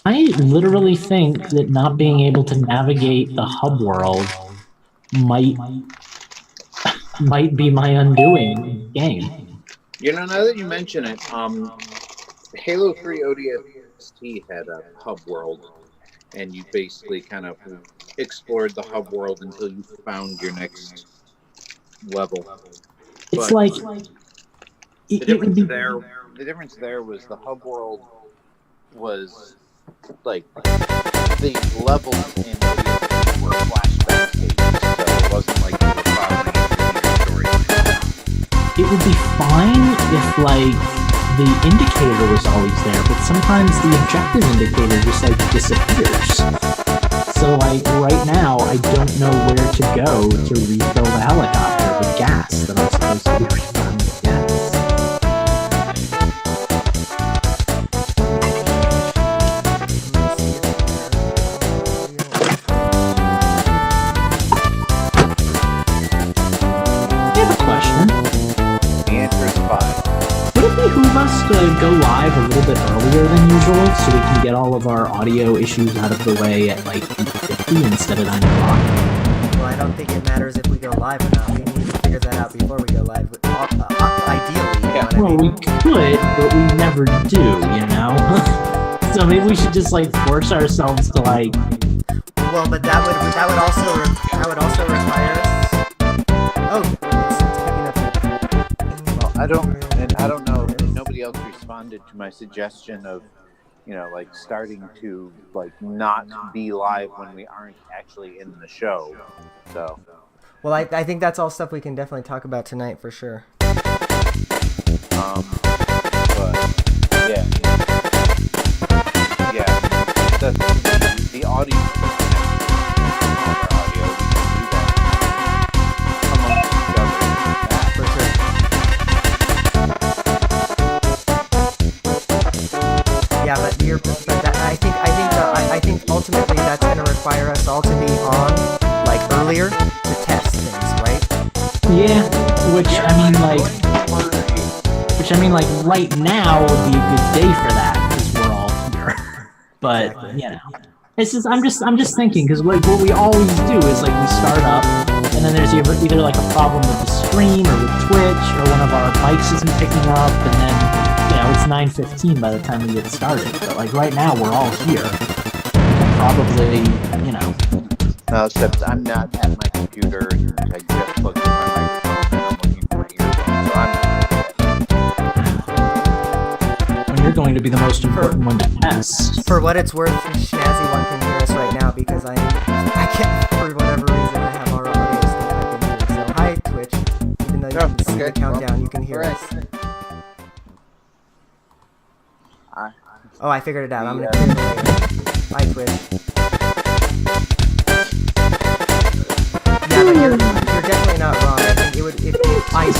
I literally think that not being able to navigate the hub world might might be my undoing game. Now that you mention it, Halo 3 ODST had a hub world, and you basically kind of explored the hub world until you found your next level. It's But like the it would difference be. there, the difference there was the hub world was like the levels in ODST were flashback stages, so it wasn't like you were following a linear story. It would be fine if like the indicator was always there, but sometimes the objective indicator just like disappears. So like right now, I don't know where to go to refill the helicopter with gas that I'm supposed to be refilling with gas. I have a question. The answer is 5. Would it behoove us to go live a little bit earlier than usual so we can get all of our audio issues out of the way at like 8:50 instead of 9 o'clock? Well, I don't think it matters if we go live or not. We need to figure that out before we go live. Ideally, you know what I Well, mean? we could, but we never do, you know? So maybe we should just like force ourselves to like. Well, but that would also require us. Oh, it's picking up. Well, I don't know. Nobody else responded to my suggestion of, like starting to like not be live when we aren't actually in the show. So. Well, I think that's all stuff we can definitely talk about tonight for sure. But yeah, the audio. For sure. Yeah, I think ultimately that's going to require us all to be on like earlier to test things, right? Yeah, which I mean like right now would be a good day for that because we're all here. But Exactly. you know, it's just I'm just thinking because like what we always do is like we start up and then there's either like a problem with the stream or with Twitch or one of our mics isn't picking up and then it's 9:15 by the time we get started. But like right now we're all here. Probably No, except I'm not at my computer. And I just plugged in my microphone and I'm looking for my earphones. So I'm. when you're going to be the most important one to test. For what it's worth, Snazzy One can hear us right now because I can't, for whatever reason, I have our audio stuff I can hear. So hi Twitch, even though you can see the countdown, you can hear us. Oh, I figured it out. I'm gonna clear it later. Hi Twitch. Yeah, but you're definitely not wrong. I think it would if I.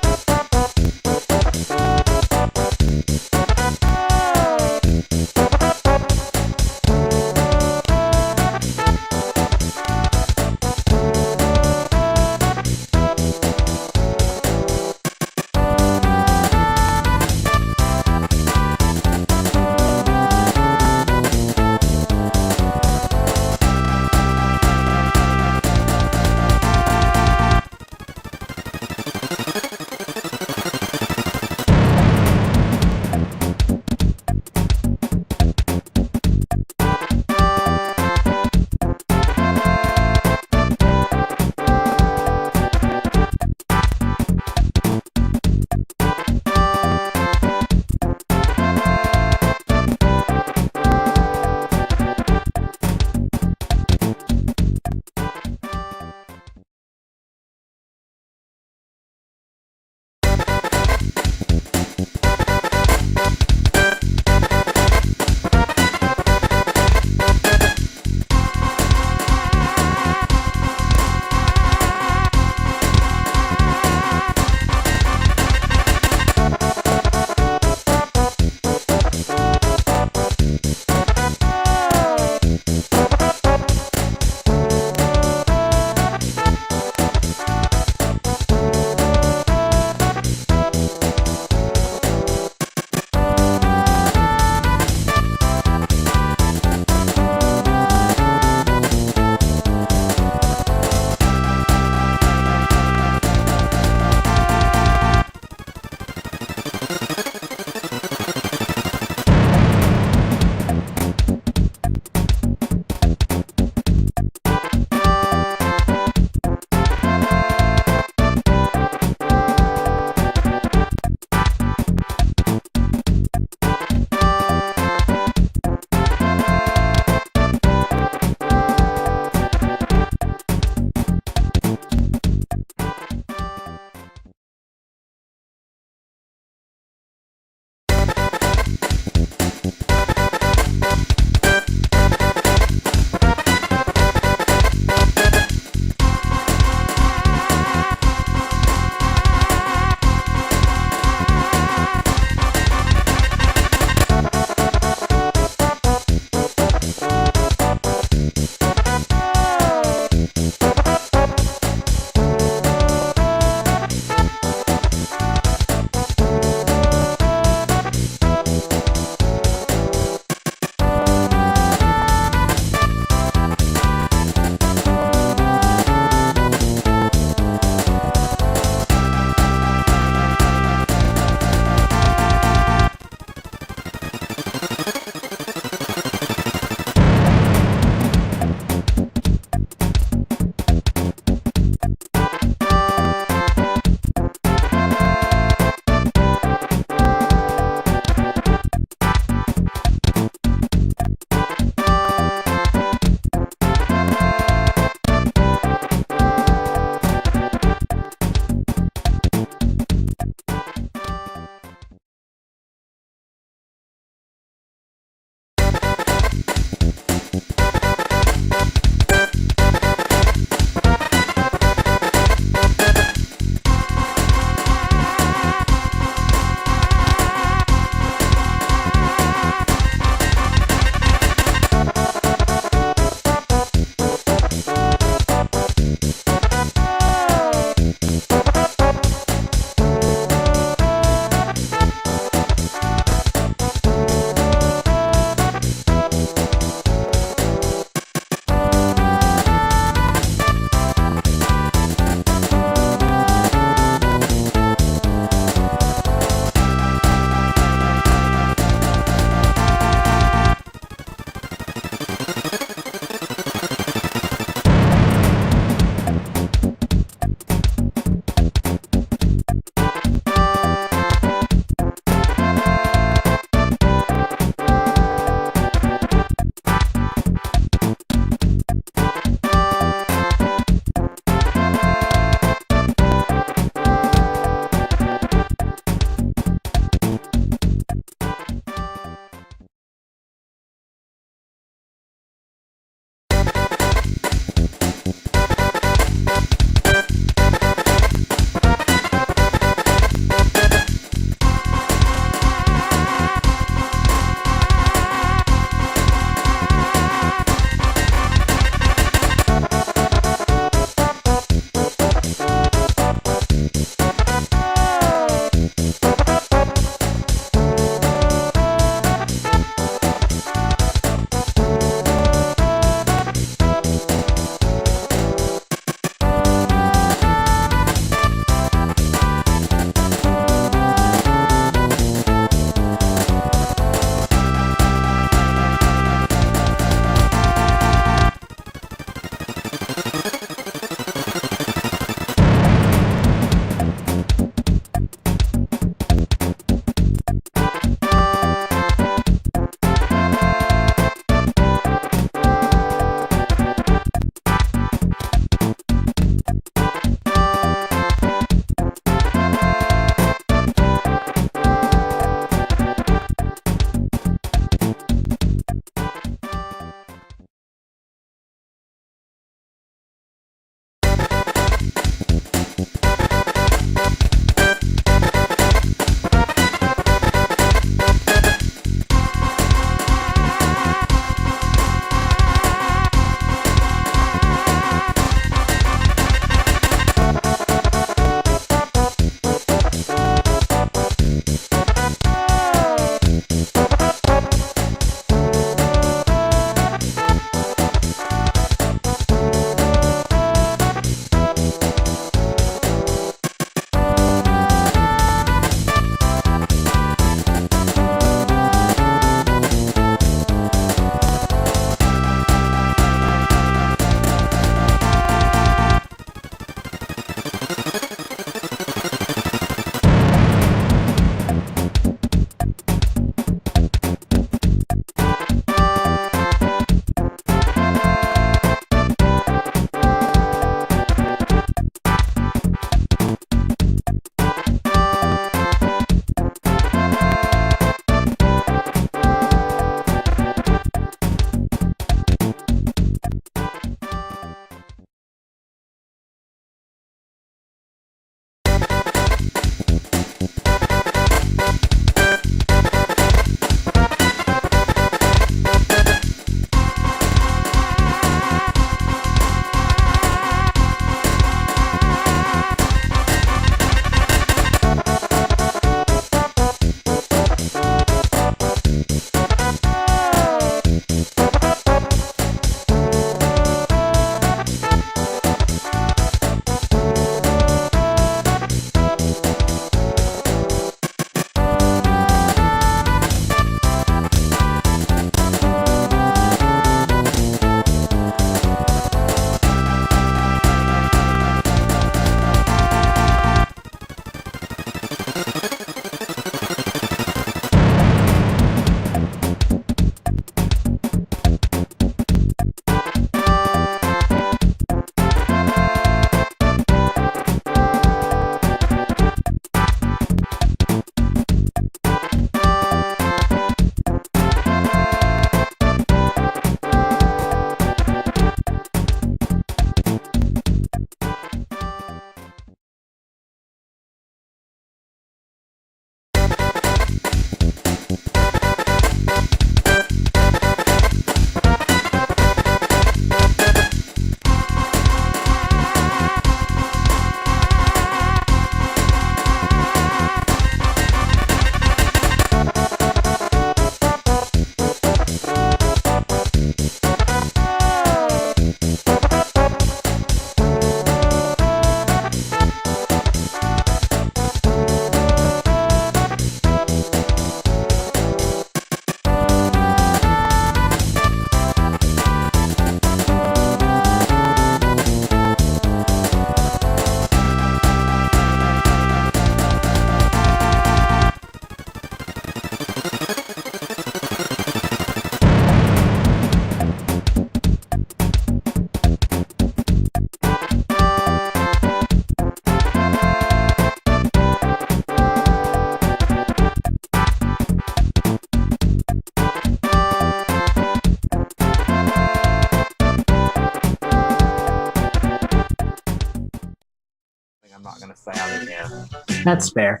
silent, yeah. That's fair.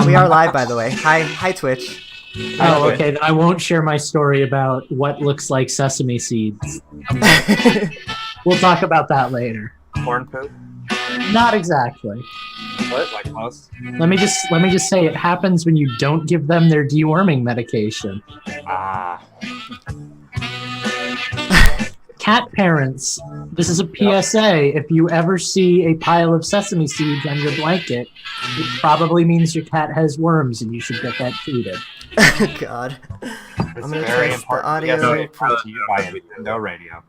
We are live, by the way. Hi, Twitch. Oh, okay. Then I won't share my story about what looks like sesame seeds. We'll talk about that later. Corn poop? Not exactly. What? Like most? Let me just say it happens when you don't give them their deworming medication. Ah. Cat parents, this is a PSA. If you ever see a pile of sesame seeds on your blanket, it probably means your cat has worms and you should get that treated. God. It's I'm gonna very test the important. audio. Yes, brought to you by Infendo Radio.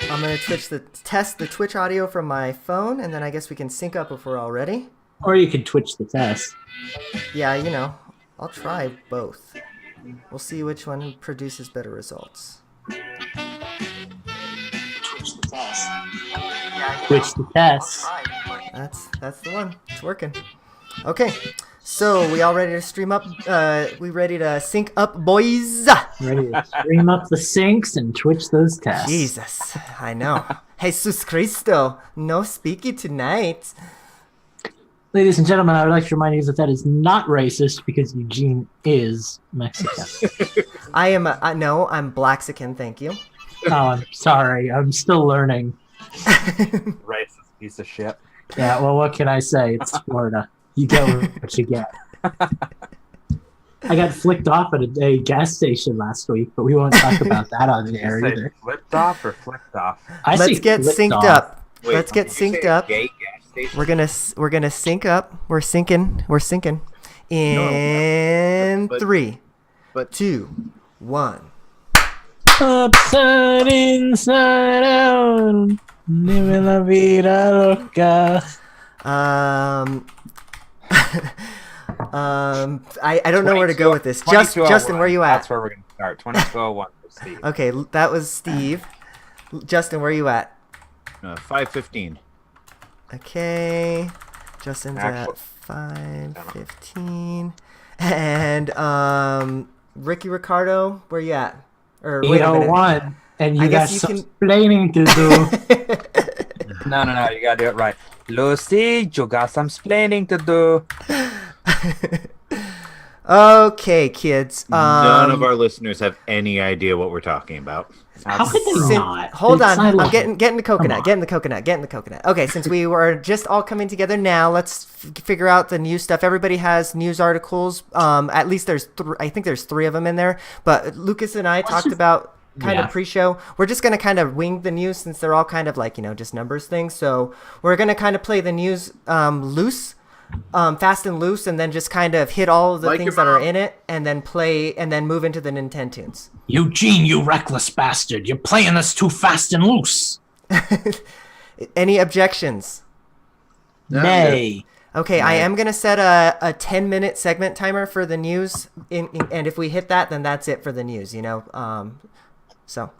I'm gonna test the Twitch audio from my phone, and then I guess we can sync up if we're all ready. Or you could twitch the test. Yeah, you know, I'll try both. We'll see which one produces better results. Twitch the test. That's the one. It's working. Okay, so we all ready to stream up? We ready to sync up, boys? Ready to stream up the sinks and twitch those tests. Jesus, I know. Jesus Cristo, no speaky tonight. Ladies and gentlemen, I would like to remind you that is not racist because Eugene is Mexican. I am. No, I'm Blaxican. Thank you. Oh, I'm sorry. I'm still learning. Racist piece of shit. Yeah, well, what can I say? It's Florida. You get what you get. I got flicked off at a gas station last week, but we won't talk about that on the air Say either. flipped off or flipped off? Let's get synced off. up. Wait, Let's get did you say synced a up. gay gas station? We're gonna sync up. We're syncing. In but- 3, but- 2, 1. Upside, inside out, living la vida loca. I don't know where to go with this. Justin, where you at? That's where we're going to start. 2201 for Steve. Okay, that was Steve. Justin, where you at? 5:15. Okay, Justin's Actual- at 5:15, and Ricky Ricardo, where you at? Or wait a minute. 801, and I you got guess you some can- explaining to do. No, you got to do it right. Lucy, you got some explaining to do. Okay, kids. None of our listeners have any idea what we're talking about. How could they not? Hold It's on, I'm silent. getting the Come coconut, on. getting the coconut. Okay, since we were just all coming together now, let's figure out the news stuff. Everybody has news articles. At least I think there's 3 of them in there. But Lucas and I talked about kind of pre-show. We're just gonna kind of wing the news since they're all kind of like just numbers things. So we're gonna kind of play the news loose. Fast and loose, and then just kind of hit all of the Like things your that are mom. in it, and then play, and then move into the Nintentunes. Eugene, you reckless bastard. You're playing us too fast and loose. Any objections? Nay. Okay, I am going to set a 10-minute segment timer for the news, and if we hit that, then that's it for the news, So,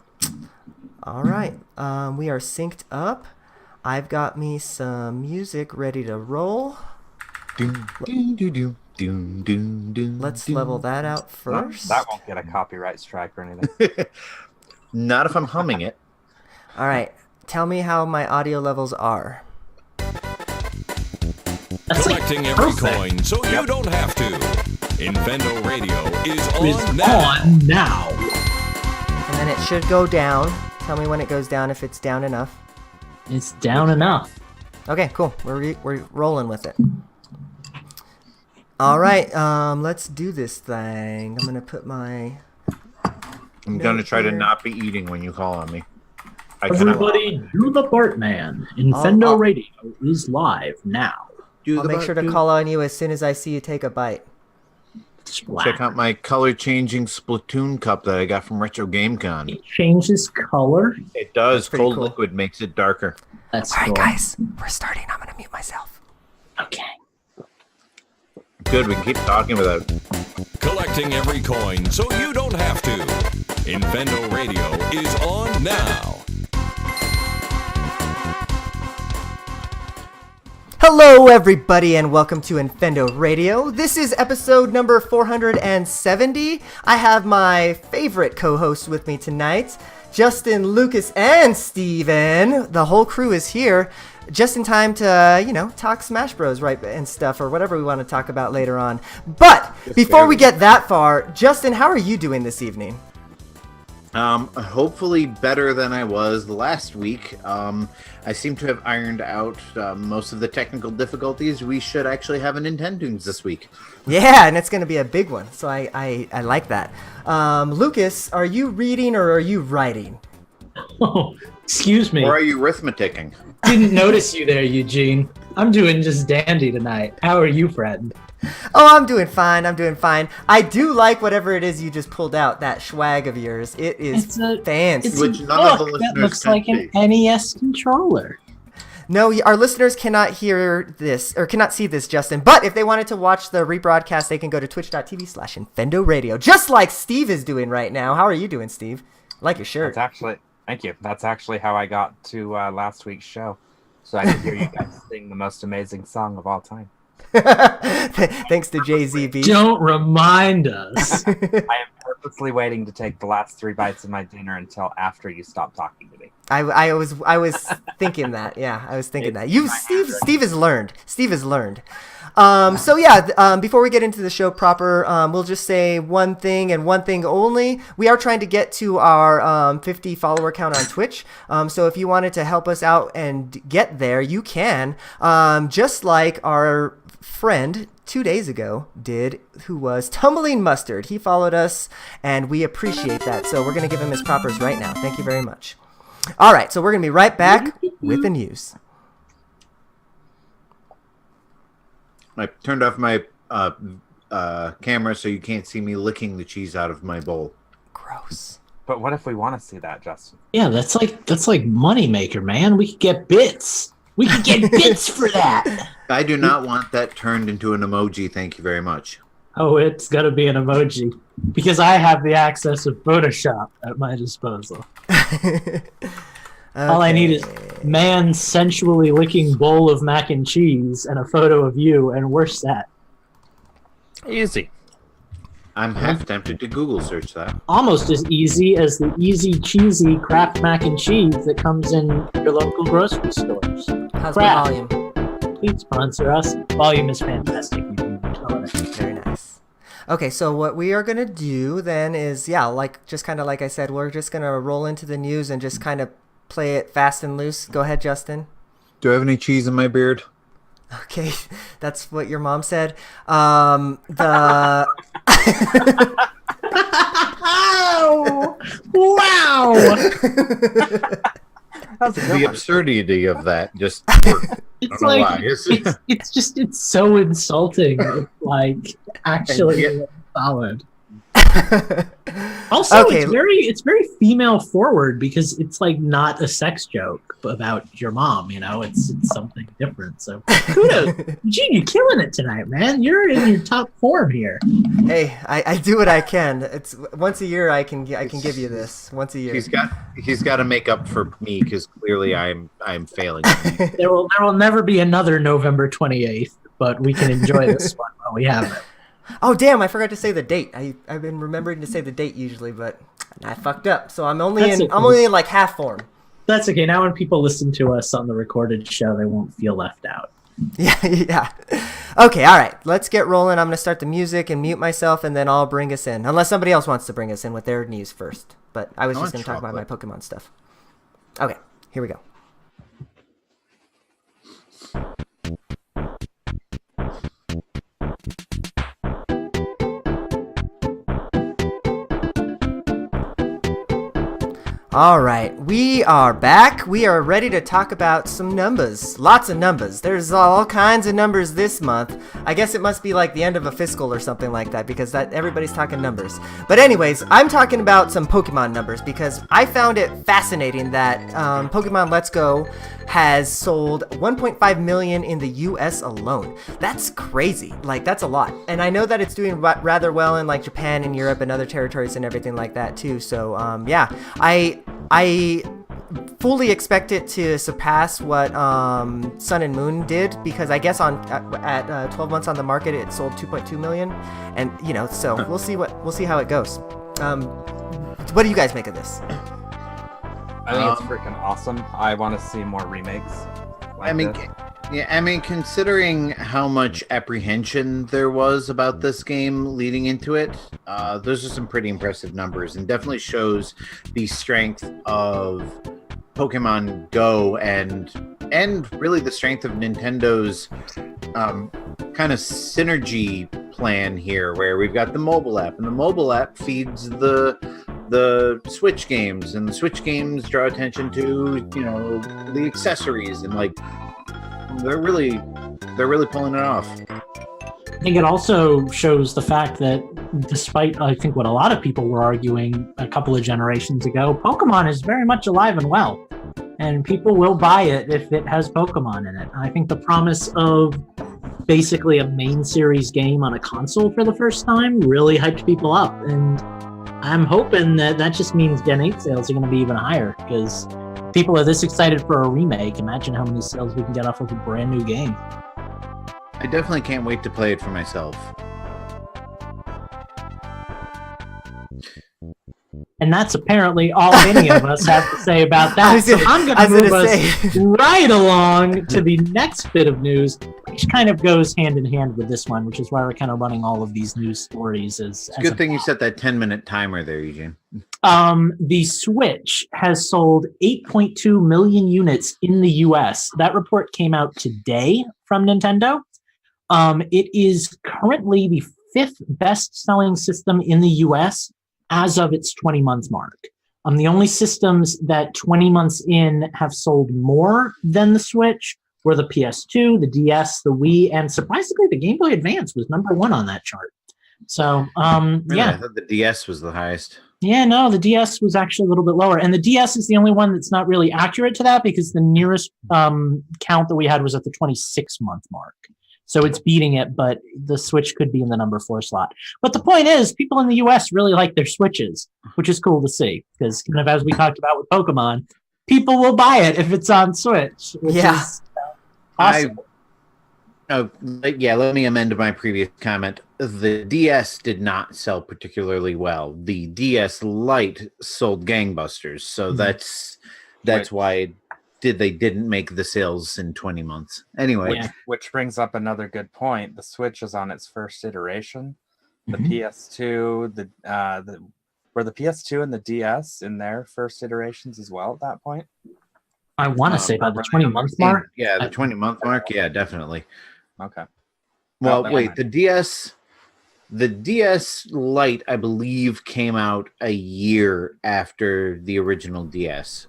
all right. We are synced up. I've got me some music ready to roll. Let's level that out first. That won't get a copyright strike or anything. Not if I'm humming it. All right. Tell me how my audio levels are. That's like Collecting every perfect. coin so you don't have to. Infendo Radio is Is on now. on now. And then it should go down. Tell me when it goes down if it's down enough. It's down enough. Okay, cool. We're rolling with it. All right, let's do this thing. I'm gonna put my. I'm going to try to here. not be eating when you call on me. I cannot Everybody, do the Bartman. Infendo I'll- Radio is live now. do I'll the make butt- sure to do- call on you as soon as I see you take a bite. Check out my color-changing Splatoon cup that I got from Retro GameCon. It changes color. It does. That's pretty Cold cool. liquid makes it darker. That's All right, cool. guys, we're starting. I'm gonna mute myself. Okay. Good, we can keep talking without. Collecting every coin so you don't have to. Infendo Radio is on now. Hello, everybody, and welcome to Infendo Radio. This is episode number 470. I have my favorite co-host with me tonight, Justin, Lucas, and Steven. The whole crew is here just in time to, talk Smash Bros. Right and stuff or whatever we want to talk about later on. But before we get that far, Justin, how are you doing this evening? Hopefully better than I was last week. I seem to have ironed out most of the technical difficulties. We should actually have a Nintendo News this week. Yeah, and it's going to be a big one, so I like that. Lucas, are you reading or are you writing? Oh, excuse me. Or are you arithmeticking? Didn't notice you there, Eugene. I'm doing just dandy tonight. How are you, friend? Oh, I'm doing fine. I do like whatever it is you just pulled out, that swag of yours. It is fancy. It's Which a none of the book listeners that looks can like an NES controller. No, our listeners cannot hear this or cannot see this, Justin. But if they wanted to watch the rebroadcast, they can go to twitch.tv/Infendo Radio, just like Steve is doing right now. How are you doing, Steve? I like your shirt. Thank you. That's actually how I got to last week's show. So I could hear you guys sing the most amazing song of all time. Thanks to JZB. Don't remind us. I am purposely waiting to take the last 3 bites of my dinner until after you stop talking to me. I was thinking that. Yeah, I was thinking that. Steve has learned. Before we get into the show proper, we'll just say one thing and one thing only. We are trying to get to our 50 follower count on Twitch. So if you wanted to help us out and get there, you can. Just like our friend 2 days ago did, who was Tumbling Mustard. He followed us, and we appreciate that. So we're going to give him his propers right now. Thank you very much. All right, so we're going to be right back with the news. I turned off my camera so you can't see me licking the cheese out of my bowl. Gross. But what if we want to see that, Justin? Yeah, that's like moneymaker, man. We could get bits. We could get bits for that. I do not want that turned into an emoji. Thank you very much. Oh, it's got to be an emoji because I have the access of Photoshop at my disposal. Okay. All I need is man sensually licking bowl of mac and cheese and a photo of you, and we're set. Easy. I'm half tempted to Google search that. Almost as easy as the easy cheesy Kraft mac and cheese that comes in your local grocery stores. How's Kraft, the volume? please sponsor us. Volume is fantastic. You can tell it. Very nice. Okay, so what we are going to do then is, just kind of like I said, we're just going to roll into the news and just kind of play it fast and loose. Go ahead, Justin. Do I have any cheese in my beard? Okay, that's what your mom said. Wow! The absurdity of that just It's like it's so insulting. It's like actually solid. Also, Okay. it's very female forward because it's like not a sex joke about your mom. It's something different. So kudos, Eugene, you're killing it tonight, man. You're in your top form here. Hey, I do what I can. It's once a year I can give you this once a year. He's got to make up for me because clearly I'm failing. There will never be another November 28th, but we can enjoy this one while we have it. Oh damn! I forgot to say the date. I've been remembering to say the date usually, but I fucked up. So I'm only in like half form. That's okay. Now when people listen to us on the recorded show, they won't feel left out. Yeah. Okay, all right. Let's get rolling. I'm going to start the music and mute myself, and then I'll bring us in. Unless somebody else wants to bring us in with their news first. But I was just going to talk about my Pokemon stuff. Okay, here we go. All right, we are back. We are ready to talk about some numbers. Lots of numbers. There's all kinds of numbers this month. I guess it must be like the end of a fiscal or something like that because everybody's talking numbers. But anyways, I'm talking about some Pokemon numbers because I found it fascinating that Pokemon Let's Go has sold 1.5 million in the US alone. That's crazy. Like, that's a lot. And I know that it's doing rather well in like Japan and Europe and other territories and everything like that too. So yeah, I fully expect it to surpass what Sun and Moon did because I guess at 12 months on the market it sold 2.2 million, and so we'll see how it goes. What do you guys make of this? I think it's freaking awesome. I want to see more remakes. Considering how much apprehension there was about this game leading into it, those are some pretty impressive numbers, and definitely shows the strength of Pokemon Go and really the strength of Nintendo's kind of synergy plan here, where we've got the mobile app, and the mobile app feeds the Switch games, and the Switch games draw attention to the accessories, and like they're really pulling it off. I think it also shows the fact that despite, I think, what a lot of people were arguing a couple of generations ago, Pokemon is very much alive and well. And people will buy it if it has Pokemon in it. I think the promise of basically a main series game on a console for the first time really hyped people up. And I'm hoping that just means Gen 8 sales are going to be even higher, because people are this excited for a remake. Imagine how many sales we can get off of a brand new game. I definitely can't wait to play it for myself. And that's apparently all any of us have to say about that. So I'm going to move us right along to the next bit of news, which kind of goes hand in hand with this one, which is why we're kind of running all of these news stories. It's a good thing you set that 10-minute timer there, Eugene. The Switch has sold 8.2 million units in the US. That report came out today from Nintendo. It is currently the 5th best-selling system in the US as of its 20-month mark. The only systems that 20 months in have sold more than the Switch were the PS2, the DS, the Wii, and surprisingly, the Game Boy Advance was number 1 on that chart. So, really? I thought the DS was the highest. Yeah, no, the DS was actually a little bit lower. And the DS is the only one that's not really accurate to that, because the nearest count that we had was at the 26-month mark. So it's beating it, but the Switch could be in the number 4 slot. But the point is, people in the US really like their Switches, which is cool to see, because kind of as we talked about with Pokemon, people will buy it if it's on Switch. Which is awesome. Let me amend my previous comment. The DS did not sell particularly well. The DS Lite sold gangbusters, so that's why they didn't make the sales in 20 months. Anyway, which brings up another good point. The Switch is on its first iteration. The PS2, were the PS2 and the DS in their first iterations as well at that point? I want to say by the 20-month mark. Yeah, the 20-month mark. Yeah, definitely. Okay. Well, wait, the DS Lite, I believe, came out a year after the original DS.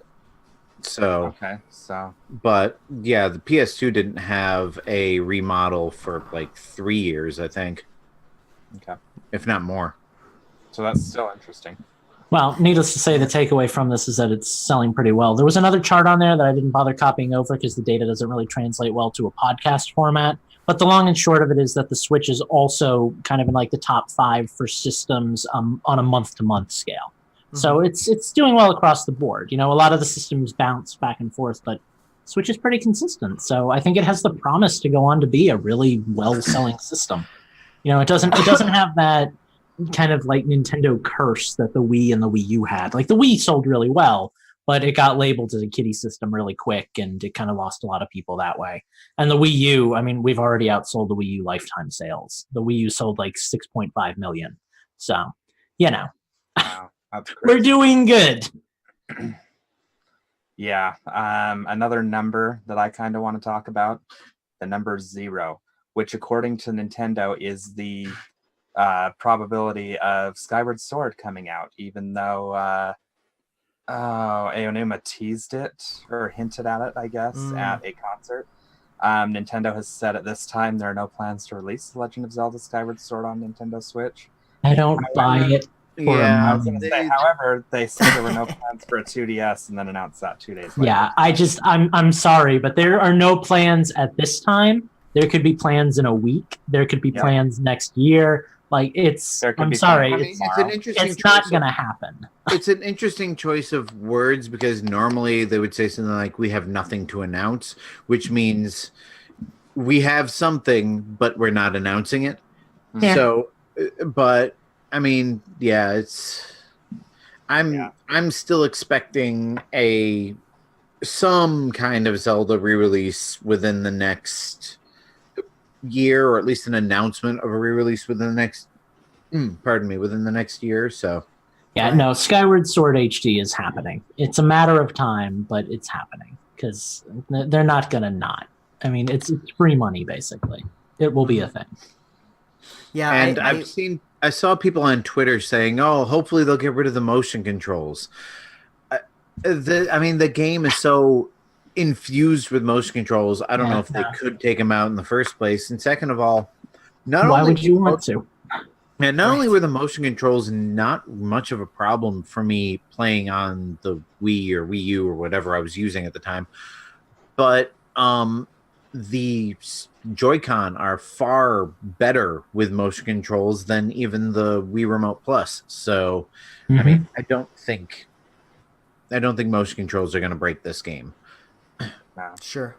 But yeah, the PS2 didn't have a remodel for like 3 years, I think. Okay. If not more. So that's still interesting. Well, needless to say, the takeaway from this is that it's selling pretty well. There was another chart on there that I didn't bother copying over because the data doesn't really translate well to a podcast format. But the long and short of it is that the Switch is also kind of in like the top 5 for systems on a month-to-month scale. So it's doing well across the board. A lot of the systems bounce back and forth, but Switch is pretty consistent. So I think it has the promise to go on to be a really well-selling system. It doesn't have that kind of like Nintendo curse that the Wii and the Wii U had. Like the Wii sold really well, but it got labeled as a kiddie system really quick, and it kind of lost a lot of people that way. And the Wii U, I mean, we've already outsold the Wii U lifetime sales. The Wii U sold like 6.5 million. So, Wow. We're doing good. Yeah. Another number that I kind of want to talk about, the number 0, which according to Nintendo is the probability of Skyward Sword coming out, even though Aonuma teased it or hinted at it, I guess, at a concert. Nintendo has said at this time there are no plans to release The Legend of Zelda Skyward Sword on Nintendo Switch. I don't buy it. Yeah, I was going to say, however, they said there were no plans for a 2DS and then announced that 2 days later. Yeah, I'm sorry, but there are no plans at this time. There could be plans in a week. There could be plans next year. Like I'm sorry, it's not going to happen. It's an interesting choice of words, because normally they would say something like, we have nothing to announce, which means we have something, but we're not announcing it. Yeah. So, but I mean, yeah, I'm still expecting some kind of Zelda re-release within the next year, or at least an announcement of a re-release within the next within the next year or so. Yeah, no, Skyward Sword HD is happening. It's a matter of time, but it's happening because they're not gonna not. I mean, it's free money basically. It will be a thing. Yeah, and I saw people on Twitter saying, "Oh, hopefully they'll get rid of the motion controls." The game is so infused with motion controls. I don't know if they could take them out in the first place. And second of all, why would you want to? And not only were the motion controls not much of a problem for me playing on the Wii or Wii U or whatever I was using at the time, but the Joy-Con are far better with motion controls than even the Wii Remote Plus. So, I mean, I don't think motion controls are going to break this game. Sure.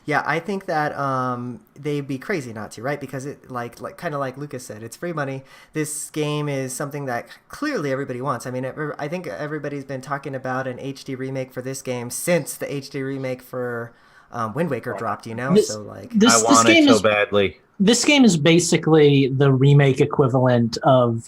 Yeah, I think that they'd be crazy not to, right? Because it like kind of like Lucas said, it's free money. This game is something that clearly everybody wants. I mean, I think everybody's been talking about an HD remake for this game since the HD remake for Wind Waker dropped. I want it so badly. This game is basically the remake equivalent of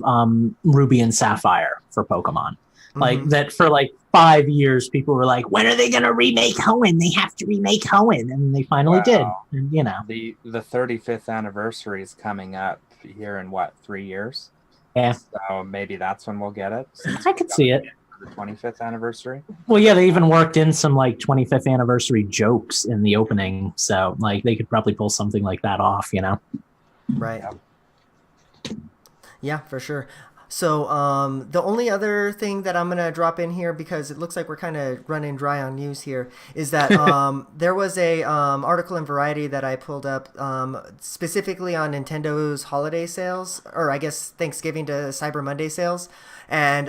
Ruby and Sapphire for Pokemon. Like that for 5 years, people were like, when are they going to remake Hoenn? They have to remake Hoenn. And they finally did. And, The 35th anniversary is coming up here in 3 years? Yeah. So maybe that's when we'll get it. I could see it. The 25th anniversary? Well, yeah, they even worked in some 25th anniversary jokes in the opening. So they could probably pull something like that off, Right. Yeah, for sure. So the only other thing that I'm going to drop in here, because it looks like we're kind of running dry on news here, is that there was a article in Variety that I pulled up specifically on Nintendo's holiday sales, or I guess Thanksgiving to Cyber Monday sales. And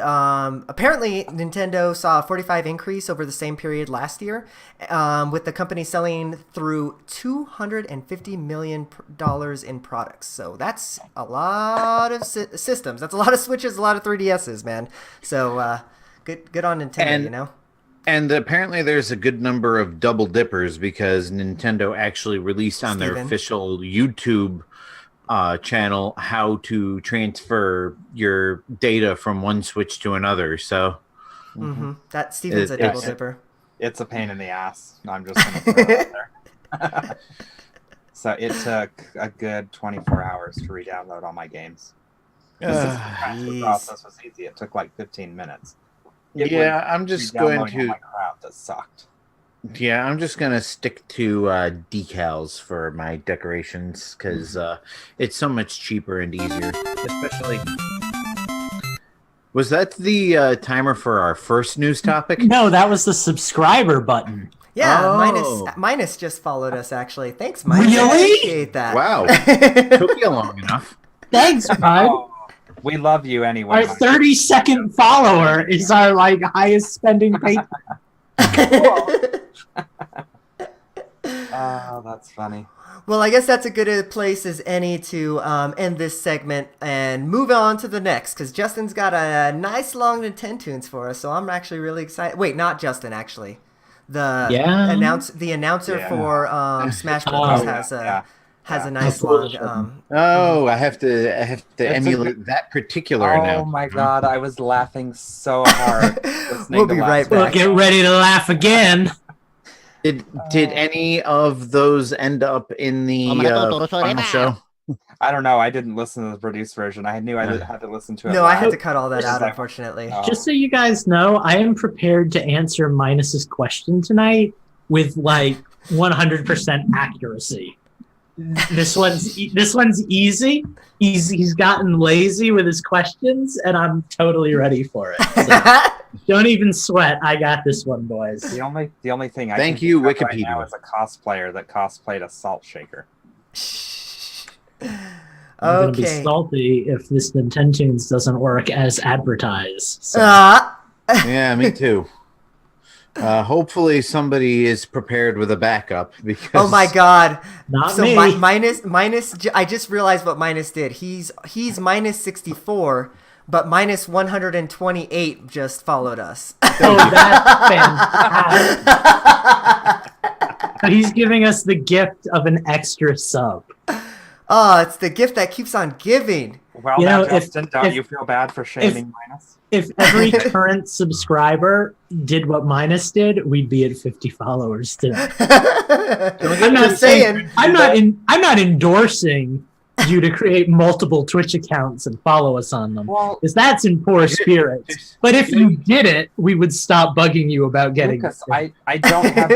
apparently Nintendo saw a 45% increase over the same period last year, with the company selling through $250 million in products. So that's a lot of systems. That's a lot of Switches, a lot of 3DSs, man. So good on Nintendo, And apparently there's a good number of double dippers, because Nintendo actually released on their official YouTube channel how to transfer your data from one Switch to another. So that Steven's a double dipper. It's a pain in the ass. I'm just going to throw it out there. So it took a good 24 hours to re-download all my games. The process was easy. It took 15 minutes. I'm just going to. My crap that sucked. Yeah, I'm just gonna stick to decals for my decorations, because it's so much cheaper and easier. Especially, was that the timer for our first news topic? No, that was the subscriber button. Yeah, Minus just followed us, actually. Thanks, Minus. Really? I appreciate that. Wow, took you long enough. Thanks, bud. We love you anyway. Our 32nd follower is our highest spending patron. Oh, that's funny. Well, I guess that's a good place as any to end this segment and move on to the next, because Justin's got a nice long Nintendo's for us, so I'm actually really excited. Wait, not Justin, actually. The announcer for Smash Bros. has a nice long. I have to emulate that particular. Oh my god, I was laughing so hard. We'll be right back. Well, get ready to laugh again. Did any of those end up in the final show? I don't know. I didn't listen to the produced version. I knew I had to listen to it. No, I had to cut all that out, unfortunately. Just so you guys know, I am prepared to answer Minus's question tonight with 100% accuracy. This one's easy. He's gotten lazy with his questions, and I'm totally ready for it. So don't even sweat. I got this one, boys. The only thing I thank you, Wikipedia. Right now is a cosplayer that cosplayed a salt shaker. I'm gonna be salty if this Nintendo's doesn't work as advertised. So. Yeah, me too. Hopefully somebody is prepared with a backup, because oh my god, not me. Minus I just realized what Minus did. He's minus 64, but minus 128 just followed us. Oh, that's fantastic. He's giving us the gift of an extra sub. Oh, it's the gift that keeps on giving. Well, now, Justin, don't you feel bad for shaming Minus? If every current subscriber did what Minus did, we'd be at 50 followers today. I'm not saying I'm not endorsing you to create multiple Twitch accounts and follow us on them, because that's in poor spirit. But if you did it, we would stop bugging you about getting. Lucas, I don't have.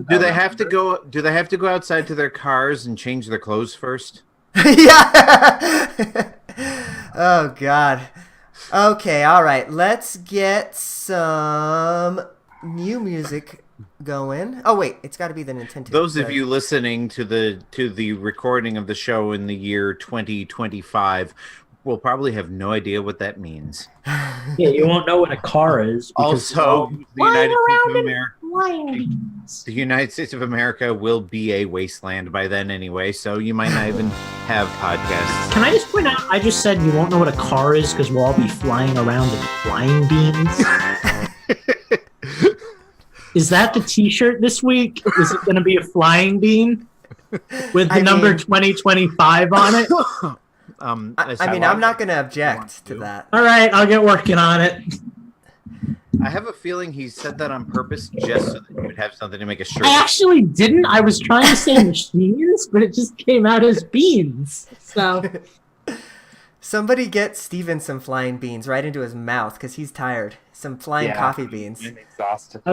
Do they have to go? Do they have to go outside to their cars and change their clothes first? Yeah. Oh God. Okay. All right. Let's get some new music going. Oh wait, it's got to be the Nintendo. Those of you listening to the recording of the show in the year 2025 will probably have no idea what that means. Yeah, you won't know what a car is. Also, the United States of America will be a wasteland by then anyway, so you might not even have podcasts. Can I just point out, I just said you won't know what a car is because we'll all be flying around in flying beans. Is that the t-shirt this week? Is it going to be a flying bean with the number 2025 on it? I'm not going to object to that. All right, I'll get working on it. I have a feeling he said that on purpose just so that you would have something to make a shirt. I actually didn't. I was trying to say machines, but it just came out as beans. So somebody get Steven some flying beans right into his mouth because he's tired. Some flying coffee beans. I'm exhausted. I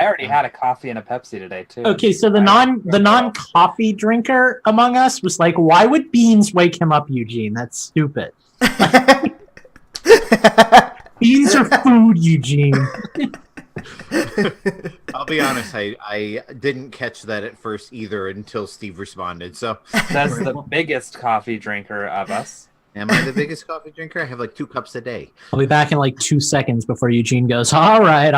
already had a coffee and a Pepsi today too. Okay, so the non-coffee drinker among us was like, "Why would beans wake him up, Eugene? That's stupid." Beans are food, Eugene. I'll be honest, I didn't catch that at first either until Steve responded. So that's the biggest coffee drinker of us. Am I the biggest coffee drinker? I have like 2 cups a day. I'll be back in like 2 seconds before Eugene goes, all right,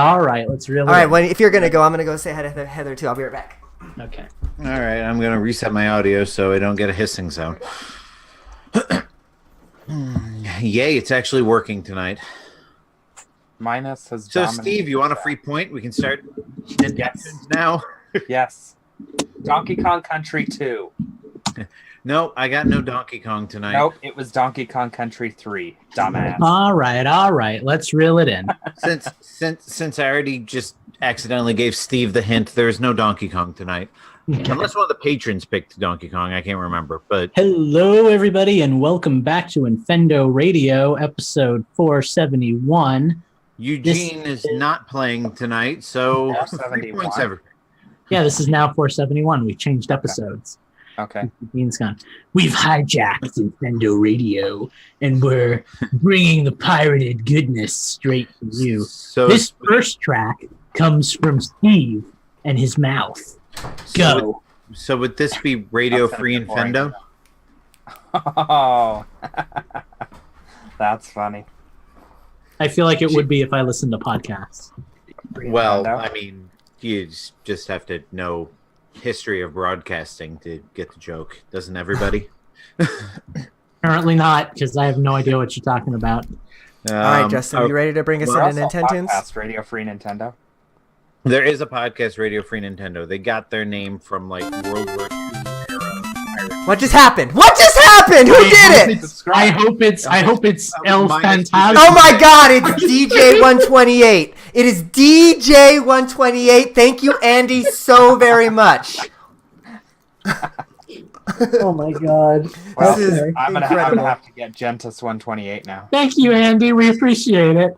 let's really... All right, well, if you're going to go, I'm going to go say hi to Heather too. I'll be right back. Okay. All right, I'm going to reset my audio so I don't get a hissing sound. Yay, it's actually working tonight. Minus has So, Steve, you want a free point? We can start now? Yes. Donkey Kong Country 2. No, I got no Donkey Kong tonight. Nope, it was Donkey Kong Country 3. Dumbass. All right. Let's reel it in. Since I already just accidentally gave Steve the hint, there's no Donkey Kong tonight. Unless one of the patrons picked Donkey Kong, I can't remember. But hello, everybody, and welcome back to Infendo Radio, episode 471. Eugene is not playing tonight, so 3 points everything. Yeah, this is now 471. We changed episodes. Okay. Dean's gone. We've hijacked Infendo Radio, and we're bringing the pirated goodness straight to you. So this first track comes from Steve and his mouth. Go. So would this be Radio Free Infendo? Oh, that's funny. I feel like it would be if I listened to podcasts. Well, I mean, you just have to know history of broadcasting to get the joke. Doesn't everybody? Apparently not, because I have no idea what you're talking about. All right, Justin, are you ready to bring us into Nintendo? Podcast Radio Free Nintendo. There is a podcast, Radio Free Nintendo. They got their name from like World War II era. What just happened? Who did it? I hope it's El Fantasma. Oh my God! It's DJ 128. It is DJ 128. Thank you, Andy, so very much. Oh my God! Well, I'm gonna have to get Gentis 128 now. Thank you, Andy. We appreciate it.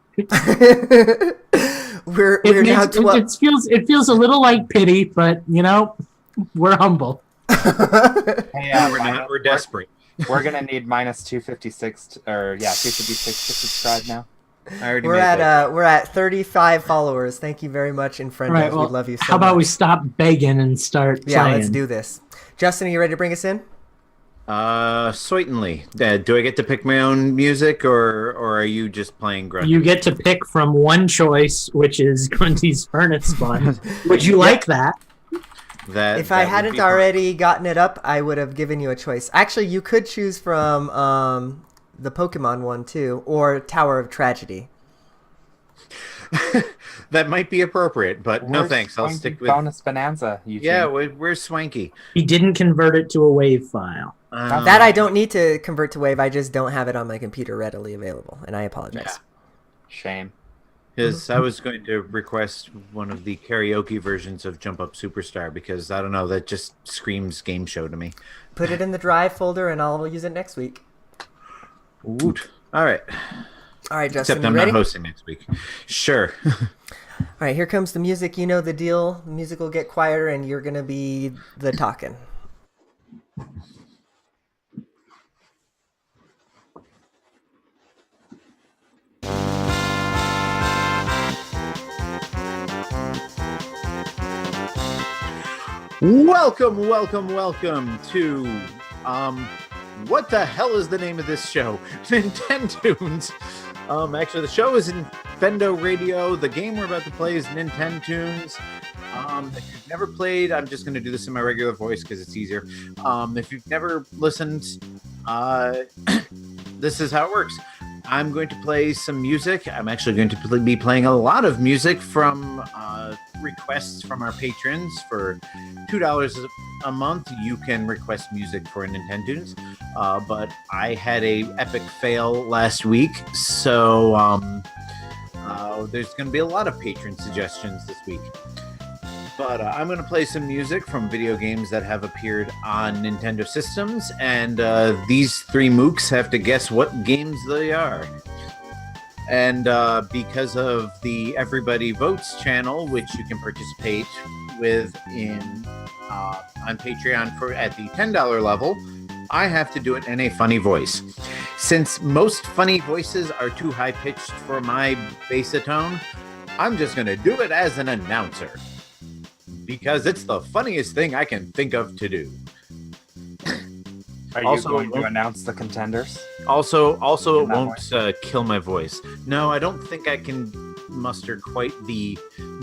It feels a little like pity, but you know, we're humble. Hey, we're desperate. We're gonna need minus 256 256 to subscribe now. We're at 35 followers. Thank you very much, Infendo. Right, well, we love you so much. How about we stop begging and start playing? Yeah, let's do this. Justin, are you ready to bring us in? Certainly. Do I get to pick my own music, or are you just playing Grundy? You get to pick from one choice, which is Grundy's Furnace Fun. Would you like that? If I hadn't already gotten it up, I would have given you a choice. Actually, you could choose from the Pokemon one too, or Tower of Tragedy. That might be appropriate, but no Where's thanks. I'll Swanky stick with Bonus Bonanza. Eugene? yeah. Where's Swanky? He didn't convert it to a WAV file. That I don't need to convert to Wave. I just don't have it on my computer readily available, and I apologize. Yeah. Shame. Because I was going to request one of the karaoke versions of Jump Up Superstar because I don't know, that just screams game show to me. Put it in the Drive folder, and I'll use it next week. Woot. All right. All right, Justin, Except you I'm ready? not hosting next week. Sure. All right, here comes the music. You know the deal. The music will get quieter, and you're gonna be the talking. Welcome to what the hell is the name of this show? Nintendoons. Actually, the show is Infendo Radio. The game we're about to play is Nintendoons. If you've never played, I'm just going to do this in my regular voice because it's easier. If you've never listened, this is how it works. I'm going to play some music. I'm actually going to be playing a lot of music from requests from our patrons. For $2 a month, you can request music for Nintendoons. But I had a epic fail last week, so there's going to be a lot of patron suggestions this week. But I'm going to play some music from video games that have appeared on Nintendo systems, and these three mooks have to guess what games they are. And because of the Everybody Votes channel, which you can participate with on Patreon at the $10 level, I have to do it in a funny voice. Since most funny voices are too high-pitched for my bassitone, I'm just going to do it as an announcer. Because it's the funniest thing I can think of to do. Are you going to announce the contenders? Also, it won't kill my voice. No, I don't think I can muster quite the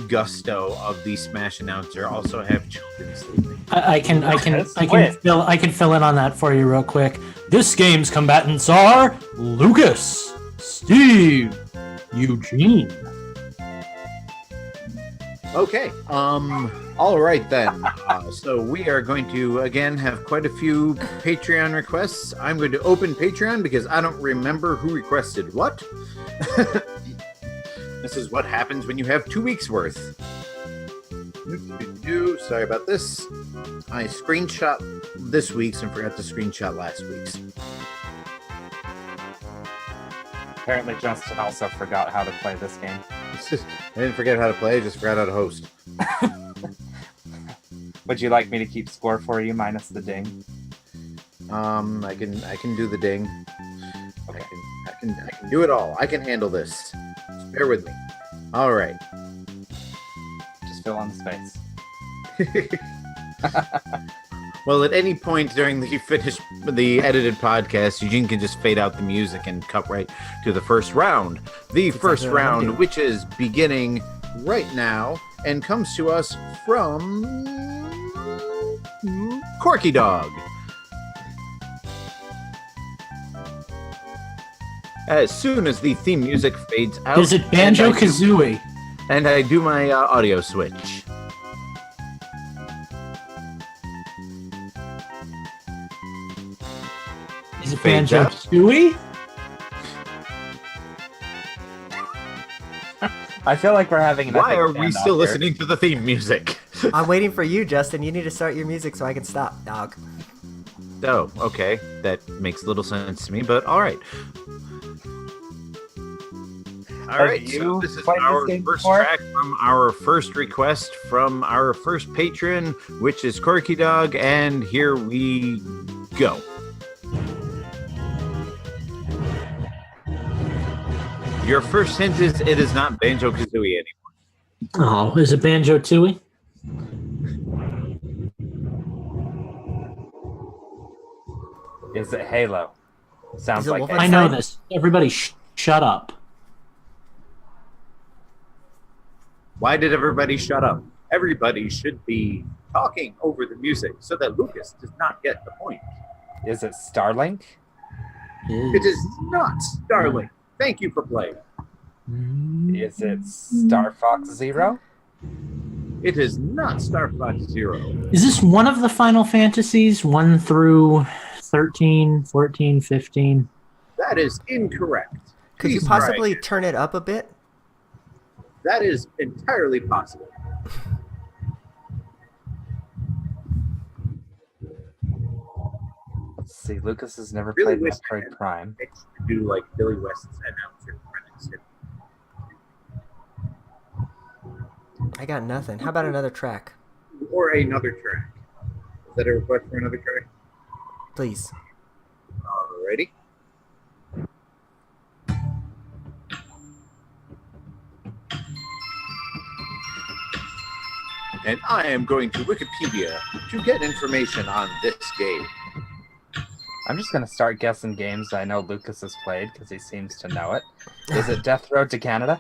gusto of the Smash announcer. Also, have children sleeping. I can fill in on that for you real quick. This game's combatants are Lucas, Steve, Eugene. Okay. All right then. So we are going to again have quite a few Patreon requests. I'm going to open Patreon because I don't remember who requested what. This is what happens when you have 2 weeks worth. Sorry about this. I screenshot this week's and forgot to screenshot last week's. Apparently, Justin also forgot how to play this game. I didn't forget how to play, I just forgot how to host. Would you like me to keep score for you minus the ding? I can do the ding. Okay. I can do it all. I can handle this. Just bear with me. All right. Just fill in the space. Well, at any point during the edited podcast, Eugene can just fade out the music and cut right to the first round. The first round, which is beginning right now and comes to us from Corky Dog. As soon as the theme music fades out, Is it Banjo-Kazooie? And I do my audio switch. Is it Fades out. Banjo-Kazooie? I feel like we're having an Why epic are we standoff still here. listening to the theme music? I'm waiting for you, Justin. You need to start your music so I can stop, dog. Oh, okay. That makes little sense to me, but all right. All Have right, so you this is played this our game first before? track from our first request from our first patron, which is Corky Dog, and here we go. Your first hint is it is not Banjo-Kazooie anymore. Oh, is it Banjo-Tooie? Is it Halo? Sounds Is it like Wolfenstein? I know this. Everybody shut up. Why did everybody shut up? Everybody should be talking over the music so that Lucas does not get the point. Is it Starlink? It is not Starlink. Thank you for playing. Is it Star Fox Zero? It is not Star Fox Zero. Is this one of the Final Fantasies? 1 through 13, 14, 15? That is incorrect. Could you Please try possibly again. turn it up a bit? That is entirely possible. Let's see, Lucas has never Really played wish I Metroid had- Prime. It's to do like Billy West's announcer credits. I got nothing. How about another track, Or another track. Is that a request for another track? please? Alrighty. And I am going to Wikipedia to get information on this game. I'm just going to start guessing games I know Lucas has played because he seems to know it. Is it Death Road to Canada?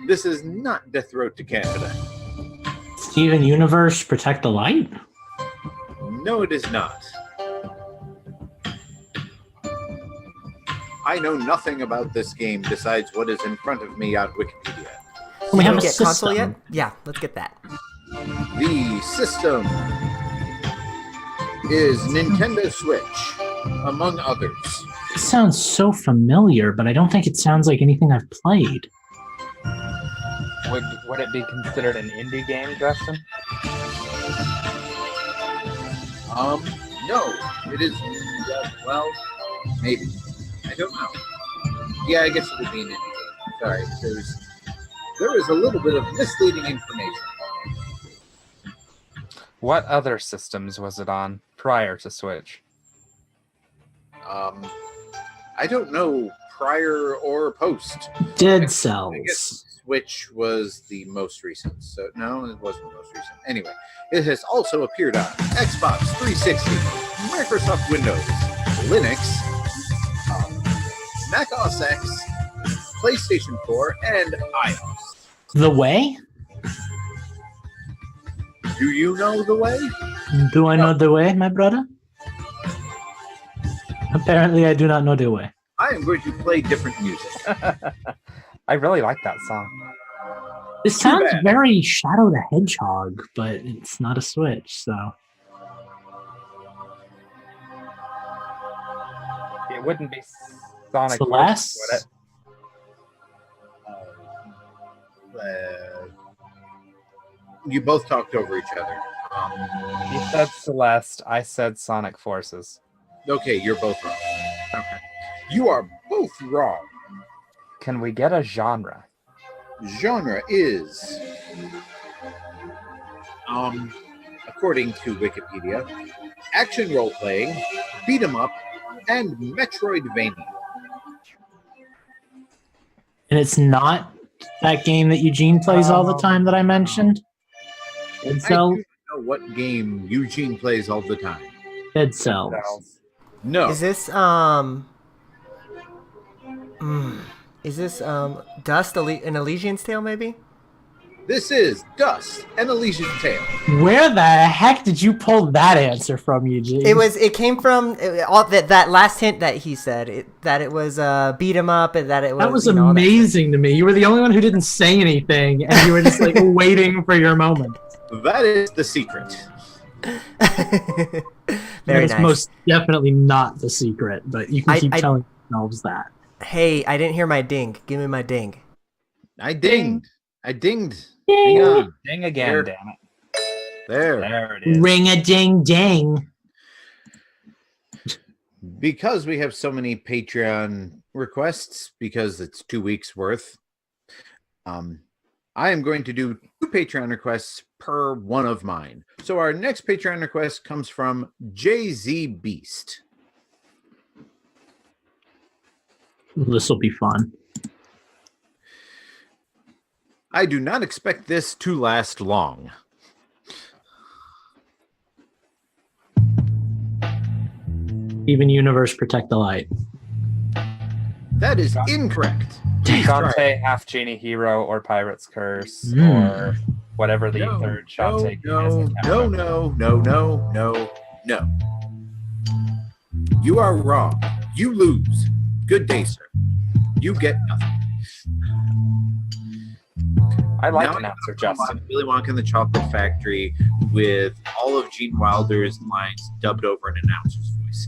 This is not Death Road to Canada. Steven Universe, Protect the Light? No, it is not. I know nothing about this game besides what is in front of me on Wikipedia. We have a Get console system. yet? Yeah, let's get that. The system is Nintendo Switch, among others. It sounds so familiar, but I don't think it sounds like anything I've played. Would it be considered an indie game, Justin? No, it is. Well, maybe. I don't know. Yeah, I guess it would be an indie game. Sorry, there is a little bit of misleading information. What other systems was it on prior to Switch? I don't know prior or post. Dead I guess Cells. Switch was the most recent. So no, it wasn't the most recent. Anyway, it has also appeared on Xbox 360, Microsoft Windows, Linux, Mac OS X, PlayStation 4, and iOS. The Way? Do you know the way? Do I know the way, my brother? Apparently, I do not know the way. I am going to play different music. I really like that song. This Too sounds bad. very Shadow the Hedgehog, but it's not a Switch, so. It wouldn't be Sonic Celeste? Forces, would it? You both talked over each other. You said Celeste, I said Sonic Forces. Okay, you're both wrong. Okay. You are both wrong. Can we get a genre? Genre is, according to Wikipedia, action role-playing, beat 'em up, and Metroidvania. And it's not that game that Eugene plays all the time that I mentioned? Dead I Cells? do know what game Eugene plays all the time. Dead Cells. No. Is this Dust an Elysian's Tale maybe? This is Dust and Elysian Tale. Where the heck did you pull that answer from, Eugene? It came from all that last hint that he said that it was beat 'em up and that it was That was you know, all that amazing to me. You were the only one who didn't say anything, and you were just like waiting for your moment. That is the secret. Very That is nice. most definitely not the secret, but you can I- keep I- telling yourselves that. Hey, I didn't hear my ding. Give me my ding. I dinged. I dinged. Ding. Hang on. Ding again, Here. damn it. There. There it is. Ring a ding ding. Because we have so many Patreon requests, because it's 2 weeks worth, I am going to do 2 Patreon requests per one of mine. So our next Patreon request comes from JZ Beast. This will be fun. I do not expect this to last long. Even Universe Protect the Light. That is incorrect. Please try. Shantae, Half Genie Hero, or Pirate's Curse, Mm. or whatever the third Shantae game is. I can't remember. No. You are wrong. You lose. Good day, sir. You get nothing. I like Now announcer I got Justin. Willy Wonka and the Chocolate Factory with all of Gene Wilder's lines dubbed over an announcer's voice.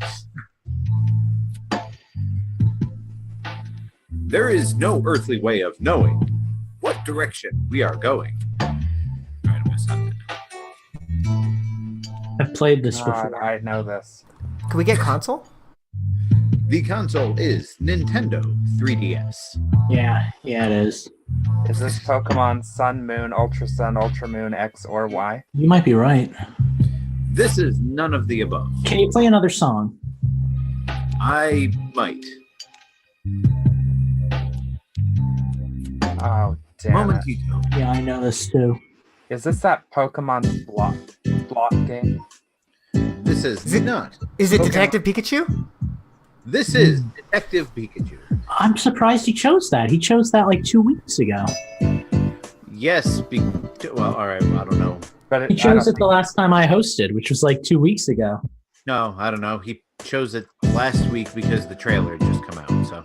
There is no earthly way of knowing what direction we are going. All right, I'm gonna stop it. I've played this God, before. I know this. Can we get console? The console is Nintendo 3DS. Yeah, it is. Is this Pokemon Sun, Moon, Ultra Sun, Ultra Moon, X, or Y? You might be right. This is none of the above. Can you play another song? I might. Oh, damn it. Momentito. Yeah, I know this too. Is this that Pokemon block game? This is not. Is it Pokemon. Detective Pikachu? This is Detective Pikachu. I'm surprised he chose that. He chose that like 2 weeks ago. Yes. Well, all right. I don't know. But He chose it the last time I hosted, which was like 2 weeks ago. No, I don't know. He chose it last week because the trailer had just come out. So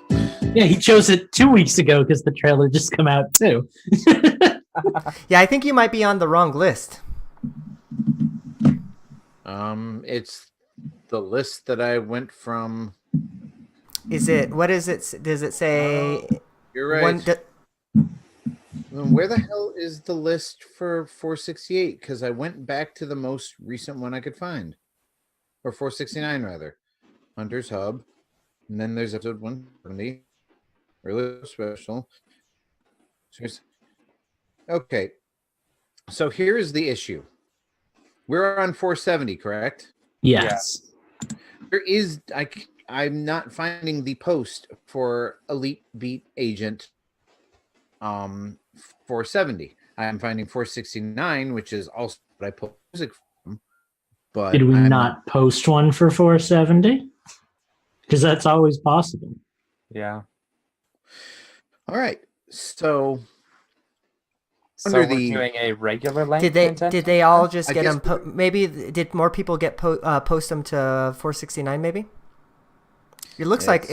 Yeah, he chose it 2 weeks ago because the trailer just come out too. Yeah, I think you might be on the wrong list. it's the list that I went from. Is it? What is it? Does it say? You're right. Where the hell is the list for 468? Because I went back to the most recent one I could find, or 469 rather. Hunter's Hub, and then there's episode 170, early special. Okay, so here's the issue. We're on 470, correct? Yes. There is I'm not finding the post for Elite Beat Agent 470. I'm finding 469, which is also what I pulled music from. But Did we not post one for 470? Because that's always possible. Yeah. All right. So So Under we're the- doing a regular length. Did they all just I get guess them? Maybe did more people get post them to 469? Maybe. It looks like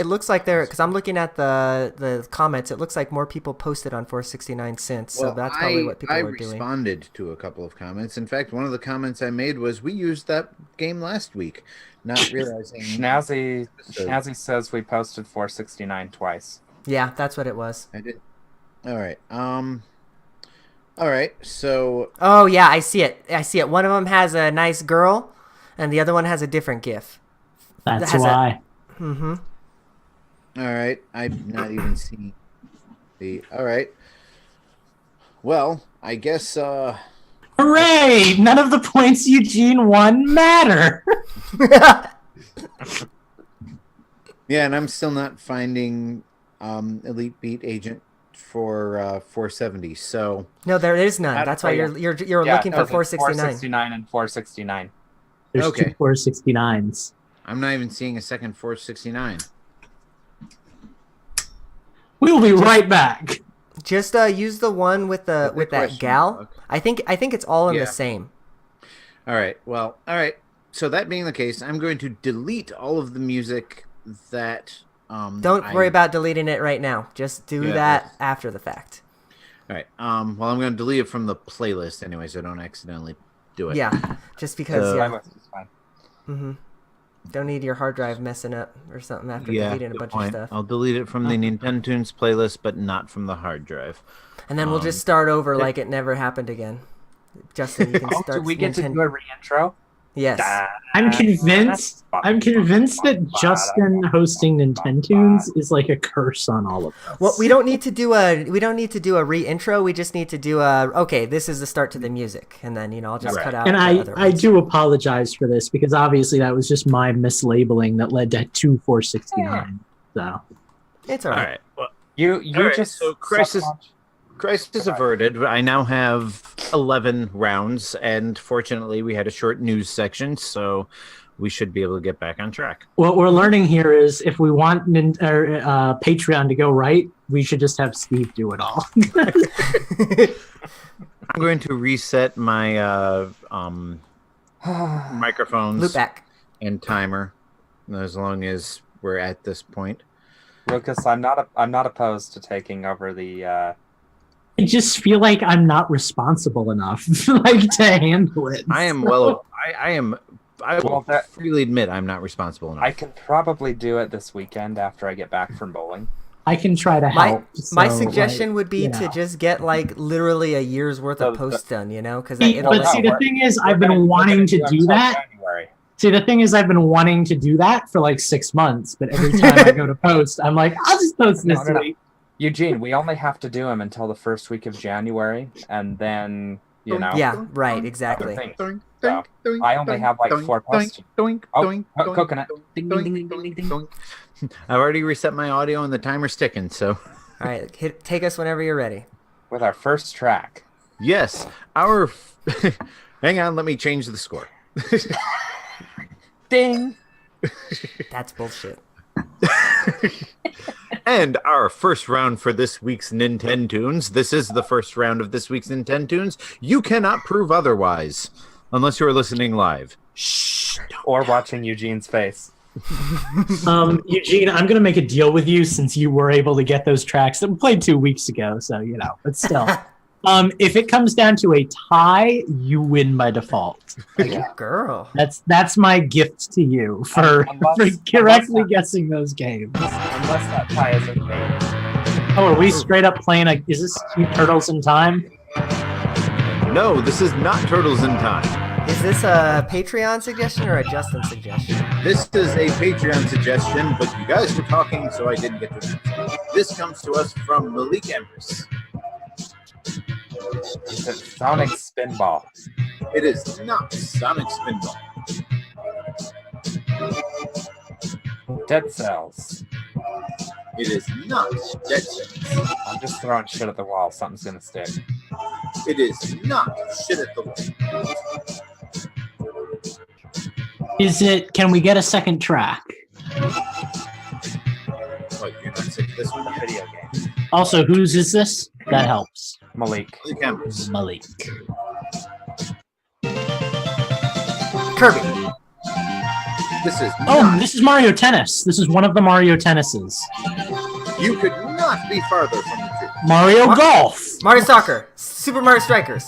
they're, because I'm looking at the comments. It looks like more people posted on 469 since. So that's probably what people I are doing. responded to a couple of comments. In fact, one of the comments I made was, "We used that game last week," not realizing. Schnazzy says we posted 469 twice. Yeah, that's what it was. I did. All right. All right. So Oh yeah, I see it. One of them has a nice girl, and the other one has a different GIF. That's Has why. Mm-hmm. all right. I'm not even seeing the. All right. Well, I guess. Hooray! None of the points Eugene won matter. Yeah, and I'm still not finding Elite Beat Agent for 470. So No, there is none. I- That's why yeah. you're Yeah, looking for no, 469. 469 and 469. There's Okay. two 469s. I'm not even seeing a second 469. We'll be right back. Just use the one with Good that question, gal. Buck. I think it's all in Yeah. the same. All right. Well, all right. So that being the case, I'm going to delete all of the music that. Don't worry about deleting it right now. Just do Yeah, that that's- after the fact. All right. Well, I'm going to delete it from the playlist anyway, so I don't accidentally do it. Yeah, just because. My Yeah. list is fine. Mm-hmm. Don't need your hard drive messing up or something after Yeah. deleting a Good bunch point. of stuff. I'll delete it from the Nintendo Tunes playlist, but not from the hard drive. And then we'll just start over like it never happened again. Justin, you can Oh, start. do we get to Nintendo- do a reintro? Yes. I'm convinced that Justin hosting Nintendo's is like a curse on all of us. Well, we don't need to do a reintro. We just need to do okay, this is the start to the music, and then I'll just Right. cut out. And the other I ones. do apologize for this because obviously that was just my mislabeling that led to 469. So It's all All right. right. Well, You All right, just so crisis averted. I now have 11 rounds, and fortunately, we had a short news section, so we should be able to get back on track. what we're learning here is if we want Patreon to go right, we should just have Steve do it all. I'm going to reset my microphones Loop back. and timer, as long as we're at this point. Lucas, I'm not opposed to taking over the. I just feel like I'm not responsible enough, like, to handle it. I am I will freely admit I'm not responsible enough. I can probably do it this weekend after I get back from bowling. I can try to help. My suggestion would be to just get like literally a year's worth of posts done, because the thing is, I've been wanting to do that. January. See, the thing is, I've been wanting to do that for like 6 months, but every time I go to post, I'm like, I'll just post this week. Eugene, we only have to do them until the first week of January, and then Yeah, right, exactly. So, I only have like 4 posts. Coconut. Ding, ding, ding, ding, ding, ding. I've already reset my audio and the timer's ticking, so. All right, take us whenever you're ready. With our first track. Yes, hang on, let me change the score. Ding! That's bullshit. And our first round for this week's Nintendoons. This is the first round of this week's Nintendoons. You cannot prove otherwise, unless you are listening live. Shh. Or watching Eugene's face. Eugene, I'm going to make a deal with you since you were able to get those tracks that we played 2 weeks ago, so, but still. If it comes down to a tie, you win by default. Girl. That's my gift to you for correctly guessing those games. Unless that tie is invaded. Oh, are we straight up playing is this Turtles in Time? No, this is not Turtles in Time. Is this a Patreon suggestion or a Justin suggestion? This is a Patreon suggestion, but you guys were talking, so I didn't get to it. This comes to us from Malik Emrys. Is it Sonic Spinball? It is not Sonic Spinball. Dead Cells. It is not Dead Cells. I'm just throwing shit at the wall. Something's gonna stick. It is not Shit at the Wall. Can we get a second track? What, you're not sick of this one yet? Video game. Also, whose is this? That helps. Malik. Malik. Kirby. This is Mario Tennis. This is one of the Mario Tennises. You could not be farther from the truth. Mario Golf. Mario Soccer. Super Mario Strikers.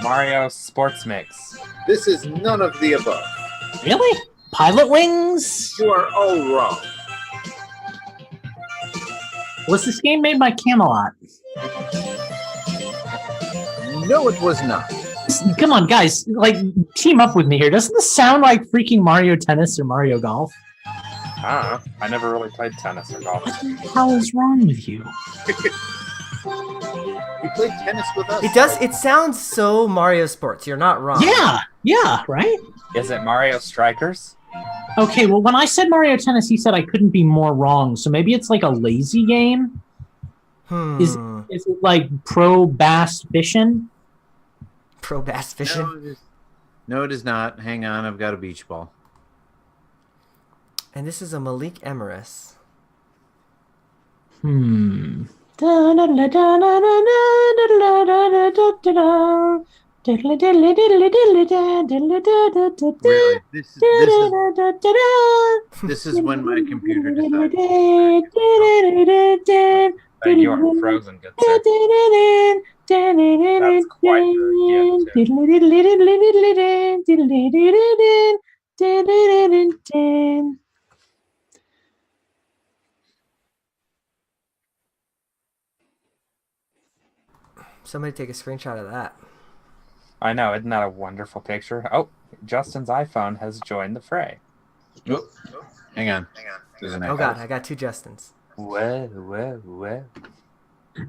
Mario Sports Mix. This is none of the above. Really? Pilot Wings? You are all wrong. Was this game made by Camelot? No, it was not. Come on, guys. Team up with me here. Doesn't this sound like freaking Mario Tennis or Mario Golf? I never really played tennis or golf. What the hell is wrong with you? You played tennis with us. It does. It sounds so Mario Sports. You're not wrong. Yeah, right? Is it Mario Strikers? Okay, well, when I said Mario Tennis, he said I couldn't be more wrong. So maybe it's like a lazy game? Is it like Pro Bass Fishing? Pro Bass Fishing? No, it is not. Hang on, I've got a beach ball. And this is a Malik Emrys. Really? This is when my computer decided. You are frozen, good sir. That's quite the gift. Somebody take a screenshot of that. I know, isn't that a wonderful picture? Oh, Justin's iPhone has joined the fray. Oh, hang on. Oh God, I got two Justins. Whoa.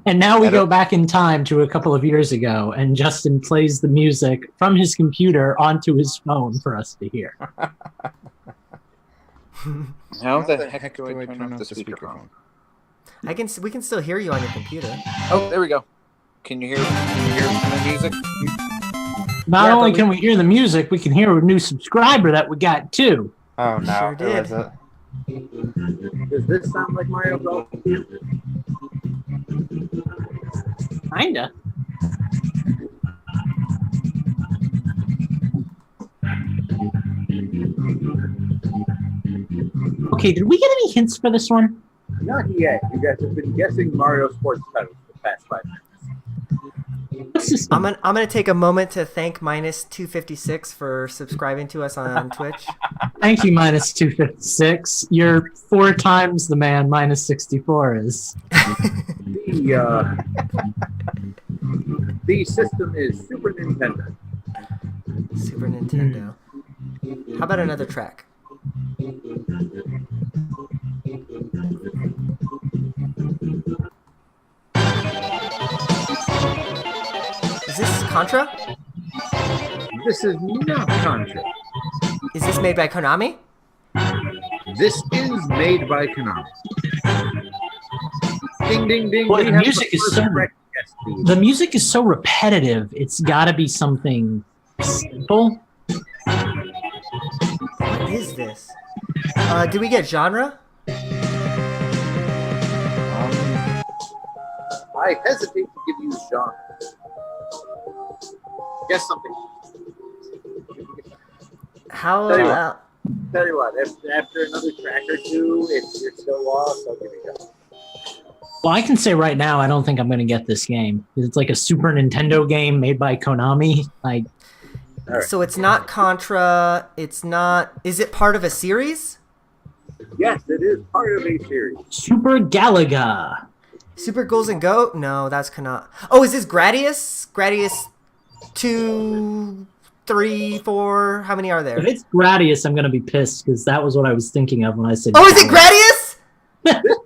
And now we go back in time to a couple of years ago, and Justin plays the music from his computer onto his phone for us to hear. How the heck do I turn off the speakerphone? We can still hear you on your computer. Oh, there we go. Can you hear the music? Not only can we hear the music, we can hear a new subscriber that we got too. Oh no, sure who did. is it? Does this sound like Mario Golf? Kinda. Okay, did we get any hints for this one? Not yet. You guys have been guessing Mario sports titles for the past 5 minutes. What's this? I'm gonna take a moment to thank minus 256 for subscribing to us on Twitch. Thank you, minus 256. You're 4 times the man minus 64 is. The system is Super Nintendo. Super Nintendo. How about another track? Is this Contra? This is not Contra. Is this made by Konami? This is made by Konami. Ding, ding, ding. Boy, We the have music is first so correct guess, Steve. the music is so repetitive. It's got to be something simple. What is this? Did we get genre? I hesitate to give you genre. Guess something. How Tell you what. about... Tell you what, after another track or two, if you're still lost, I'll give you a go. Well, I can say right now, I don't think I'm going to get this game. It's like a Super Nintendo game made by Konami. Like, All right. So it's not Contra. It's not... Is it part of a series? Yes, it is part of a series. Super Galaga. Super Ghouls and Goat? No, that's Konami. Oh, is this Gradius? Gradius 2, 3, 4? How many are there? If it's Gradius, I'm going to be pissed because that was what I was thinking of when I said. Oh, is it Galaga. Gradius?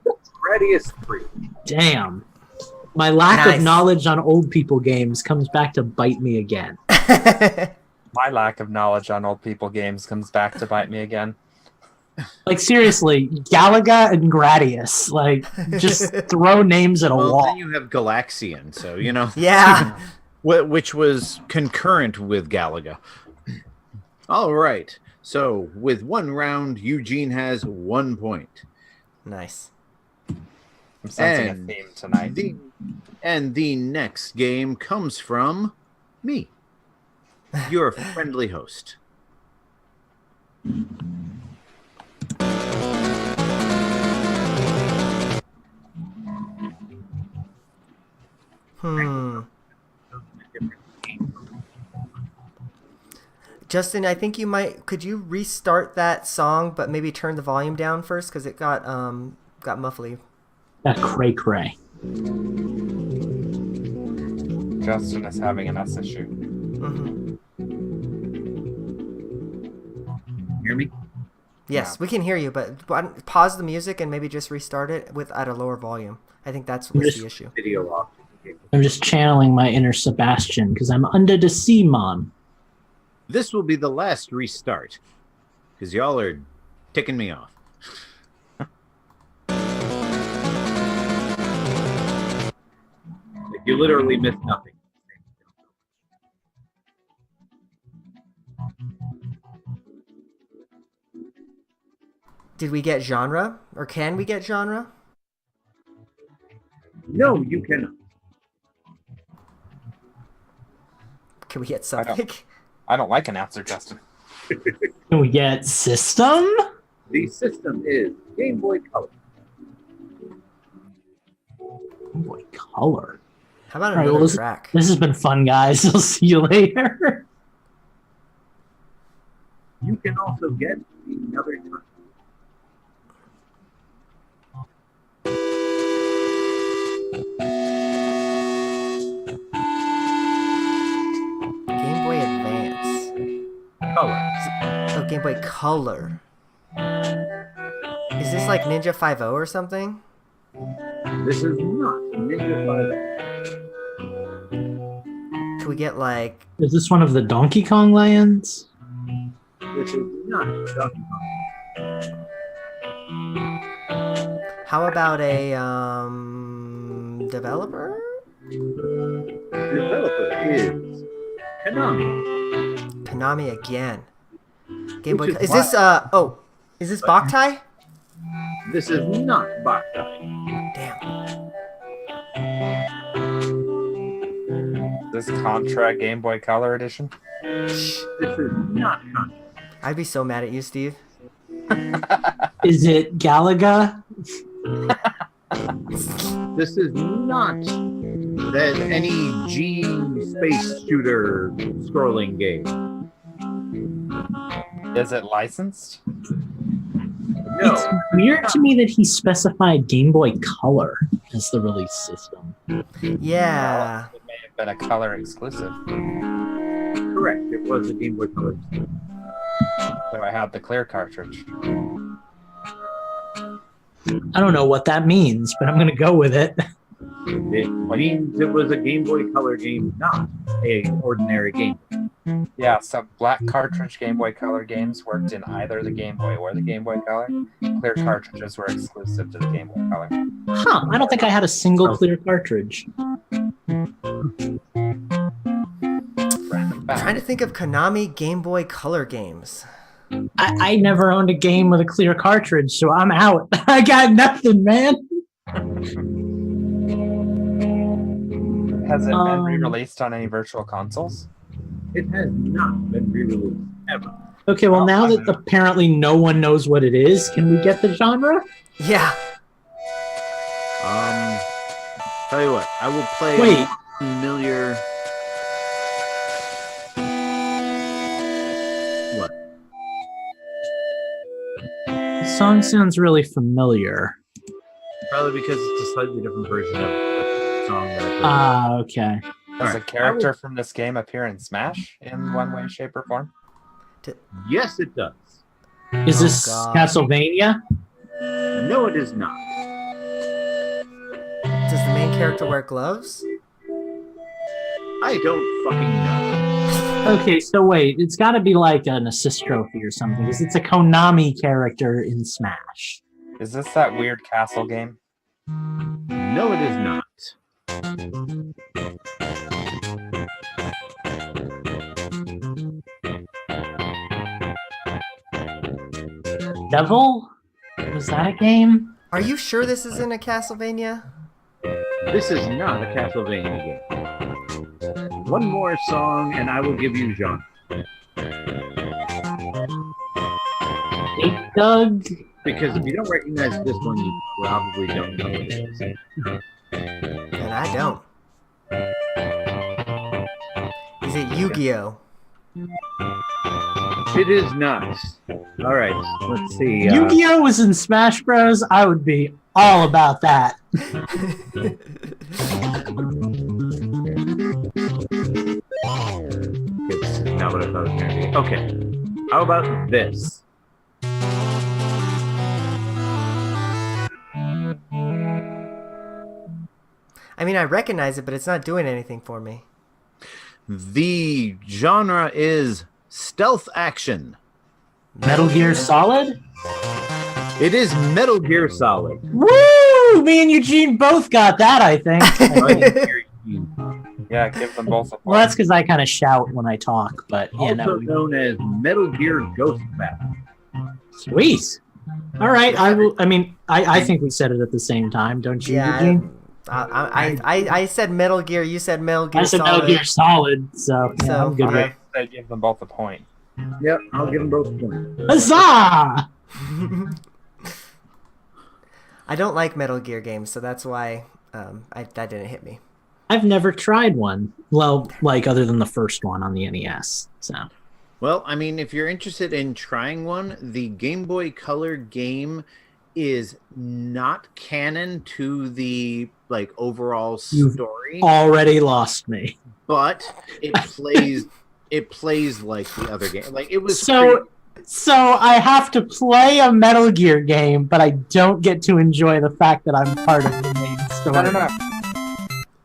Gradius 3. Damn. My lack Nice. of knowledge on old people games comes back to bite me again. My lack of knowledge on old people games comes back to bite me again. Like, seriously, Galaga and Gradius. Like, just throw names at a Well, wall. then you have Galaxian, so, you know. Yeah. Which was concurrent with Galaga. All right. So, with 1 round, Eugene has 1 point. Nice. I'm sensing And a theme tonight. The next game comes from me, your friendly host. Justin, I think you might... Could you restart that song, but maybe turn the volume down first? Because it got muffly. That cray cray. Justin is having an S issue. Mm-hmm. Hear me? Yes, Yeah. we can hear you, but pause the music and maybe just restart it at a lower volume. I think that's what's the issue. Video off. I'm just channeling my inner Sebastian because I'm under the sea, man. This will be the last restart because y'all are ticking me off. Like, you literally missed nothing. Did we get genre? Or can we get genre? No, you cannot. Can we get something? I don't like an answer, Justin. Can we get system? The system is Game Boy Color. Game Boy Color. How about All right, another well, track? This has been fun, guys. I'll see you later. You can also get another time. Game Boy Advance. Color. Oh, Game Boy Color. Is this like Ninja 5.0 or something? This is not Ninja 5. Can we get like... Is this one of the Donkey Kong lands? This is not Donkey Kong. How about a developer? Developer is Konami. Konami again. Game Boy. Which is Is this is this Boktai? This is not Boktai. Damn. This Contra Game Boy Color Edition? This is not Contra. I'd be so mad at you, Steve. Is it Galaga? This is not that any G space shooter scrolling game. Is it licensed? No. It's weird to me that he specified Game Boy Color as the release system. Yeah. It may have been a color exclusive. Correct. It was a Game Boy Color. So I had the clear cartridge. I don't know what that means, but I'm going to go with it. It means it was a Game Boy Color game, not an ordinary game. Yeah, so black cartridge Game Boy Color games worked in either the Game Boy or the Game Boy Color. Clear cartridges were exclusive to the Game Boy Color. Huh, I don't think I had a single clear cartridge. Random I'm fact. trying to think of Konami Game Boy Color games. I never owned a game with a clear cartridge, so I'm out. I got nothing, man. Has it been re-released on any virtual consoles? It has not been re-released ever. Okay, well, now that apparently no one knows what it is, can we get the genre? Yeah. Tell you what, I will play Wait. a familiar. What? The song sounds really familiar. Probably because it's a slightly different version of the song that I played. Okay. Does a character from this game appear in Smash in one way, shape, or form? Yes, it does. Is this God. Castlevania? No, it is not. Does the main character wear gloves? I don't fucking know. Okay, so wait, it's got to be like an assist trophy or something, because it's a Konami character in Smash. Is this that weird castle game? No, it is not. Devil? Was that a game? Are you sure this isn't a Castlevania? This is not a Castlevania game. One more song, and I will give you genre. Ape Doug? Because if you don't recognize this one, you probably don't know what it is. And I don't. Is it Yu-Gi-Oh? It is not. All right, let's see. Yu-Gi-Oh was in Smash Bros. I would be all about that. It's not what I thought it was going to be. Okay, how about this? I mean, I recognize it, but it's not doing anything for me. The genre is stealth action. Metal Gear Solid? It is Metal Gear Solid. Woo! Me and Eugene both got that, I think. Yeah, give them both a point. Well, that's because I kind of shout when I talk, but you Also know. known as Metal Gear Ghost Battle. Sweet. All right, I will. I mean, I think we said it at the same time, don't you, Yeah. Eugene? I said Metal Gear. You said Metal Gear I said Solid. Metal Gear Solid, so yeah, So, I'm good with I it. say give them both a point. Yep, I'll give them both a point. Huzzah! I don't like Metal Gear games, so that's why that didn't hit me. I've never tried one. Well, like other than the first one on the NES. So Well, I mean, if you're interested in trying one, the Game Boy Color game is not canon to the overall You've story, already lost me. but it plays like the other game. Like it was So I have to play a Metal Gear game, but I don't get to enjoy the fact that I'm part of the main story. No.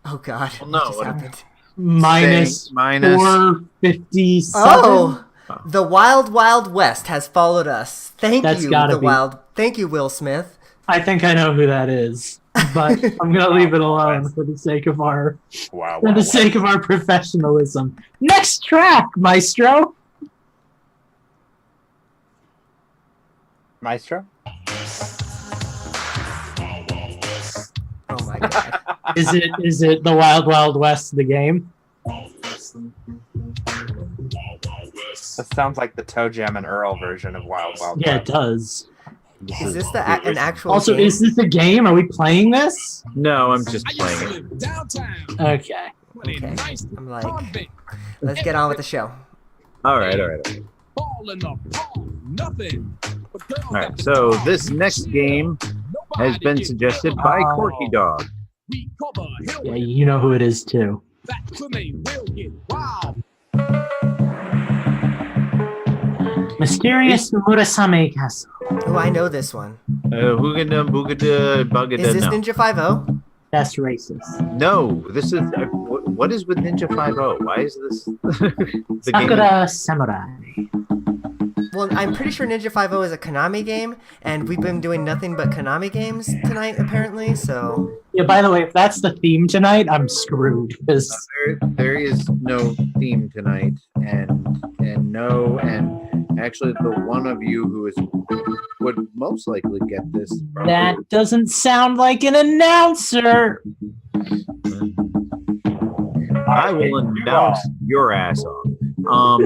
Oh God! Well, no, what just what- happened? Minus minus 457. Oh, the Wild Wild West has followed us. Thank That's you, gotta the be- Wild. Thank you, Will Smith. I think I know who that is, but I'm gonna leave it alone for the sake of our Wow. sake of our professionalism. Next track, Maestro. Maestro? Oh my God! Is it the Wild Wild West, the game? That sounds like the Toe Jam and Earl version of Wild Wild Yeah, it West. does. Is this an actual Also, game? is this a game? Are we playing this? No, I'm just playing it. Okay. Okay. I'm like, let's get on with the show. All right. All right, so this next game has been suggested by Corky Dog. Yeah, you know who it is too. Mysterious Murasame Castle. Oh, I know this one. Hoogada Boogada Bugada. Is this No. Ninja 5-0? That's racist. No, this is what is with Ninja 5-0? Why is this the game? Sakura Samurai. Well, I'm pretty sure Ninja 5-0 is a Konami game, and we've been doing nothing but Konami games tonight, apparently, so... Yeah, by the way, if that's the theme tonight, I'm screwed. Because There is no theme tonight, and actually the one of you who would most likely get this. that doesn't sound like an announcer. I will announce your ass off.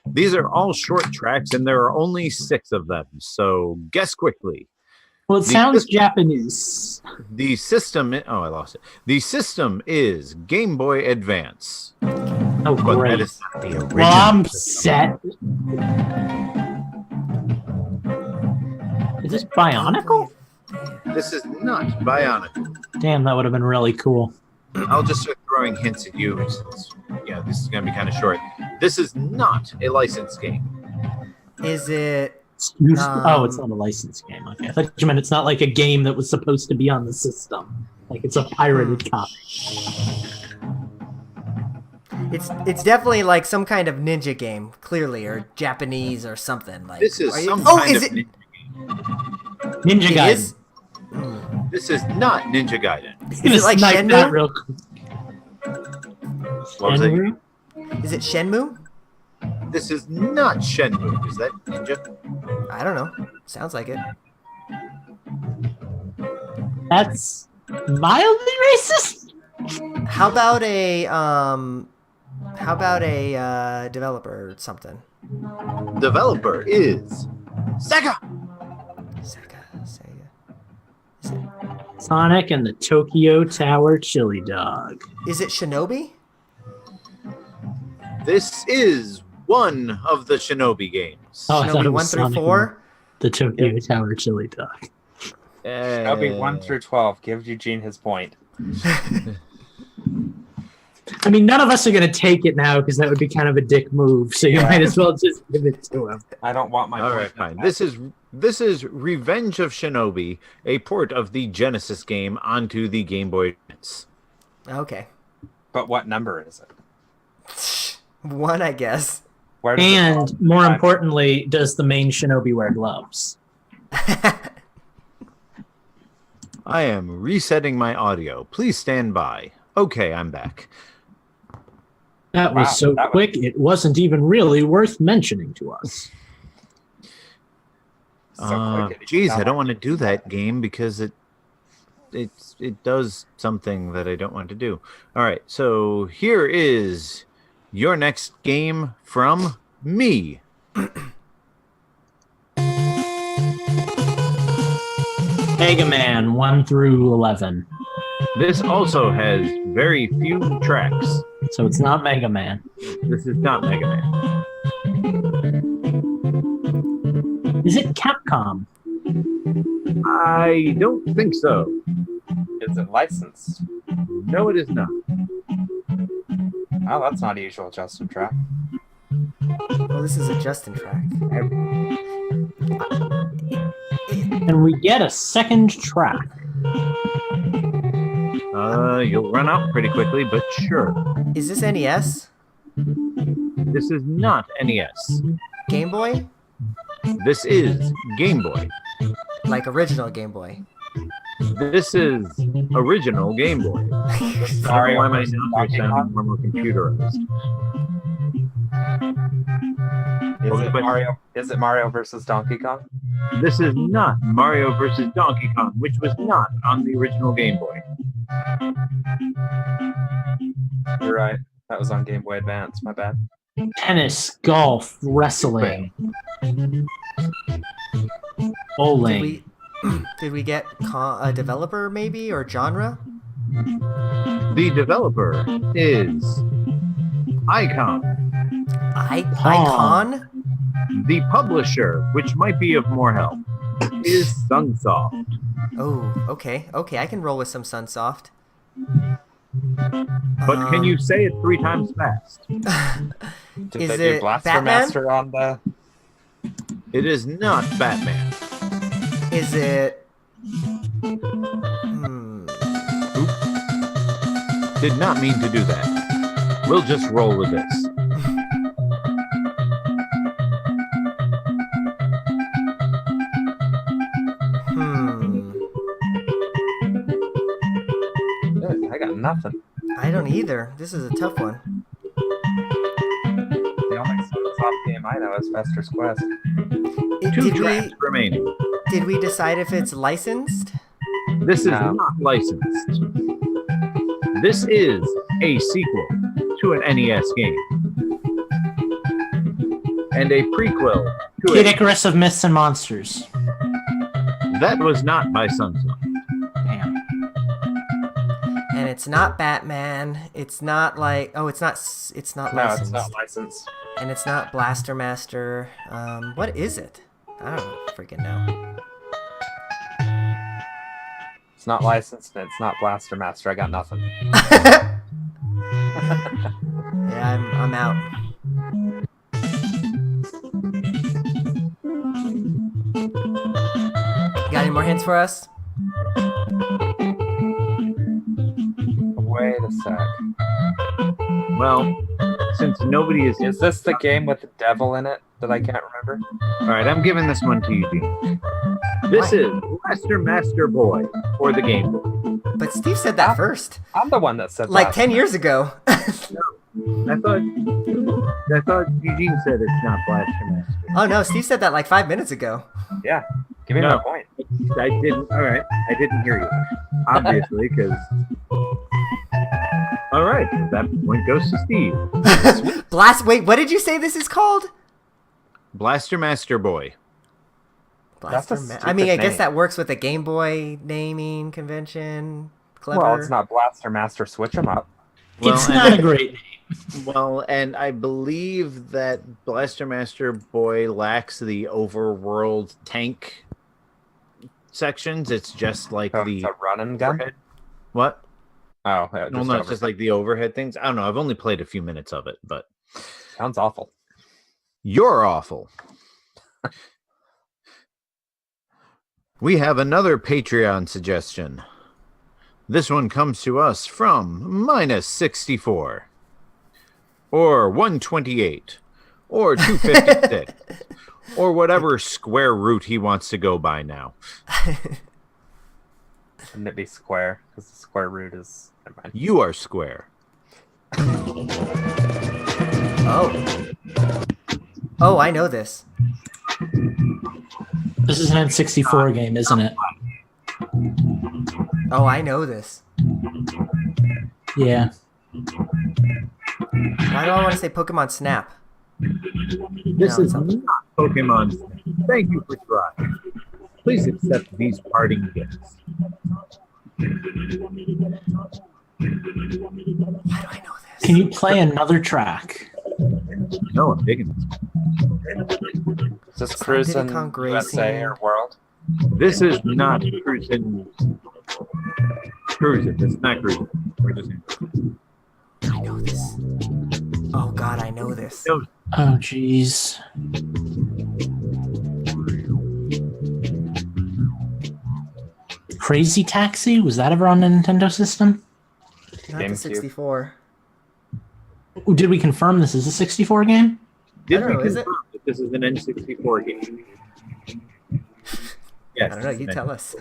These are all short tracks, and there are only 6 of them. So guess quickly. Well, it sounds Japanese. The system. I lost it. The system is Game Boy Advance. Oh, But great. that is not the original. Well, I'm system. set. Is this Bionicle? This is not Bionicle. Damn, that would have been really cool. I'll just start throwing hints at you since, this is going to be kind of short. This is not a licensed game. Is it... Oh, it's not a licensed game. Okay, I thought you meant it's not like a game that was supposed to be on the system. Like it's a pirated copy. It's definitely like some kind of ninja game, clearly, or Japanese or something. Like This is some Oh, kind is of it? Ninja It Gaiden. is? This is not Ninja Gaiden. Is it like Snipe Shenmue? that real quick. What was it? Shenmue? Is it Shenmue? This is not Shenmue. Is that Ninja? I don't know. Sounds like it. That's mildly racist. How about a developer or something? Developer is Sega. Sega. Sonic and the Tokyo Tower Chili Dog. Is it Shinobi? This is one of the Shinobi games. Oh, I thought Shinobi it 1 was through Sonic 4? and the Tokyo Tower Chili Dog. That'll be 1 through 12. Give Eugene his point. I mean, none of us are going to take it now because that would be kind of a dick move. So you might as well just give it to him. I don't want my All point. right, fine. This is Revenge of Shinobi, a port of the Genesis game onto the Game Boy Advance. Okay. But what number is it? 1, I guess. Where does it And fall? more importantly, does the main Shinobi wear gloves? I am resetting my audio. Please stand by. Okay, I'm back. That was Wow, so that was- quick, it wasn't even really worth mentioning to us. So quick, it Geez, sound I don't like- want to do that game because it does something that I don't want to do. All right, so here is your next game from me. Mega Man 1 through 11. This also has very few tracks. So it's not Mega Man. This is not Mega Man. Is it Capcom? I don't think so. Is it licensed? No, it is not. Oh, that's not a usual Justin track. Well, this is a Justin track. And we get a second track. You'll run out pretty quickly, but sure. Is this NES? This is not NES. Game Boy? This is Game Boy. Like original Game Boy. This is original Game Boy. Mario Why am I versus not Donkey sounding Kong? more computerized? Is it Mario versus Donkey Kong? This is not Mario versus Donkey Kong, which was not on the original Game Boy. You're right. That was on Game Boy Advance. My bad. Tennis, golf, wrestling, bowling. Did we get a developer maybe or genre? The developer is Icon. Icon? The publisher, which might be of more help, is Sunsoft. Oh, okay. Okay, I can roll with some Sunsoft. But can you say it 3 times fast? Did Is they do it Blaster Batman? Master on the? It is not Batman. Is it... Did not mean to do that. We'll just roll with this. I got nothing. I don't either. This is a tough one. The only Sunsoft game I know is Fester's Quest. 2 tracks remaining. Did we decide if it's licensed? This is not licensed. This is a sequel to an NES game. And a prequel to Kid Icarus of Myths and Monsters. That was not by Sunsoft. Damn. And it's not Batman. It's not like... Oh, it's not No, licensed. it's not licensed. And it's not Blaster Master. What is it? I don't freaking know. It's not licensed and it's not Blaster Master. I got nothing. Yeah, I'm out. Got any more hints for us? Wait a sec. Well, since nobody is... Is this the game with the devil in it that I can't remember? Alright, I'm giving this one to you, Dean. This is Blaster Master Boy for the Game Boy. But Steve said that first. I'm the one that said Like that. 10 years ago. I thought Eugene said it's not Blaster Master. Oh no, Steve said that like 5 minutes ago. Yeah. Give me No. my point. I didn't. Alright, I didn't hear you. Obviously, because... Alright, that point goes to Steve. Wait, what did you say this is called? Blaster Master Boy. That's a I mean, I stupid guess name. that works with the Game Boy naming convention. Clever. Well, it's not Blaster Master. Switch them up. Well, It's and- not a great name. Well, and I believe that Blaster Master Boy lacks the overworld tank sections. It's just like Oh, the it's a run and gun? overhead. What? Oh, No, yeah, just no, it's over. just like the overhead things. I don't know. I've only played a few minutes of it, but Sounds awful. you're awful. We have another Patreon suggestion. This one comes to us from -64, or 128, or 256, or whatever square root he wants to go by now. Shouldn't it be square? Because the square root is... Never mind. You are square. Oh, I know this. This is an N64 game, isn't it? Oh, I know this. Yeah. Why do I want to say Pokemon Snap? This No, is it's not. not Pokemon. Thank you for trying. Please accept these parting gifts. Why do I know this? Can you play another track? No, I'm digging this. Is this Diddy Cruising Kong USA Racing. or World? This is not cruising. Cruising. It's not cruising. We're just I know this. Oh God, I know this. No. Oh, jeez. Crazy Taxi? Was that ever on the Nintendo system? Not the GameCube. 64. Ooh, did we confirm this is a 64 game? Did I we don't know, is it? confirm that this is an N64 game? Yes. I don't know. You tell us.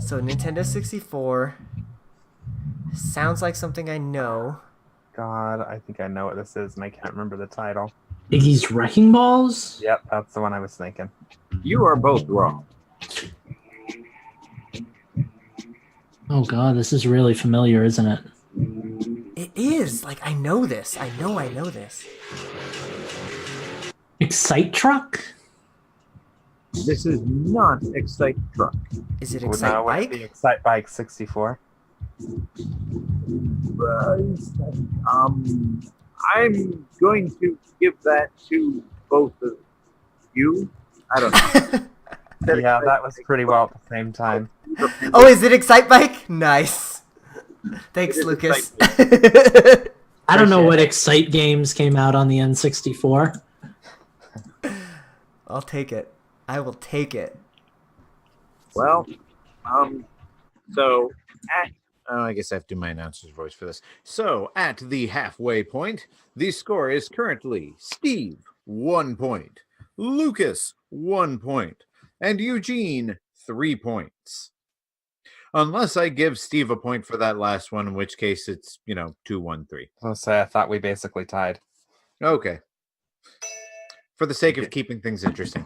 So Nintendo 64 sounds like something I know. God, I think I know what this is, and I can't remember the title. Iggy's Wrecking Balls? Yep, that's the one I was thinking. You are both wrong. Oh god, this is really familiar, isn't it? I know this. I know this. Excite Truck? This is not Excite Truck. Is it Would Excite not Bike? be Excite Bike 64. I'm going to give that to both of you. I don't know. Yeah, that was pretty well at the same time. Oh, is it Excite Bike? Nice. Thanks, Lucas. I don't know what Excite games came out on the N64. I'll take it. I will take it. Well, so I guess I have to do my announcer's voice for this. So at the halfway point, the score is currently Steve 1 point, Lucas 1 point, and Eugene 3 points. Unless I give Steve a point for that last one, in which case it's 2-1-3. I'll say I thought we basically tied. Okay. For the sake of keeping things interesting.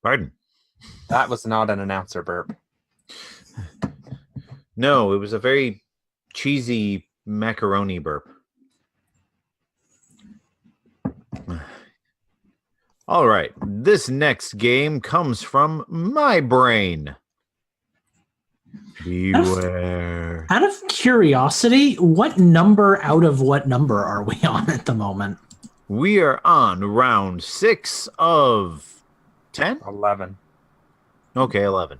Pardon. That was not an announcer burp. No, it was a very cheesy macaroni burp. All right, this next game comes from my brain. Beware. Out of curiosity, what number out of what number are we on at the moment? We are on round 6 of 10? 11. Okay, 11.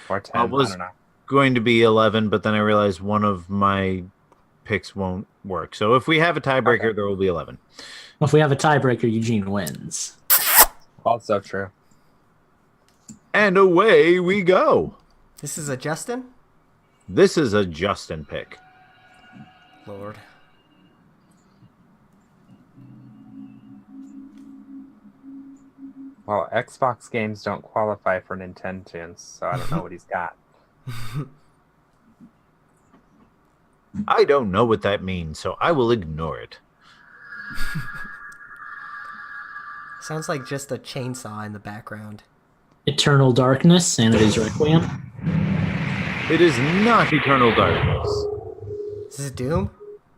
Or 10, I was don't know. going to be 11, but then I realized one of my picks won't work. So if we have a tiebreaker, there will be 11. If we have a tiebreaker, Eugene wins. Also true. And away we go. This is a Justin? This is a Justin pick. Lord. Well, Xbox games don't qualify for Nintendo, so I don't know what he's got. I don't know what that means, so I will ignore it. Sounds like just a chainsaw in the background. Eternal Darkness, Sanity's Requiem. It is not Eternal Darkness. Is this Doom?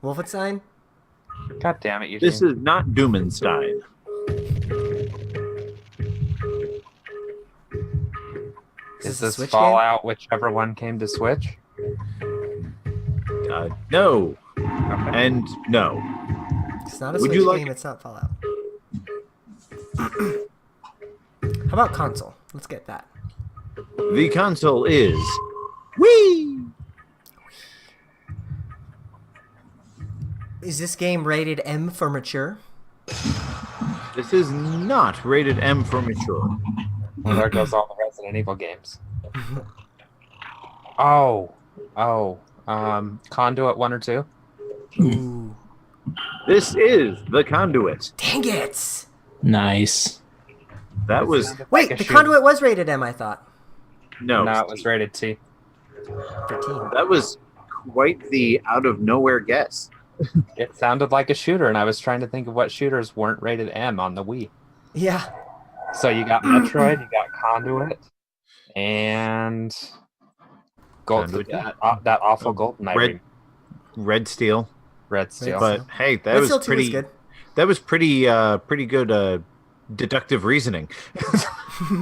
Wolfenstein? God damn it, Eugene. This is not Doomenstein. Is a this Switch Fallout, whichever one came to Switch? No. Okay. And no. It's not a Would Switch you like- game, it's not Fallout. How about console? Let's get that. The console is Wii. Is this game rated M for mature? This is not rated M for mature. Well, there goes all the Resident Evil games. Conduit 1 or 2? Ooh. This is The Conduit. Dang it! Nice. That was Wait, Like a the shooter. Conduit was rated M, I thought. no. No, it was rated T. 13. That was quite the out of nowhere guess. It sounded like a shooter, and I was trying to think of what shooters weren't rated M on the Wii. Yeah. So you got Metroid, you got Conduit, and Conduit, that awful GoldenEye Red Steel. Red Steel. But hey, that Red was Steel 2 pretty was good. That was pretty good deductive reasoning.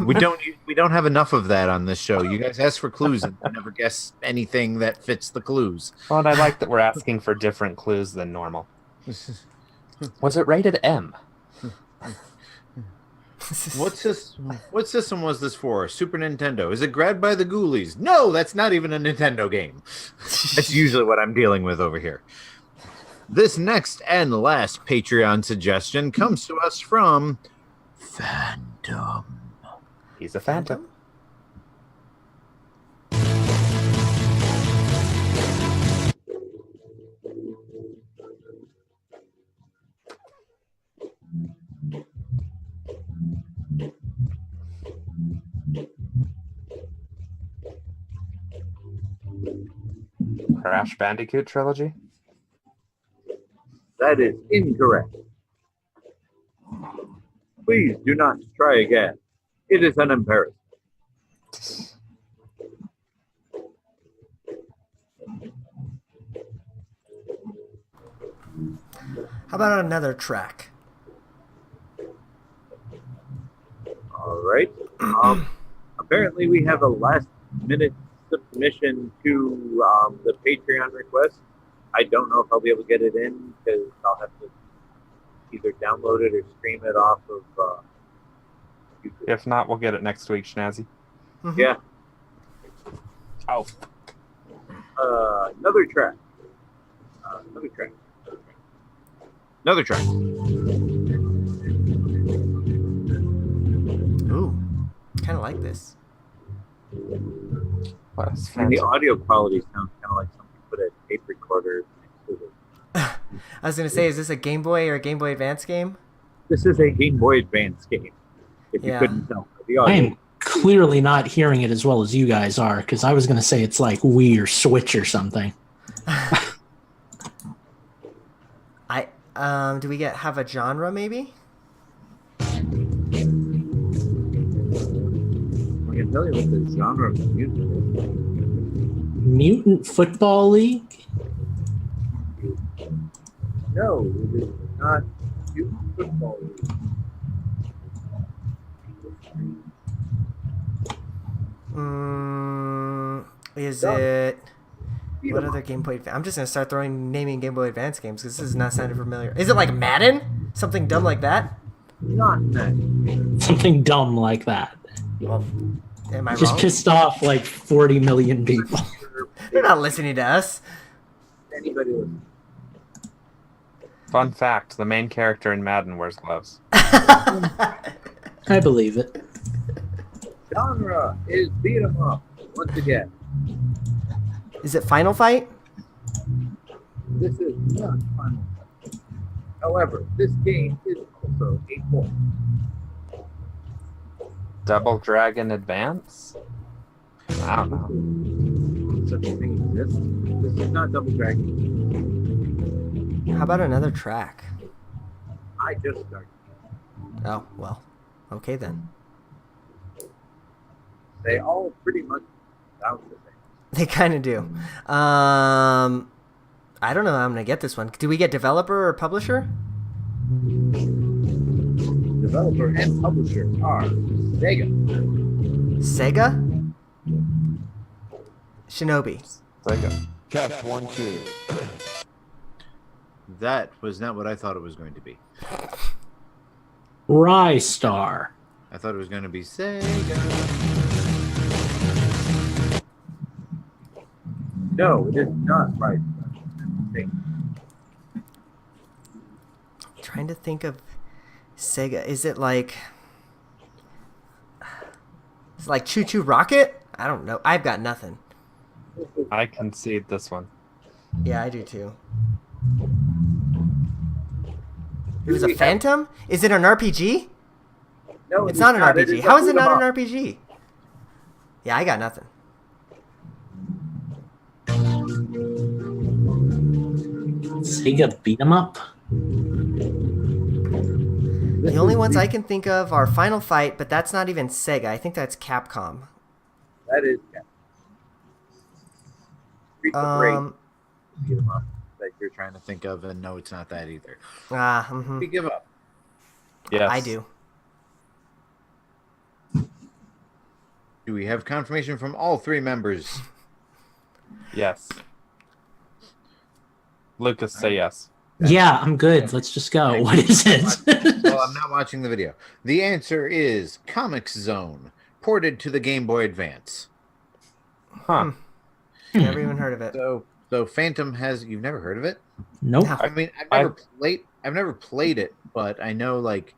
we don't have enough of that on this show. You guys ask for clues and never guess anything that fits the clues. Well, and I like that we're asking for different clues than normal. Was it rated M? What system was this for? Super Nintendo. Is it grabbed by the Ghoulies? No, that's not even a Nintendo game. That's usually what I'm dealing with over here. This next and last Patreon suggestion comes to us from Phantom. He's a phantom. Crash Bandicoot trilogy? That is incorrect. Please do not try again. It is an embarrassment. How about another track? All right. Apparently, we have a last-minute submission to the Patreon request. I don't know if I'll be able to get it in because I'll have to either download it or stream it off of YouTube. If not, we'll get it next week, Schnazzy. Mm-hmm. Yeah. Oh. Another track. Another track. Ooh, kind of like this. Well, that's And the fancy. audio quality sounds kind of like something you put a tape recorder next to it. I was gonna say, is this a Game Boy or a Game Boy Advance game? This is a Game Boy Advance game. If you Yeah. couldn't tell. The I audio. am clearly not hearing it as well as you guys are, because I was going to say it's like Wii or Switch or something. Do we have a genre maybe? I can tell you what the genre of the music is. Mutant Football League? No, it is not youth football league. Is Done. it? Beat What 'em other up. Game Boy? I'm just gonna start naming Game Boy Advance games because this is not sounding familiar. Is it like Madden? Something dumb like that? Not that. Something dumb like that. Well, am I Just wrong? pissed off like 40 million people. They're not listening to us. Anybody listen? Fun fact, the main character in Madden wears gloves. I believe it. Genre is beat 'em up. Once again, Is it Final Fight? this is not Final Fight. However, this game is also a port. Double Dragon Advance? I don't know. Such a thing exists. This is not Double Dragon. How about another track? I just started. Oh well, okay then. They all pretty much sound the same. They kind of do. I don't know how I'm gonna get this one. Do we get developer or publisher? Developer and publisher are Sega. Sega? Shinobi. Sega. Test 1, 2. That was not what I thought it was going to be. Rystar. I thought it was going to be Sega. No, it is not right. Trying to think of Sega. Is it like Choo Choo Rocket? I don't know. I've got nothing. I concede this one. Yeah, I do too. It was a Phantom? Is it an RPG? No, It's not an RPG. How is it not an RPG? RPG? Yeah, I got nothing. Sega beat 'em up. The only ones I can think of are Final Fight, but that's not even Sega. I think that's Capcom. That is Capcom. Streets of Rage Um, beat 'em up that you're trying to think of, and no, it's not that either. mhm. We give up. Yes. I do. Do we have confirmation from all three members? Yes. Lucas, say yes. Yeah, I'm good. Let's just go. What is it? Well, I'm not watching the video. The answer is Comics Zone, ported to the Game Boy Advance. Huh. Never even heard of it. So Phantom has. You've never heard of it? Nope. No. I mean, I've never played it, but I know like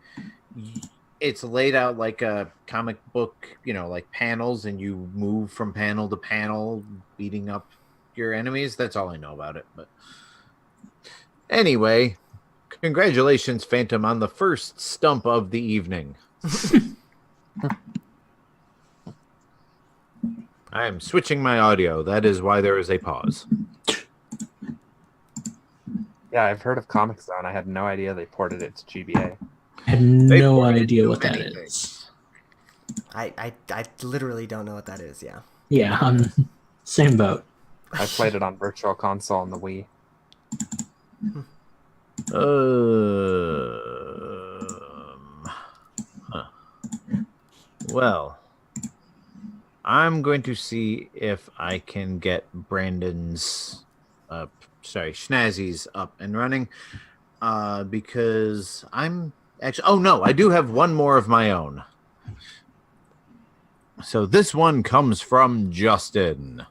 it's laid out like a comic book, like panels, and you move from panel to panel, beating up your enemies. That's all I know about it. But anyway, congratulations, Phantom, on the first stump of the evening. I am switching my audio. That is why there is a pause. Yeah, I've heard of Comic Zone. I had no idea they ported it to GBA. I have They no ported idea so what that many is. things. I literally don't know what that is. Yeah. Yeah, I'm same boat. I played it on Virtual Console on the Wii. Huh. Well, I'm going to see if I can get Schnazzy's up and running. Because I'm actually. Oh no, I do have one more of my own. So this one comes from Justin.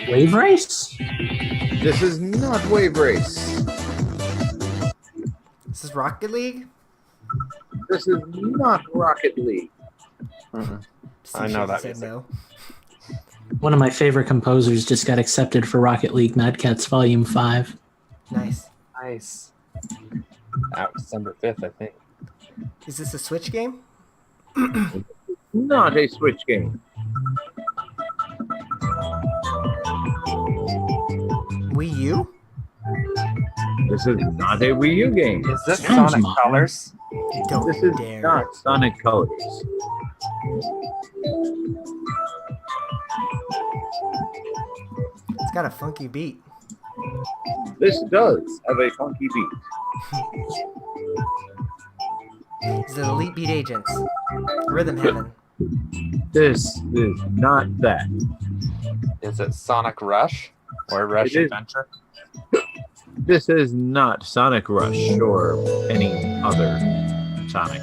Wave race? This is not Wave Race. This is Rocket League? This is not Rocket League. I know that Said music. no. One of my favorite composers just got accepted for Rocket League Mad Catz Volume 5. Nice. Nice. Out December 5th, I think. Is this a Switch game? Not a Switch game. Wii U? This is not a Wii U game. Is this Sounds Sonic modern. Colors? Don't This is dare. not Sonic Colors. It's got a funky beat. This does have a funky beat. Is it Elite Beat Agents? Rhythm Heaven. This is not that. Is it Sonic Rush or Rush It is. Adventure? This is not Sonic Rush or any other Sonic.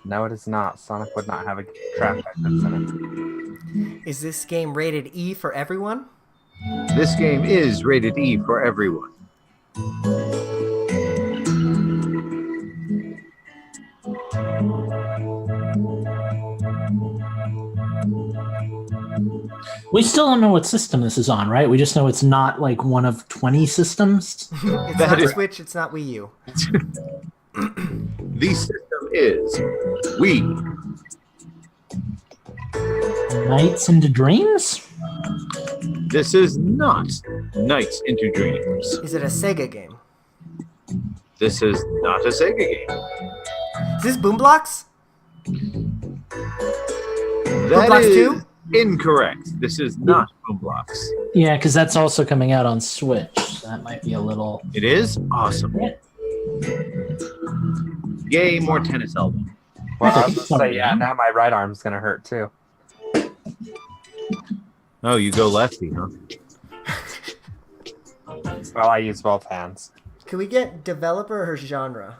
No, it is not. Sonic would not have a traffic that's in Is this game rated E for everyone? This game is rated E for everyone. We still don't know what system this is on, right? We just know it's not like one of 20 systems. It's That not is- Switch, it's not Wii U. The system is Wii. Nights into Dreams? This is not Nights into Dreams. Is it a Sega game? This is not a Sega game. Is this Boom Blocks? That Blocks is 2? incorrect. This is not Boom Blocks. Yeah, because that's also coming out on Switch. So that might be a little. It is awesome. Yay, more tennis elbow. Well, I was gonna say, yeah, now my right arm's gonna hurt too. Oh, you go lefty, huh? Well, I use both hands. Can we get developer or genre?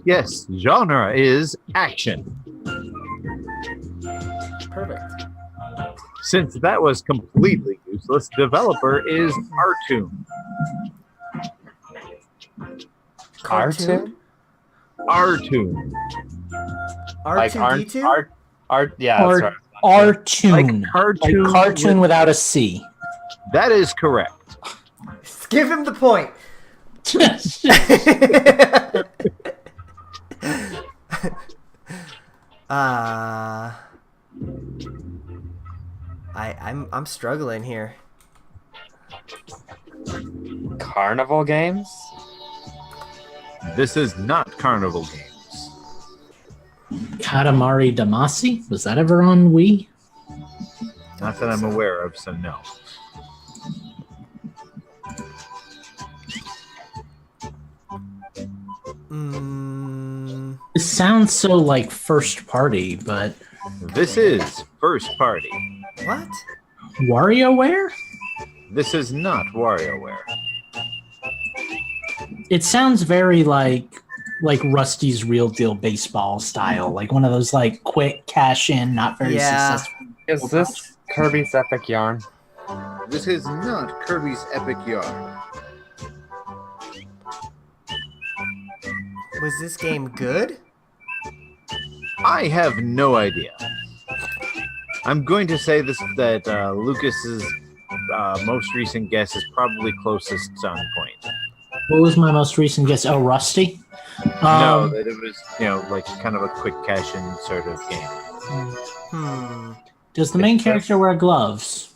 Yes, genre is action. Perfect. Since that was completely useless, developer is Artoon. Cartoon? Artoon. Like R2D2? yeah, that's right. Cartoon. Like cartoon. Like cartoon without a C. That is correct. Give him the point. I'm struggling here. Carnival games? This is not Carnival Games. Katamari Damacy? Was that ever on Wii? Not that I'm aware of, so no. It sounds so like first party, but This is First Party. What? WarioWare? This is not WarioWare. It sounds very like Rusty's Real Deal Baseball style, like one of those like quick cash in, not very Yeah. successful. Is this Kirby's Epic Yarn? This is not Kirby's Epic Yarn. Was this game good? I have no idea. I'm going to say that Lucas's most recent guess is probably closest on point. What was my most recent guess? Oh, Rusty? No, that it was, like kind of a quick cash-in sort of game. Does the main character wear gloves?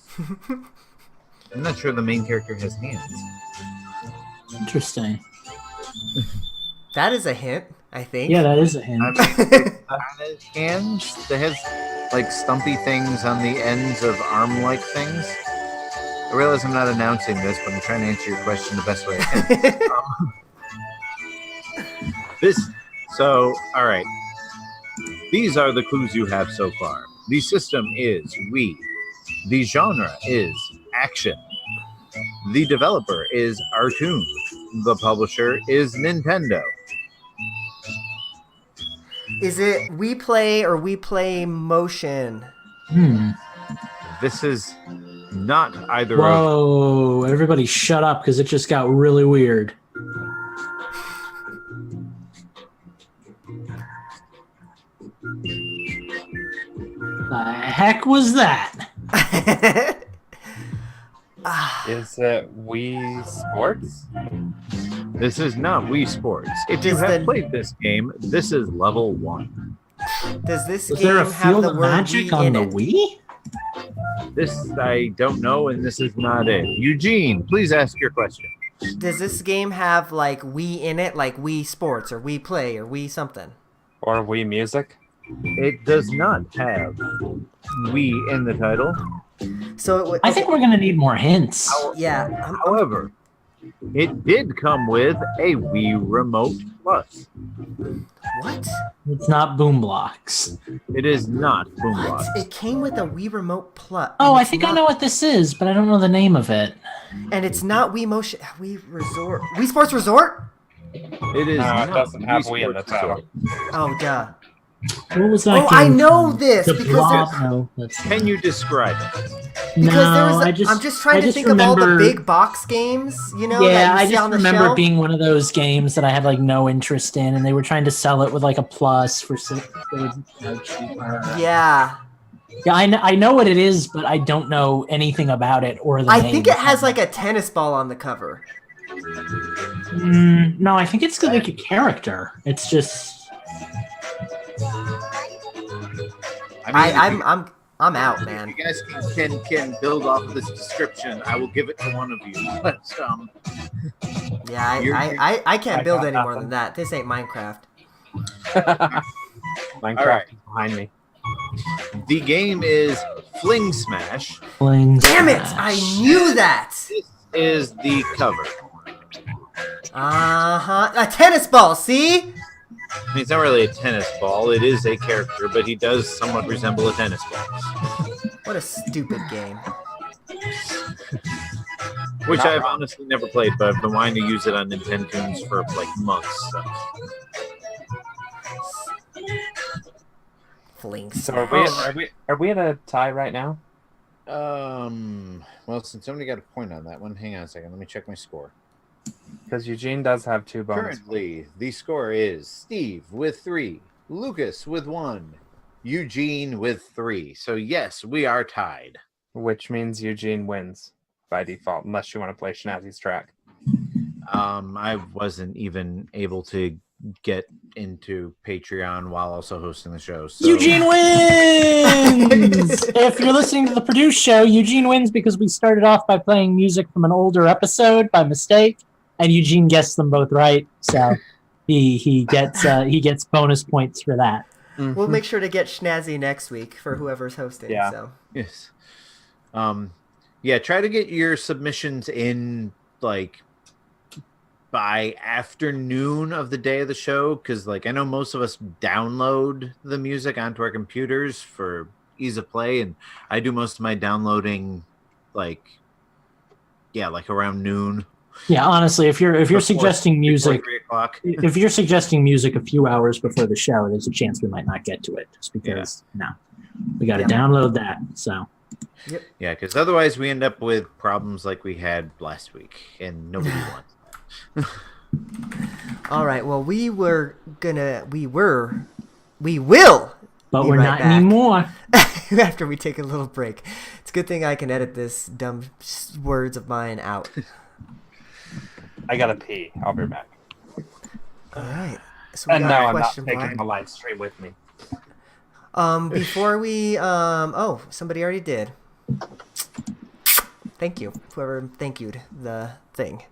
I'm not sure the main character has hands. Interesting. That is a hint. I think. Yeah, that is a hint. I mean, it has hands. It has like stumpy things on the ends of arm-like things. I realize I'm not announcing this, but I'm trying to answer your question the best way I can. All right. These are the clues you have so far. The system is Wii. The genre is action. The developer is Artoon. The publisher is Nintendo. Is it We Play or We Play Motion? This is not either of. Whoa! Everybody, shut up because it just got really weird. The heck was that? Is it Wii Sports? This is not Wii Sports. If you have played this game, this is level 1. Does this Was game there a have field the of word magic Wii on in the it? Wii? This I don't know, and this is not it. Eugene, please ask your question. Does this game have like Wii in it, like Wii Sports or Wii Play or Wii something? Or Wii Music? It does not have Wii in the title. So I think we're gonna need more hints. yeah. However, it did come with a Wii Remote Plus. What? It's not Boom Blocks. It is not Boombox. It came with a Wii Remote Plus. Oh, and I it's think I not- know what this is, but I don't know the name of it. And it's not Wii Motion. Wii Resort. Wii Sports Resort? It is No, not it doesn't have Wii in the Sports title. Resort. Oh, duh. What was that Oh, game? I know this The because Blob? there's, No, that's Can you describe it? because no, there was. I I'm just trying to think of all the big box games, you know. Yeah, that I you see just on the remember shelf. being one of those games that I had like no interest in, and they were trying to sell it with like a plus for cheaper. Yeah, Yeah, I know what it is, but I don't know anything about it or the I name. think it has like a tennis ball on the cover. No, I think it's like a character. It's just. I'm out, man. If you guys can build off of this description, I will give it to one of you. But Yeah, I can't build any more than that. This ain't Minecraft. Minecraft All right. behind me. the game is Fling Smash. Damn it! I knew that. This is the cover. A tennis ball. See? I mean, it's not really a tennis ball. It is a character, but he does somewhat resemble a tennis ball. What a stupid game. Which I've honestly never played, but I've been wanting to use it on Nintendo's for like months. So. Fling So Smash. are we at a tie right now? Well, since somebody got a point on that one, hang on a second. Let me check my score. Because Eugene does have 2 bonus. Currently, the score is Steve with 3, Lucas with 1, Eugene with 3. So yes, we are tied. Which means Eugene wins by default, unless you want to play Schnazzy's track. I wasn't even able to get into Patreon while also hosting the show. So. Eugene wins! If you're listening to the produced show, Eugene wins because we started off by playing music from an older episode by mistake, and Eugene guessed them both right, so he gets bonus points for that. We'll make sure to get Schnazzy next week for whoever's hosting. Yeah. So. Yes. Yeah, try to get your submissions in like by afternoon of the day of the show, because like I know most of us download the music onto our computers for ease of play, and I do most of my downloading like around noon. Yeah, honestly, if you're suggesting music, 3 o'clock. if you're suggesting music a few hours before the show, there's a chance we might not get to it just because we got to download that. So Yeah, because otherwise we end up with problems like we had last week, and nobody wants. All right. Well, we will. but be we're right not back. anymore. After we take a little break. It's a good thing I can edit this dumb words of mine out. I gotta pee. I'll be back. All right. So we And got no, a I'm not question taking block. the live stream with me. Before we somebody already did. Thank you. Whoever thank you'd the thing.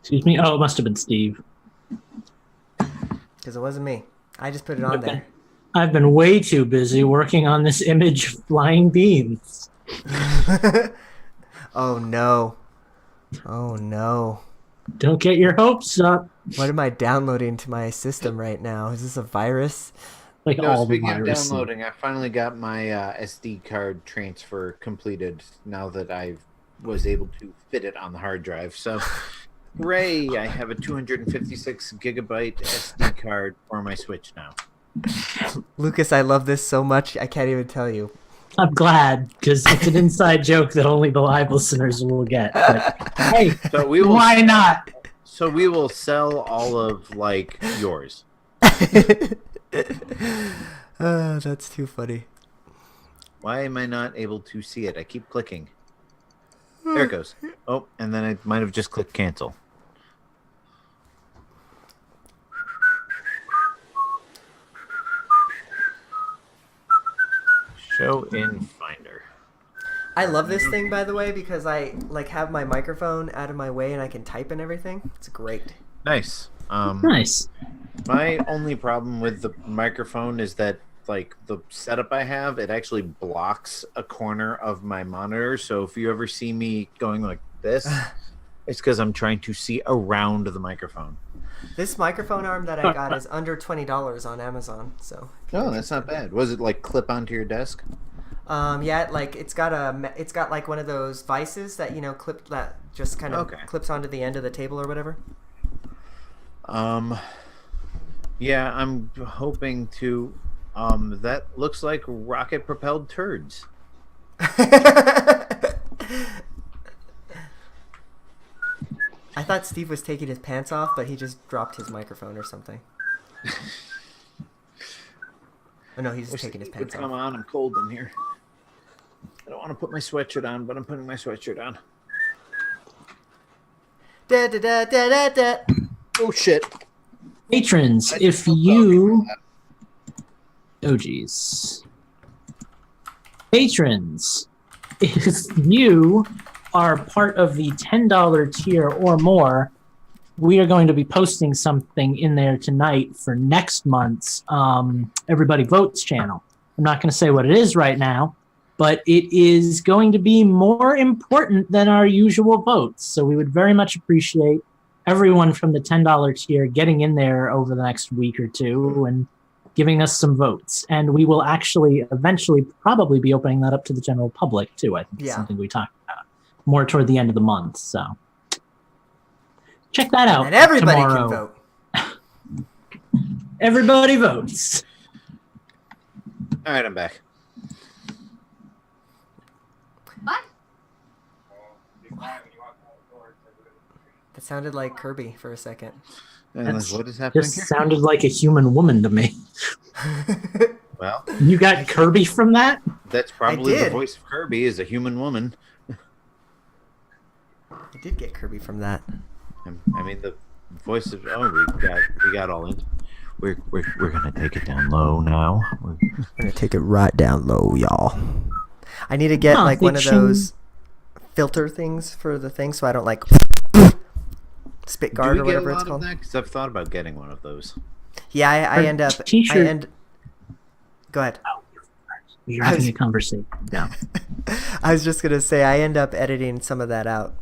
Excuse me. Oh, it must have been Steve. Because because it wasn't me. I just put it on there. I've been way too busy working on this image of flying beans. Oh no. Oh no. Don't get your hopes up. What am I downloading to my system right now? Is this a virus? Like No, all the speaking of viruses. downloading, I finally got my SD card transfer completed now that I was able to fit it on the hard drive. So, hooray! I have a 256 gigabyte SD card for my Switch now. Lucas, I love this so much, I can't even tell you. I'm glad, because it's an inside joke that only the live listeners will get. But, hey, So we will. why not? So we will sell all of like yours. That's too funny. Why am I not able to see it? I keep clicking. There it goes. Oh, and then I might have just clicked cancel. Show in Finder. I love this thing, by the way, because I like have my microphone out of my way and I can type and everything. It's great. Nice. Nice. My only problem with the microphone is that like the setup I have, it actually blocks a corner of my monitor. So if you ever see me going like this, it's because I'm trying to see around the microphone. This microphone arm that I got is under $20 on Amazon. So. Oh, that's not bad. Was it like clip onto your desk? Yeah, like it's got like one of those vices that clip that just kind of clips onto the end of the table or whatever. Yeah, I'm hoping to. That looks like rocket propelled turds. I thought Steve was taking his pants off, but he just dropped his microphone or something. Oh no, he's just taking his pants off. Come on, I'm cold in here. I don't want to put my sweatshirt on, but I'm putting my sweatshirt on. Da, da, da, da, da, da. Oh shit! Patrons, if you... Oh, geez. Patrons, if you are part of the $10 tier or more, we are going to be posting something in there tonight for next month's Everybody Votes channel. I'm not going to say what it is right now, but it is going to be more important than our usual votes. So we would very much appreciate everyone from the $10 tier getting in there over the next week or two and giving us some votes. And we will actually eventually probably be opening that up to the general public too. I think it's something we talked about more toward the end of the month. So check that out. And everybody tomorrow. can vote. Everybody votes. All right, I'm back. What? That sounded like Kirby for a second. What is happening Just here? sounded like a human woman to me. Well, You got Kirby from that? that's probably the did. voice of Kirby is a human woman. I did get Kirby from that. I mean, the voice of we got all in. We're gonna take it down low now. I'm gonna take it right down low, y'all. I need to get like one of fiction. those filter things for the thing, so I don't like spit Do guard we or get a whatever it's lot of called. that? Because I've thought about getting one of those. Yeah, I Or end up. t-shirt. Go ahead. You're having a conversation. No. I was just gonna say I end up editing some of that out.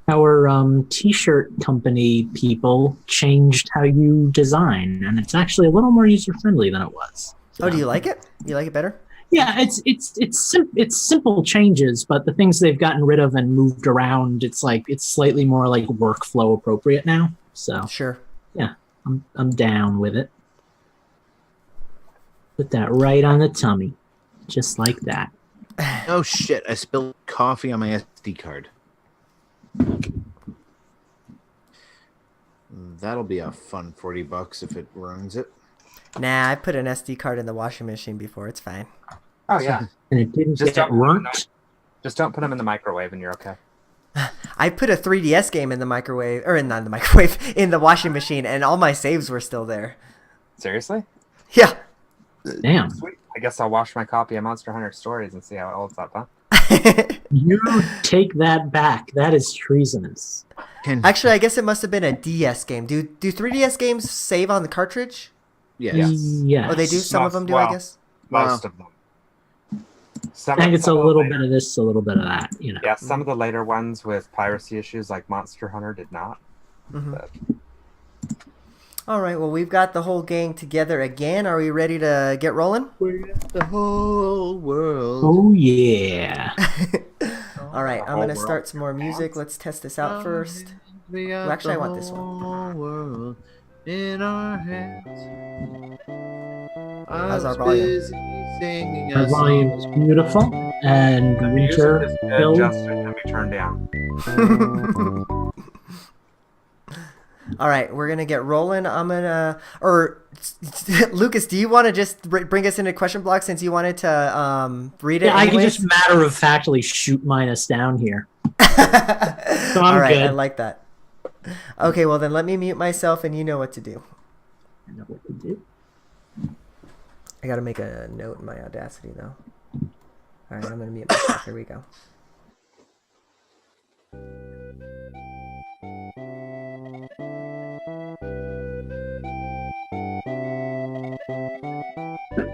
Our t-shirt company people changed how you design, and it's actually a little more user-friendly than it was. Oh, do you like it? You like it better? Yeah, it's simple changes, but the things they've gotten rid of and moved around, it's slightly more like workflow appropriate now. So Sure. yeah, I'm down with it. Put that right on the tummy, just like that. Oh shit! I spilled coffee on my SD card. That'll be a fun $40 if it ruins it. Nah, I put an SD card in the washing machine before. It's fine. Oh yeah. And it didn't Just get don't burnt. Just don't put them in the microwave, and you're okay. I put a 3DS game in the microwave, or not in the microwave, in the washing machine, and all my saves were still there. Seriously? Yeah. Damn. Sweet. I guess I'll wash my copy of Monster Hunter Stories and see how it holds up, huh? You take that back. That is treasonous. Actually, I guess it must have been a DS game. Do 3DS games save on the cartridge? Yes. Yes. Oh, they do. Some of them do, I guess. Most of them. I think it's a little bit of this, a little bit of that. Yeah, some of the later ones with piracy issues, like Monster Hunter, did not. But All right. Well, we've got the whole gang together again. Are we ready to get rolling? The whole world. Oh yeah. All right. I'm gonna start some more music. Let's test this out first. Well, actually, I want this one. World in our hands. How's our volume? Our volume is beautiful and the music winter is good, filled. just it can be turned down. All right, we're gonna get rolling. Lucas, do you want to just bring us into question block since you wanted to read it? Yeah, I can anyways? just matter of factly shoot Minus down here. So I'm All right, good. I like that. Okay, well then let me mute myself, and you know what to do. I know what to do. I gotta make a note in my Audacity though. All right, I'm gonna mute myself. Here we go.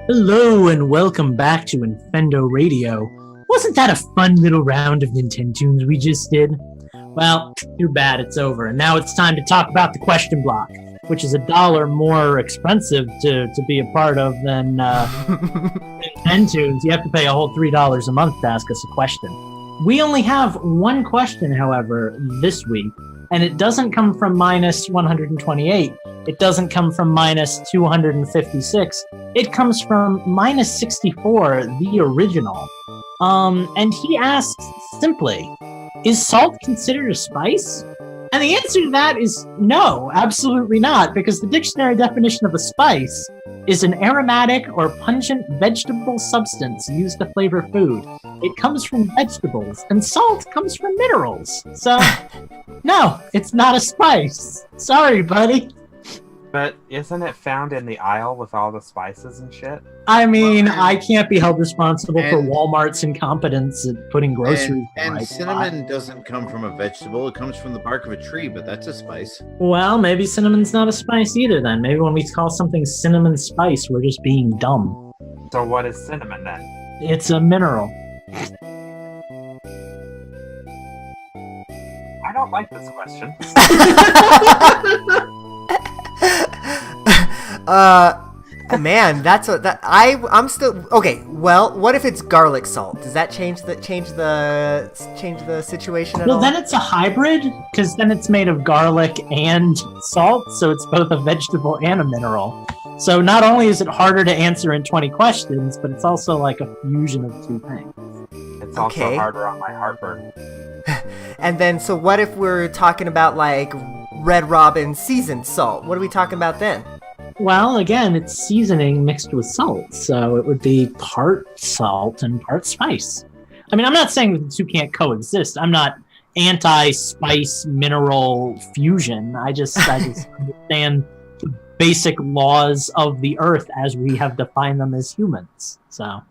Hello and welcome back to Infendo Radio. Wasn't that a fun little round of Nintendoons we just did? Well, too bad it's over, and now it's time to talk about the question block, which is $1 more expensive to be a part of than Nintendoons. You have to pay a whole $3 a month to ask us a question. We only have one question, however, this week, and it doesn't come from minus 128. It doesn't come from minus 256. It comes from minus 64, the original. And he asks simply, is salt considered a spice? And the answer to that is no, absolutely not, because the dictionary definition of a spice is an aromatic or pungent vegetable substance used to flavor food. It comes from vegetables, and salt comes from minerals. So, no, it's not a spice. Sorry, buddy. But isn't it found in the aisle with all the spices and shit? I mean, I can't be held responsible for And- Walmart's incompetence at putting groceries in the And right cinnamon doesn't come from a vegetable. It comes from the bark of a tree, but that's a spice. spot. Well, maybe cinnamon's not a spice either then. Maybe when we call something cinnamon spice, we're just being dumb. So what is cinnamon then? It's a mineral. I don't like this question. Man, that's what I'm still okay. Well, what if it's garlic salt? Does that change the situation at Well, all? then it's a hybrid, because then it's made of garlic and salt, so it's both a vegetable and a mineral. So not only is it harder to answer in 20 questions, but it's also like a fusion of two things. It's also Okay. harder on my heartburn. And then, so what if we're talking about like Red Robin seasoned salt? What are we talking about then? Well, again, it's seasoning mixed with salt, so it would be part salt and part spice. I mean, I'm not saying that the two can't coexist. I'm not anti-spice mineral fusion. I just understand the basic laws of the earth as we have defined them as humans. So,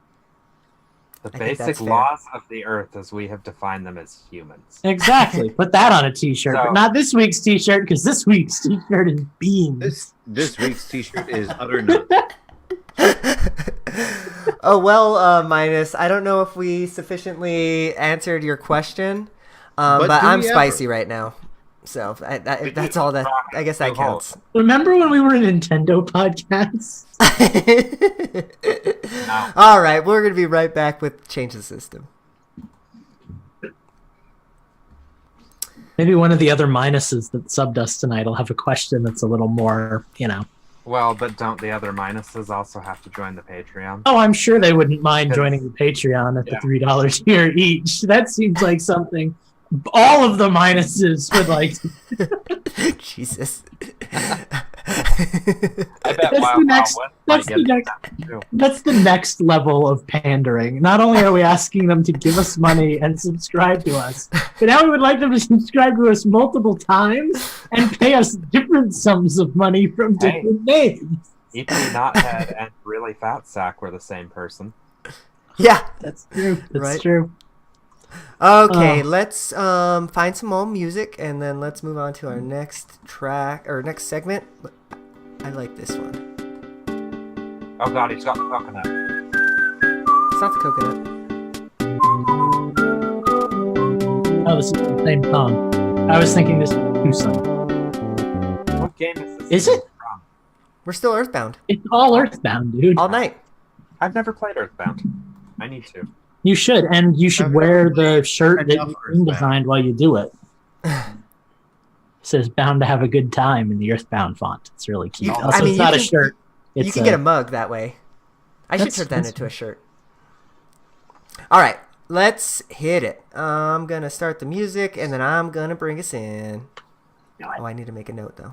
The I think that's basic fair. laws of the earth as we have defined them as humans. exactly. Put that on a t-shirt, So- but not this week's t-shirt, because this week's t-shirt is beans. This week's T-shirt is utter nut. Oh well, Minus. I don't know if we sufficiently answered your question, but do I'm we ever? spicy right now. So that's all that. I guess that counts. Remember when we were a Nintendo podcast? No. All right, we're gonna be right back with Change the System. Maybe one of the other minuses that subbed us tonight will have a question that's a little more, Well, but don't the other minuses also have to join the Patreon? Oh, I'm sure they wouldn't mind Yes. joining the Patreon at the Yeah. $3 tier each. That seems like something all of the minuses would like. Jesus. I bet That's Wild the next- Wild West that's might the get next- that too. That's the next level of pandering. Not only are we asking them to give us money and subscribe to us, but now we would like them to subscribe to us multiple times and pay us different sums of money from Hey. different names. EP Knothead and Really Fat Sack were the same person. Yeah. That's true. That's Right. true. Okay, let's find some more music, and then let's move on to our next track or next segment. I like this one. Oh God, he's got the coconut. It's not the coconut. Oh, this is the same song. I was thinking this was too song. What game is this? Is it? From? We're still Earthbound. It's all Earthbound, dude. All night. I've never played Earthbound. I need to. You should, and you should I've wear never the played shirt that enough you Earthbound. designed while you do it. It says "Bound to have a good time" in the Earthbound font. It's really cute. You- Also, I mean, it's you not a can- shirt. It's You can get a mug that way. I should That's- turn that that's- into a shirt. All right, let's hit it. I'm going to start the music, and then I'm going to bring us in. Oh, I need to make a note, though.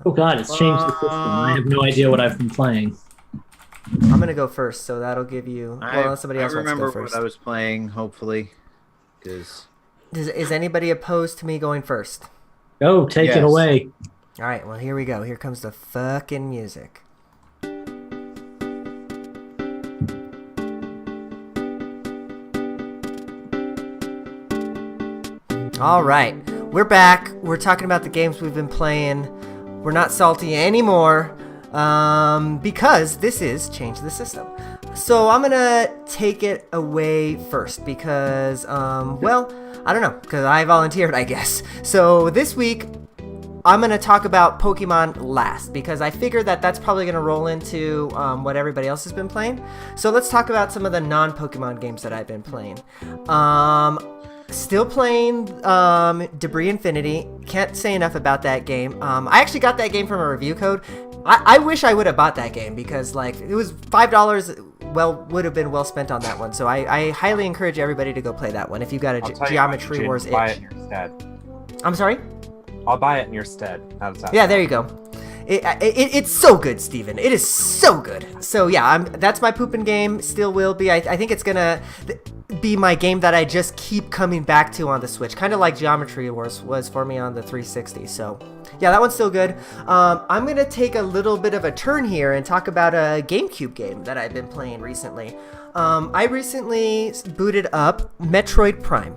Oh god, it's changed the system. I have no idea what I've been playing. I'm going to go first, so that'll give you... Well, unless somebody else I wants to remember go first. what I was playing, hopefully. Because Is anybody opposed to me going first? Go, take it Yes. away. All right, well, here we go. Here comes the fucking music. All right, we're back. We're talking about the games we've been playing. We're not salty anymore because this is Change the System. So I'm going to take it away first because, well, I don't know, because I volunteered, I guess. So this week, I'm going to talk about Pokemon last because I figured that that's probably going to roll into what everybody else has been playing. So let's talk about some of the non-Pokemon games that I've been playing. Still playing Debris Infinity. Can't say enough about that game. I actually got that game from a review code. I wish I would have bought that game because like it was $5. Well, would have been well spent on that one. So I highly encourage everybody to go play that one if you've got a I'll tell you Geometry what, Wars Jin, buy itch. it in your stead. I'm sorry? I'll buy it in your stead. How does that Yeah, sound? there you go. It's so good, Steven. It is so good. So yeah, that's my pooping game. Still will be. I think it's gonna be my game that I just keep coming back to on the Switch, kind of like Geometry Wars was for me on the 360. So yeah, that one's still good. I'm gonna take a little bit of a turn here and talk about a GameCube game that I've been playing recently. I recently booted up Metroid Prime.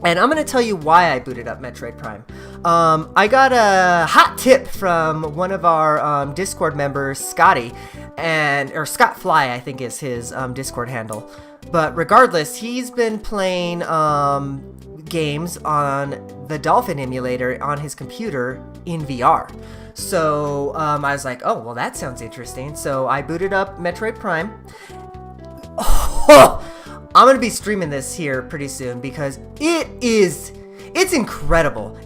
And I'm going to tell you why I booted up Metroid Prime. I got a hot tip from one of our Discord members, Scotty, or Scott Fly, I think is his Discord handle. But regardless, he's been playing games on the Dolphin emulator on his computer in VR. So I was like, oh, well, that sounds interesting. So I booted up Metroid Prime. I'm gonna be streaming this here pretty soon because it's incredible.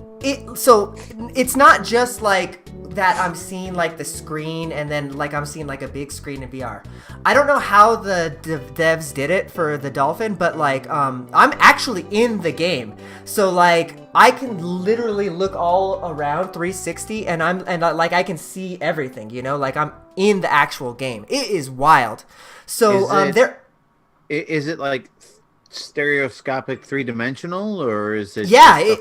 So it's not just like that I'm seeing like the screen and then like I'm seeing like a big screen in VR. I don't know how the devs did it for the Dolphin, but like I'm actually in the game. So like I can literally look all around 360 and like I can see everything, you know, like I'm in the actual game. It is wild. So is it like stereoscopic 3-dimensional or is it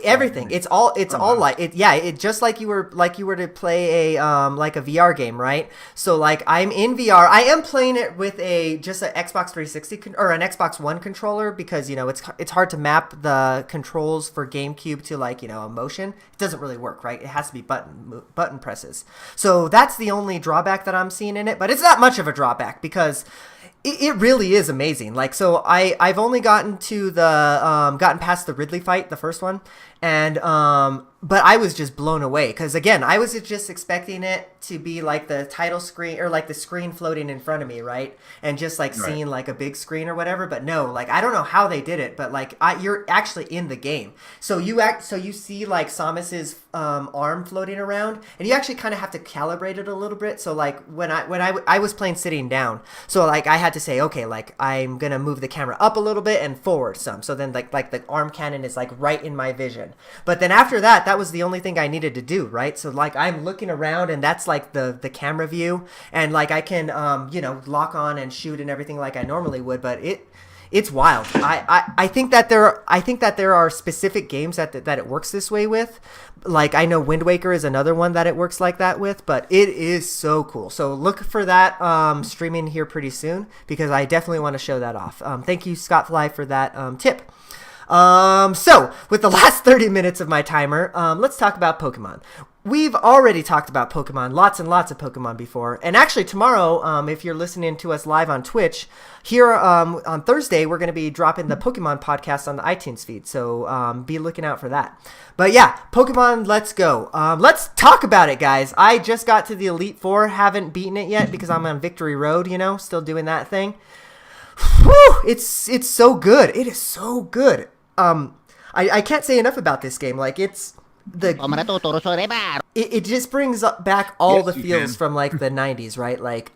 everything it's all like it it just like you were to play a like a VR game, right? So like I'm in VR. I am playing it with just an Xbox 360 or an Xbox One controller because you know it's hard to map the controls for GameCube to like, you know, a motion. It doesn't really work, right? It has to be button presses. So that's the only drawback that I'm seeing in it, but it's not much of a drawback because it really is amazing. Like, so I've only gotten past the Ridley fight, the first one, and but I was just blown away because again, I was just expecting it to be like the title screen or like the screen floating in front of me, right? And just like seeing like a big screen or whatever. But no, like I don't know how they did it, but like you're actually in the game. So you see like Samus's arm floating around, and you actually kind of have to calibrate it a little bit. So like when I was playing sitting down, so like I had to say, okay, like I'm gonna move the camera up a little bit and forward some. So then like the arm cannon is like right in my vision. But then after that was the only thing I needed to do, right? So like I'm looking around and that's like the camera view, and like I can you know, lock on and shoot and everything like I normally would, but It's wild. I think that there are specific games that it works this way with. Like I know Wind Waker is another one that it works like that with, but it is so cool. So look for that streaming here pretty soon because I definitely want to show that off. Thank you, Scott Fly, for that tip. So with the last 30 minutes of my timer, let's talk about Pokemon. We've already talked about Pokemon, lots and lots of Pokemon before. And actually tomorrow, if you're listening to us live on Twitch, here on Thursday, we're going to be dropping the Pokemon podcast on the iTunes feed. So be looking out for that. But yeah, Pokemon, let's go. Let's talk about it, guys. I just got to the Elite Four, haven't beaten it yet because I'm on Victory Road, still doing that thing. Whew, it's so good. It is so good. I can't say enough about this game. Like it just brings back all the feels from like the 90s, right? Like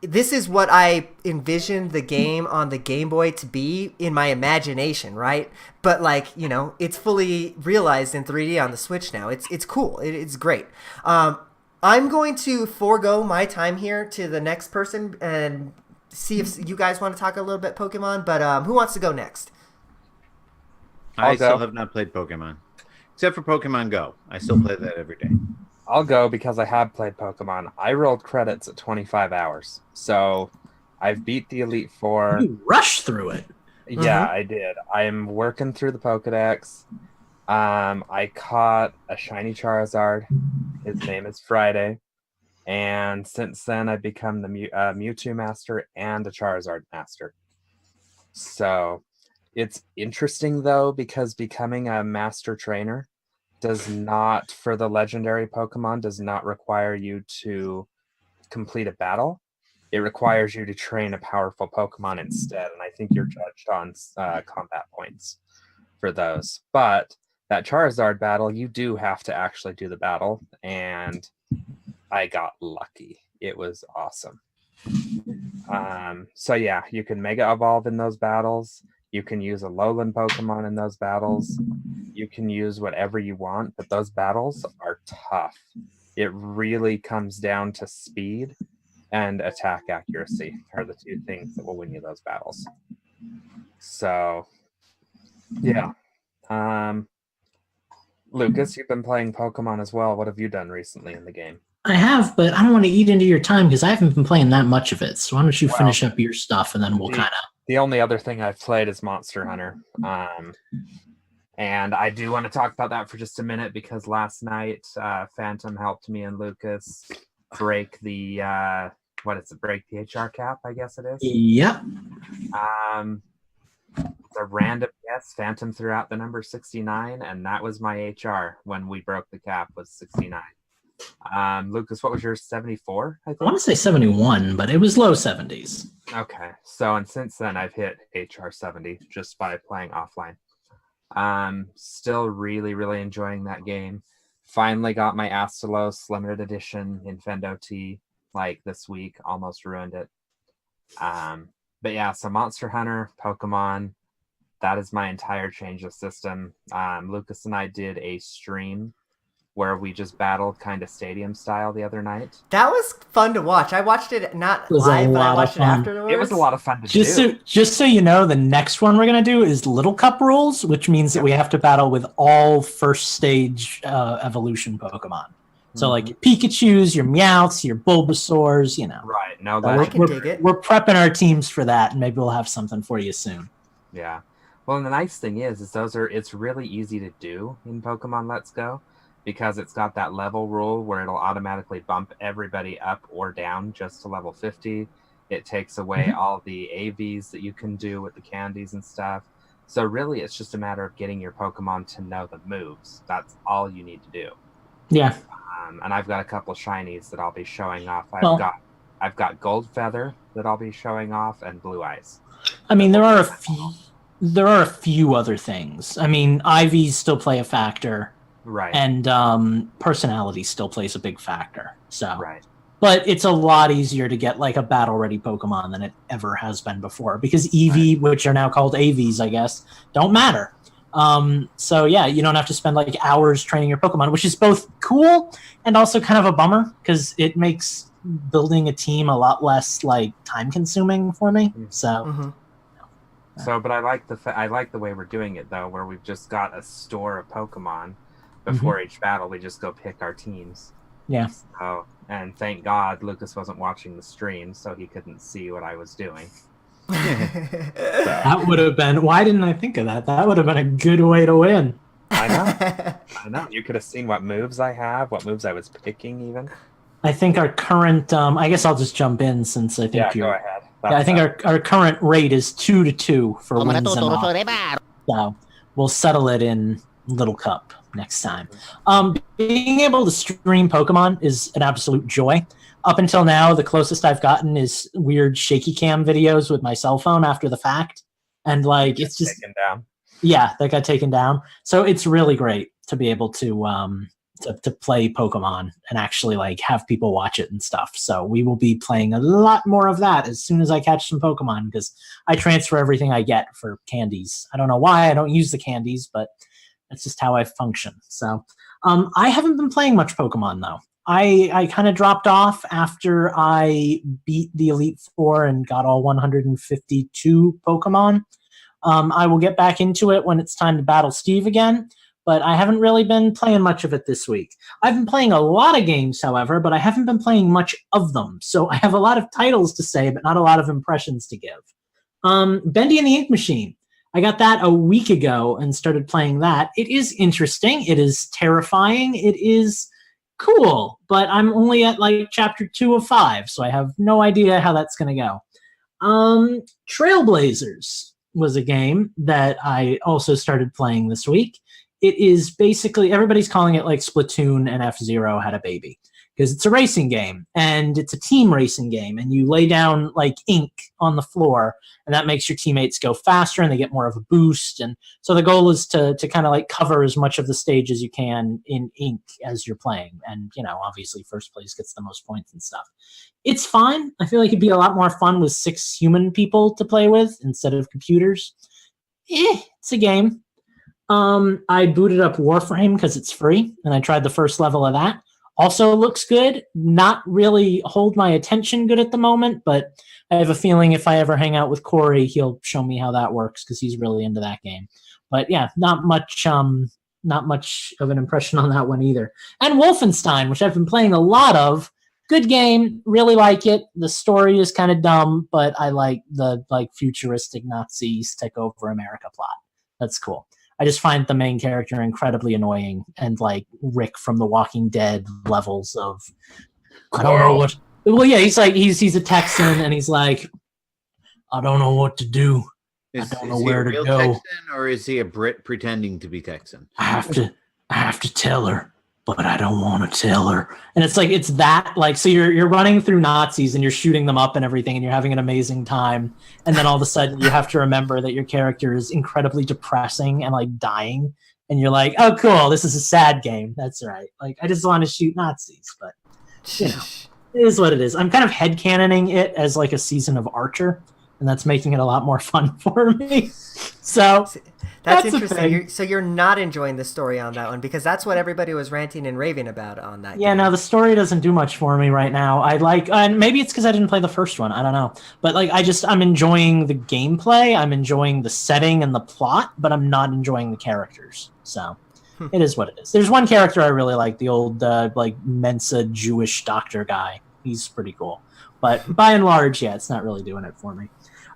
this is what I envisioned the game on the Game Boy to be in my imagination, right? But like, it's fully realized in 3D on the Switch now. It's cool. It's great. I'm going to forego my time here to the next person and see if you guys want to talk a little bit Pokemon, but who wants to go next? I still have not played Pokemon. Except for Pokemon Go. I still play that every day. I'll go because I have played Pokemon. I rolled credits at 25 hours. So I've beat the Elite Four. You rushed through it. Yeah, I did. I'm working through the Pokedex. I caught a shiny Charizard. His name is Friday. And since then, I've become the Mewtwo Master and a Charizard Master. So it's interesting, though, because becoming a Master Trainer does not, for the legendary Pokemon, does not require you to complete a battle. It requires you to train a powerful Pokemon instead. And I think you're judged on combat points for those. But that Charizard battle, you do have to actually do the battle. And I got lucky. It was awesome. So yeah, you can Mega Evolve in those battles. You can use a Lowland Pokemon in those battles. You can use whatever you want, but those battles are tough. It really comes down to speed and attack accuracy are the two things that will win you those battles. So, yeah. Lucas, you've been playing Pokemon as well. What have you done recently in the game? I have, but I don't want to eat into your time because I haven't been playing that much of it. So why don't you finish up your stuff and then we'll kind of... The only other thing I've played is Monster Hunter. And I do want to talk about that for just a minute because last night Phantom helped me and Lucas break the break the HR cap, I guess it is. Yep. A random guess, Phantom threw out the number 69, and that was my HR when we broke the cap, was 69. Lucas, what was yours? 74, I think? I want to say 71, but it was low 70s. Okay, so and since then I've hit HR 70 just by playing offline. Still really, really enjoying that game. Finally got my Astalos limited edition Infendo T like this week. Almost ruined it. But yeah, so Monster Hunter, Pokemon, that is my entire change of system. Lucas and I did a stream where we just battled kind of stadium style the other night. That was fun to watch. I watched it not live, but I watched it afterwards. It was a lot of fun to do. Just so you know, the next one we're going to do is Little Cup rules, which means that we have to battle with all first stage evolution Pokemon. So like your Pikachus, your Meowths, your Bulbasaurs, Right. No, I can dig it. We're prepping our teams for that, and maybe we'll have something for you soon. Yeah. Well, and the nice thing is it's really easy to do in Pokemon Let's Go because it's got that level rule where it'll automatically bump everybody up or down just to level 50. It takes away all the AVs that you can do with the candies and stuff. So really, it's just a matter of getting your Pokemon to know the moves. That's all you need to do. Yeah. And I've got a couple of shinies that I'll be showing off. I've got Gold Feather that I'll be showing off and Blue Eyes. I mean, there are a few other things. I mean, IVs still play a factor. Right. And personality still plays a big factor. So, right. But it's a lot easier to get like a battle-ready Pokemon than it ever has been before because EV, which are now called AVs, I guess, don't matter. So yeah, you don't have to spend like hours training your Pokemon, which is both cool and also kind of a bummer because it makes building a team a lot less like time consuming for me. So So, but I like the way we're doing it though, where we've just got a store of Pokemon. Before each battle, we just go pick our teams. Yeah. So, and thank God Lucas wasn't watching the stream, so he couldn't see what I was doing. That would have been. Why didn't I think of that? That would have been a good way to win. I know. You could have seen what moves I have, what moves I was picking, even. I think our current. I guess I'll just jump in since I think go ahead. I think our current rate is 2-2 for wins and losses. So we'll settle it in Little Cup next time. Being able to stream Pokemon is an absolute joy. Up until now, the closest I've gotten is weird shaky cam videos with my cell phone after the fact, and like it's just taken down. Yeah, that got taken down. So it's really great to be able to play Pokemon and actually like have people watch it and stuff. So we will be playing a lot more of that as soon as I catch some Pokemon, because I transfer everything I get for candies. I don't know why I don't use the candies, but that's just how I function. So I haven't been playing much Pokemon though. I kind of dropped off after I beat the Elite Four and got all 152 Pokemon. I will get back into it when it's time to battle Steve again, but I haven't really been playing much of it this week. I've been playing a lot of games, however, but I haven't been playing much of them. So I have a lot of titles to say, but not a lot of impressions to give. Bendy and the Ink Machine. I got that a week ago and started playing that. It is interesting. It is terrifying. It is cool, but I'm only at like chapter 2 of 5, so I have no idea how that's going to go. Trailblazers was a game that I also started playing this week. It is basically, everybody's calling it like Splatoon and F-Zero had a baby, because it's a racing game and it's a team racing game, and you lay down like ink on the floor and that makes your teammates go faster and they get more of a boost. And so the goal is to kind of like cover as much of the stage as you can in ink as you're playing. And, you know, obviously first place gets the most points and stuff. It's fine. I feel like it'd be a lot more fun with 6 human people to play with instead of computers. It's a game. I booted up Warframe because it's free, and I tried the first level of that. Also looks good. Not really hold my attention good at the moment, but I have a feeling if I ever hang out with Corey, he'll show me how that works because he's really into that game. But yeah, not much of an impression on that one either. And Wolfenstein, which I've been playing a lot of. Good game, really like it. The story is kind of dumb, but I like the futuristic Nazis take over America plot. That's cool. I just find the main character incredibly annoying and like Rick from The Walking Dead levels of I don't know what. Well, yeah, he's a Texan and he's like, I don't know what to do. I don't know where to go. Texan, or is he a Brit pretending to be Texan? I have to tell her, but I don't want to tell her. And it's like, it's that, like, so you're running through Nazis and you're shooting them up and everything and you're having an amazing time. And then all of a sudden you have to remember that your character is incredibly depressing and like dying. And you're like, oh, cool. This is a sad game. That's right. Like, I just want to shoot Nazis, but you know, it is what it is. I'm kind of headcanoning it as like a season of Archer, and that's making it a lot more fun for me. So that's interesting. So you're not enjoying the story on that one, because that's what everybody was ranting and raving about on that game. No, the story doesn't do much for me right now. I like, and maybe it's because I didn't play the first one. I don't know. But like, I'm enjoying the gameplay. I'm enjoying the setting and the plot, but I'm not enjoying the characters. So it is what it is. There's one character I really like, the old like Mensa Jewish doctor guy. He's pretty cool. But by and large, yeah, it's not really doing it for me.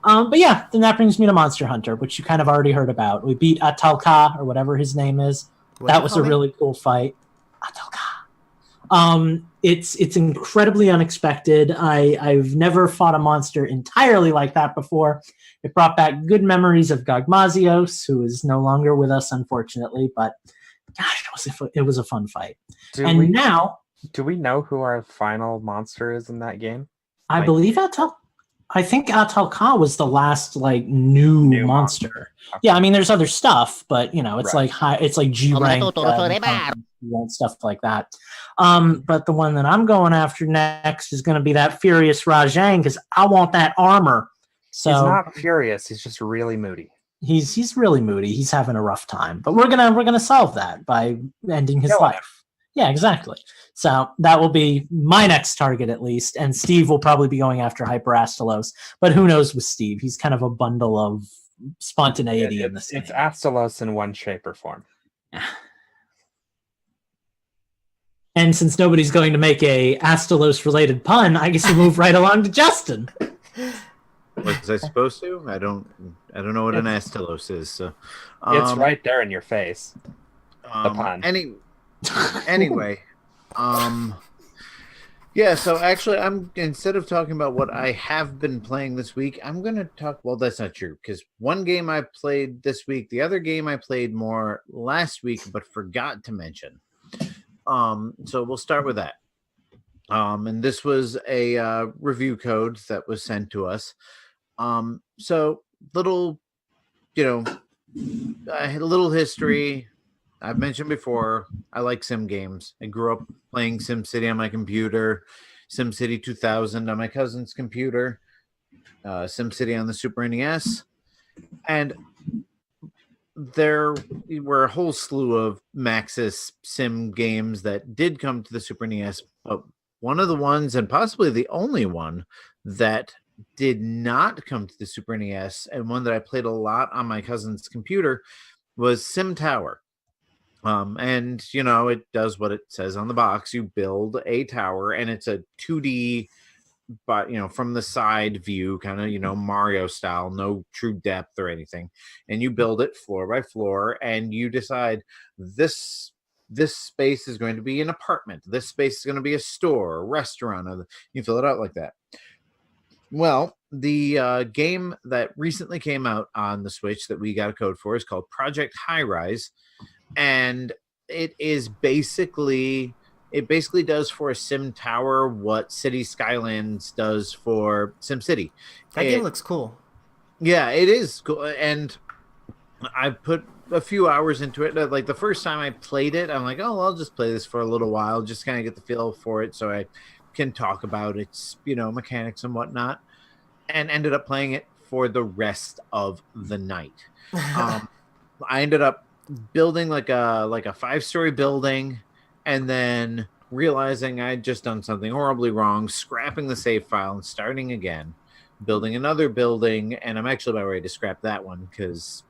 But yeah, then that brings me to Monster Hunter, which you kind of already heard about. We beat Atalka, or whatever his name is. That was a really cool fight. Atalka. It's incredibly unexpected. I've never fought a monster entirely like that before. It brought back good memories of Gogmazios, who is no longer with us, unfortunately. But gosh, it was a fun fight. Do we know who our final monster is in that game? I believe Atalka. I think Atalka was the last like new monster. Okay. Yeah, I mean, there's other stuff, but you know, it's like it's like G rank stuff like that. But the one that I'm going after next is going to be that Furious Rajang, because I want that armor. So he's not furious; he's just really moody. He's really moody. He's having a rough time, but we're gonna solve that by ending his life. Yeah, exactly. So that will be my next target, at least. And Steve will probably be going after Hyperastelos. But who knows with Steve? He's kind of a bundle of spontaneity in this It's game. Astalos in one shape or form. And since nobody's going to make a Astalos related pun, I guess we'll move right along to Justin. Was I supposed to? I don't know what an Astalos is. So It's right there in your face. The pun. Anyway, yeah. So actually, instead of talking about what I have been playing this week, I'm going to talk. Well, that's not true because one game I played this week, the other game I played more last week, but forgot to mention. So we'll start with that. And this was a review code that was sent to us. So little, a little history. I've mentioned before, I like sim games. I grew up playing SimCity on my computer, SimCity 2000 on my cousin's computer, SimCity on the Super NES, and there were a whole slew of Maxis sim games that did come to the Super NES, but one of the ones, and possibly the only one, that did not come to the Super NES, and one that I played a lot on my cousin's computer, was Sim Tower. And it does what it says on the box. You build a tower, and it's a 2D, but from the side view, kind of Mario style, no true depth or anything. And you build it floor by floor, and you decide this space is going to be an apartment. This space is going to be a store, a restaurant. You fill it out like that. Well, the game that recently came out on the Switch that we got a code for is called Project High Rise. And it basically does for a sim tower what City Skylines does for SimCity. That game looks cool. Yeah, it is cool. And I put a few hours into it. Like the first time I played it, I'm like, oh, I'll just play this for a little while, just kind of get the feel for it so I can talk about its, mechanics and whatnot. And ended up playing it for the rest of the night. I ended up building like a 5-story building, and then realizing I'd just done something horribly wrong, scrapping the save file and starting again, building another building, and I'm actually about ready to scrap that one because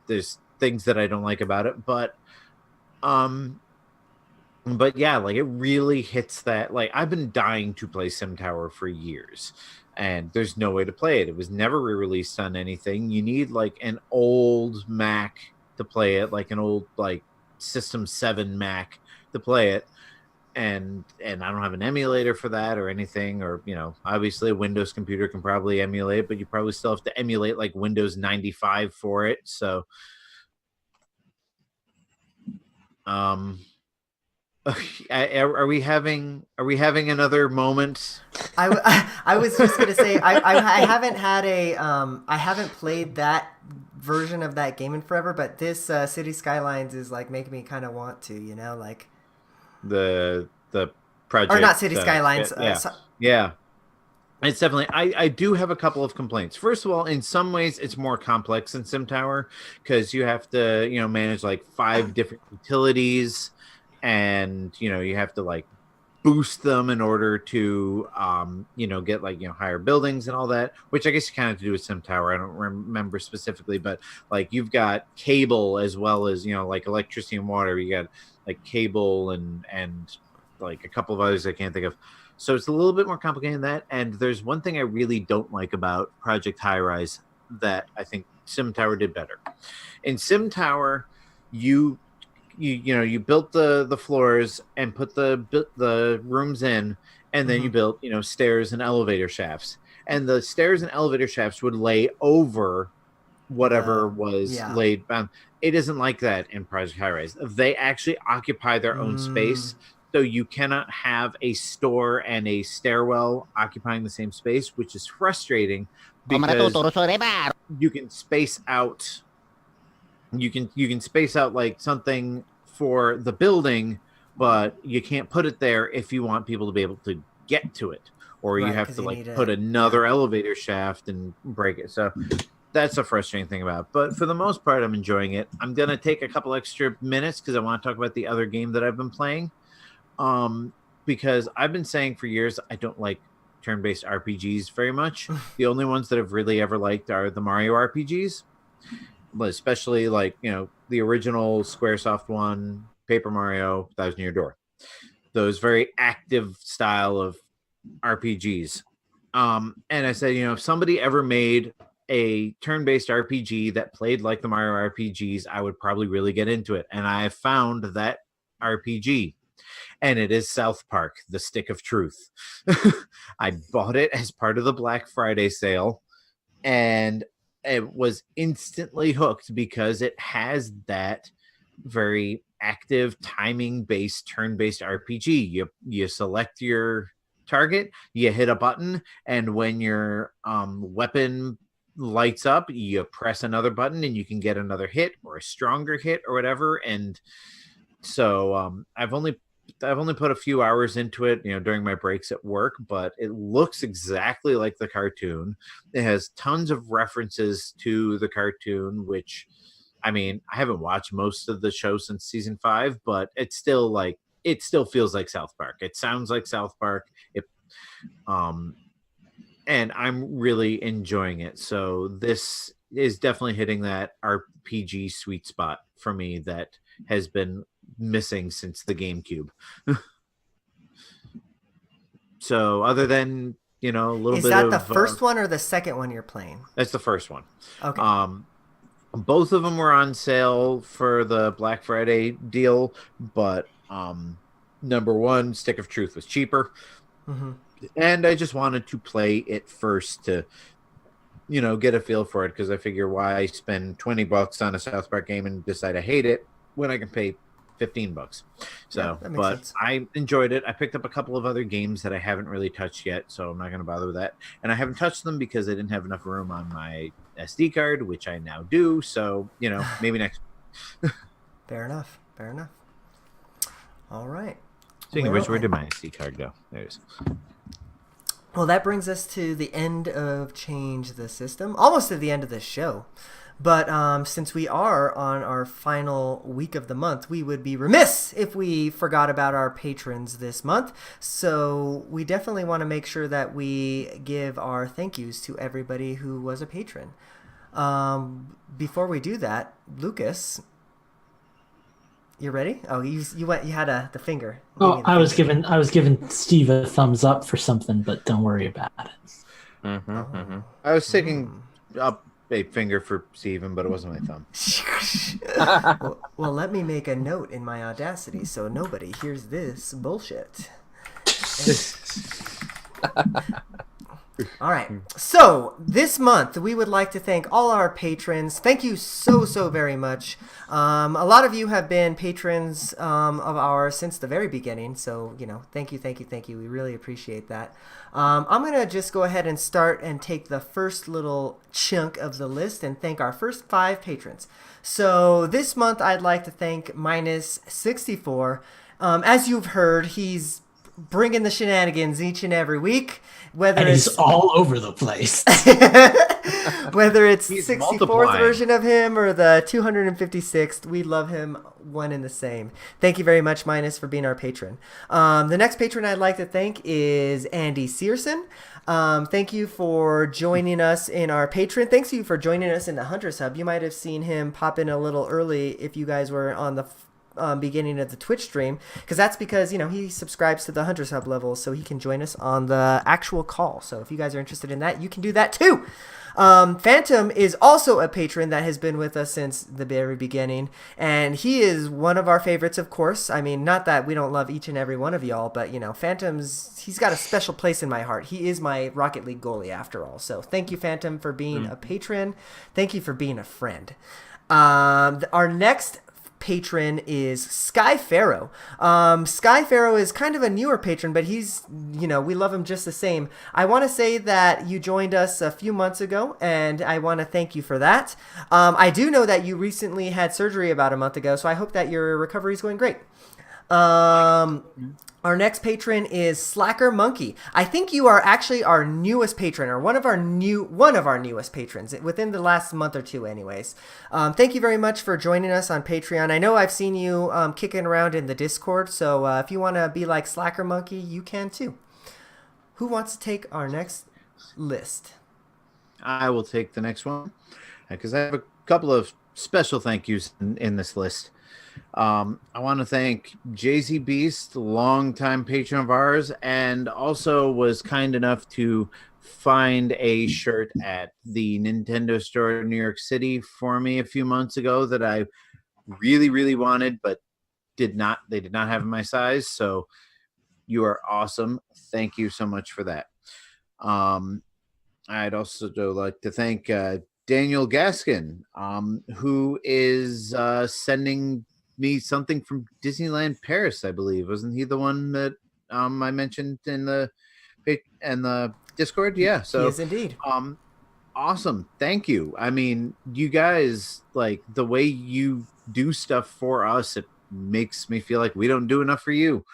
there's things that I don't like about it, but yeah, like it really hits that. Like I've been dying to play Sim Tower for years, and there's no way to play it. It was never re-released on anything. You need like an old Mac to play it, like an old System 7 Mac to play it, and I don't have an emulator for that or anything, or obviously a Windows computer can probably emulate, but you probably still have to emulate like Windows 95 for it. So are we having another moment? I was just gonna say I haven't played that version of that game in forever, but this City Skylines is like making me kind of want to, like the project, or not City Skylines. Yeah. It's definitely. I do have a couple of complaints. First of all, in some ways, it's more complex than Sim Tower because you have to manage like 5 different utilities, and you have to like boost them in order to get like higher buildings and all that, which I guess you kind of have to do with Sim Tower. I don't remember specifically, but like you've got cable as well as like electricity and water. You got like cable and like a couple of others I can't think of. So it's a little bit more complicated than that. And there's one thing I really don't like about Project High Rise that I think Sim Tower did better. In Sim Tower, you built the floors and put the rooms in, and then you built stairs and elevator shafts, and the stairs and elevator shafts would lay over whatever was laid down. It isn't like that in Project High Rise. They actually occupy their own space, so you cannot have a store and a stairwell occupying the same space, which is frustrating because you can space out. You can space out like something for the building, but you can't put it there if you want people to be able to get to it, or you have to like put another elevator shaft and break it. So that's a frustrating thing about it. But for the most part, I'm enjoying it. I'm gonna take a couple extra minutes because I want to talk about the other game that I've been playing. Because I've been saying for years I don't like turn-based RPGs very much. The only ones that I've really ever liked are the Mario RPGs. but especially like the original SquareSoft one, Paper Mario, Thousand Year Door, those very active style of RPGs. And I said, if somebody ever made a turn-based RPG that played like the Mario RPGs, I would probably really get into it. And I found that RPG, and it is South Park: The Stick of Truth. I bought it as part of the Black Friday sale, and it was instantly hooked because it has that very active timing-based turn-based RPG. You select your target, you hit a button, and when your weapon lights up, you press another button and you can get another hit or a stronger hit or whatever. And so I've only put a few hours into it, during my breaks at work, but it looks exactly like the cartoon. It has tons of references to the cartoon, which, I mean, I haven't watched most of the show since season 5, but it still feels like South Park. It sounds like South Park. And I'm really enjoying it. So this is definitely hitting that RPG sweet spot for me that has been missing since the GameCube. So other than, a little bit of... Is that the first one or the second one you're playing? That's the first one. Okay. Both of them were on sale for the Black Friday deal, but number one, Stick of Truth, was cheaper. Mm-hmm. And I just wanted to play it first to, get a feel for it, because I figure why spend $20 on a South Park game and decide I hate it when I can pay $15. So, that makes but sense. I enjoyed it. I picked up a couple of other games that I haven't really touched yet, so I'm not going to bother with that. And I haven't touched them because I didn't have enough room on my SD card, which I now do. So, maybe next. Fair enough. All right. Speaking of which, where did my SD card go? There it is. Well, that brings us to the end of Change the System, almost to the end of the show. But since we are on our final week of the month, we would be remiss if we forgot about our patrons this month. So we definitely want to make sure that we give our thank yous to everybody who was a patron. Before we do that, Lucas, you ready? Oh, you had the finger. Oh, I was giving Steve a thumbs up for something, but don't worry about it. I was taking up a finger for Steven, but it wasn't my thumb. Well, let me make a note in my Audacity so nobody hears this bullshit. All right. So this month we would like to thank all our patrons. Thank you so very much. A lot of you have been patrons of ours since the very beginning. So, thank you. We really appreciate that. I'm going to just go ahead and start and take the first little chunk of the list and thank our first 5 patrons. So this month I'd like to thank Minus64. As you've heard, he's bringing the shenanigans each and every week. And he's all over the place. Whether it's He's 64th multiplying. version of him or the 256th, we love him one and the same. Thank you very much, Minus, for being our patron. The next patron I'd like to thank is Andy Searson. Thank you for joining us in our patron. Thanks you for joining us in the Hunters Hub. You might have seen him pop in a little early if you guys were on the beginning of the Twitch stream, because he subscribes to the Hunters Hub level, so he can join us on the actual call. So if you guys are interested in that, you can do that too. Phantom is also a patron that has been with us since the very beginning, and he is one of our favorites, of course. I mean, not that we don't love each and every one of y'all, but he's got a special place in my heart. He is my Rocket League goalie after all. So thank you, Phantom, for being a patron. Thank you for being a friend. Our next patron is Sky Pharaoh. Sky Pharaoh is kind of a newer patron, but he's, we love him just the same. I want to say that you joined us a few months ago, and I want to thank you for that. I do know that you recently had surgery about a month ago, so I hope that your recovery is going great. Our next patron is Slacker Monkey. I think you are actually our newest patron, or one of our newest patrons within the last month or two, anyways. Thank you very much for joining us on Patreon. I know I've seen you kicking around in the Discord, so if you want to be like Slacker Monkey, you can too. Who wants to take our next list? I will take the next one because I have a couple of special thank yous in this list. I want to thank Jay-Z Beast, longtime patron of ours, and also was kind enough to find a shirt at the Nintendo store in New York City for me a few months ago that I really, really wanted, but they did not have in my size. So you are awesome. Thank you so much for that. I'd also like to thank Daniel Gaskin, who is sending me something from Disneyland Paris, I believe. Wasn't he the one that I mentioned in the Discord? Yeah. So He is indeed. Awesome. Thank you. I mean, you guys, like, the way you do stuff for us, it makes me feel like we don't do enough for you.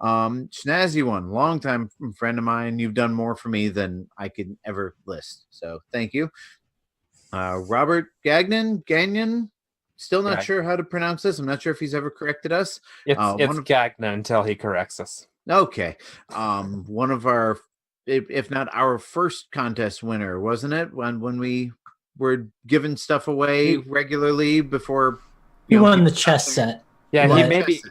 Snazzy one, longtime friend of mine. You've done more for me than I could ever list. So thank you. Robert Gagnon. Still not sure how to pronounce this. I'm not sure if he's ever corrected us. It's Gagnon until he corrects us. Okay. One of our, if not our first contest winner, wasn't it? When we were giving stuff away regularly before. He won the chess set. Yeah,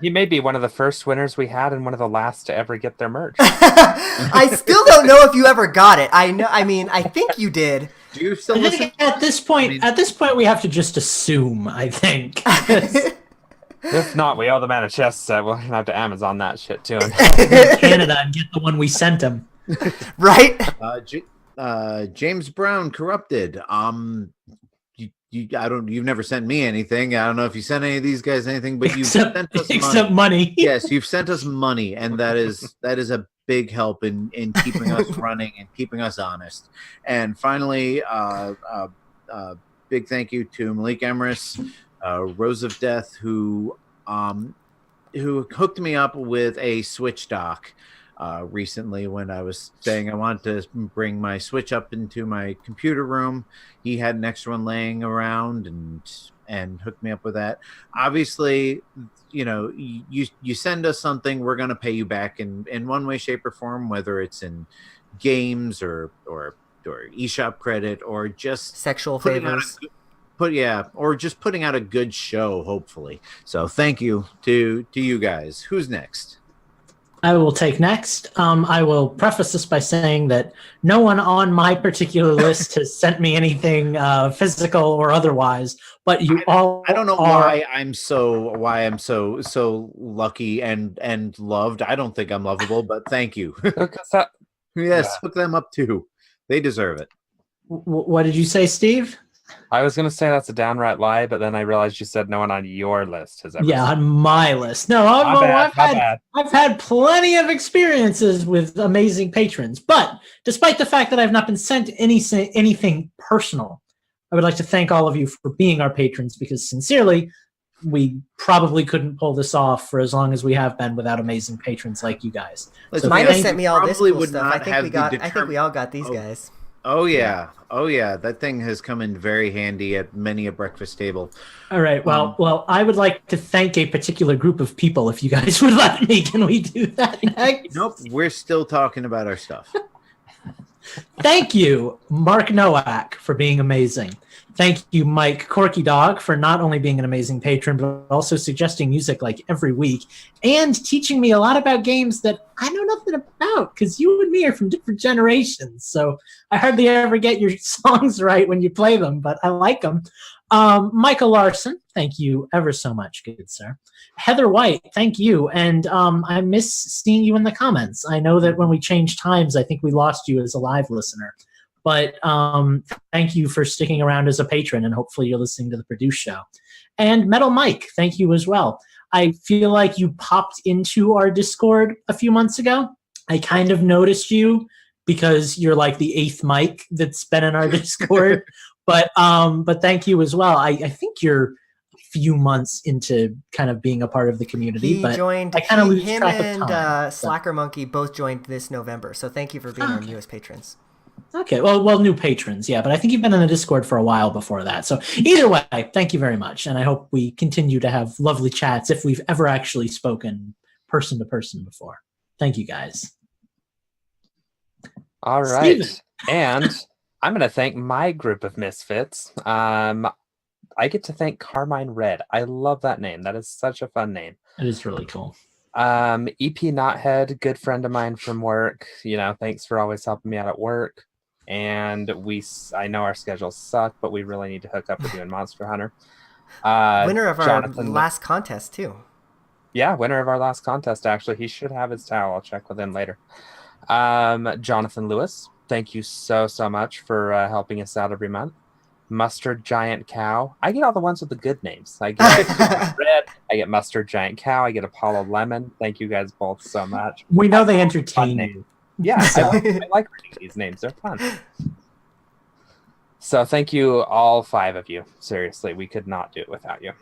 he may be one of the first winners we had and one of the last to ever get their merch. I still don't know if you ever got it. I think you did. Do you still listen? At this point, we have to just assume, I think. If not, we owe the man a chess set. We'll have to Amazon that shit to him. Canada and get the one we sent him. Right? James Brown, Corrupted. You've never sent me anything. I don't know if you sent any of these guys anything, but you've sent us money. Yes, you've sent us money, and that is a big help in keeping us running and keeping us honest. And finally, big thank you to Malik Emrys, Rose of Death, who hooked me up with a Switch dock recently when I was saying I wanted to bring my Switch up into my computer room. He had an extra one laying around and hooked me up with that. Obviously, you send us something, we're going to pay you back in one way, shape, or form, whether it's in games or eShop credit or just sexual favors. Or just putting out a good show, hopefully. So thank you to you guys. Who's next? I will take next. I will preface this by saying that no one on my particular list has sent me anything physical or otherwise. But you all, I don't know why I'm so lucky and loved. I don't think I'm lovable, but thank you. Yes, hook them up too. They deserve it. What did you say, Steve? I was going to say that's a downright lie, but then I realized you said no one on your list has ever. Yeah, on my list. No, I've had plenty of experiences with amazing patrons, but despite the fact that I've not been sent anything personal, I would like to thank all of you for being our patrons, because sincerely, we probably couldn't pull this off for as long as we have been without amazing patrons like you guys. So Minus sent me all this cool stuff. I think we all got these guys. Oh yeah, that thing has come in very handy at many a breakfast table. All right, well, I would like to thank a particular group of people, if you guys would let me. Can we do that next? Nope, we're still talking about our stuff. Thank you, Mark Nowak, for being amazing. Thank you, Mike Corky Dog, for not only being an amazing patron, but also suggesting music like every week and teaching me a lot about games that I know nothing about, because you and me are from different generations. So I hardly ever get your songs right when you play them, but I like them. Michael Larson, thank you ever so much, good sir. Heather White, thank you. And I miss seeing you in the comments. I know that when we changed times, I think we lost you as a live listener. But thank you for sticking around as a patron, and hopefully you're listening to the Produce Show. And Metal Mike, thank you as well. I feel like you popped into our Discord a few months ago. I kind of noticed you because you're like the 8th Mike that's been in our Discord. But thank you as well. I think you're a few months into kind of being a part of the community. Him and Slacker Monkey both joined this November. So thank you for being our newest patrons. Okay, well, new patrons, yeah, but I think you've been in the Discord for a while before that. So either way, thank you very much, and I hope we continue to have lovely chats if we've ever actually spoken person to person before. Thank you, guys. All right, Steven. And I'm going to thank my group of misfits. I get to thank Carmine Red. I love that name. That is such a fun name. It is really cool. EP Knothead, good friend of mine from work. Thanks for always helping me out at work. And I know our schedules suck, but we really need to hook up with you in Monster Hunter. Winner of our Jonathan, last contest too. Yeah, winner of our last contest. Actually, he should have his towel. I'll check with him later. Jonathan Lewis, thank you so much for helping us out every month. Mustard Giant Cow. I get all the ones with the good names. I get Red. I get Mustard Giant Cow. I get Apollo Lemon. Thank you guys both so much. We know they entertain you. Yeah, I like reading these names. They're fun. So thank you, all 5 of you. Seriously, we could not do it without you.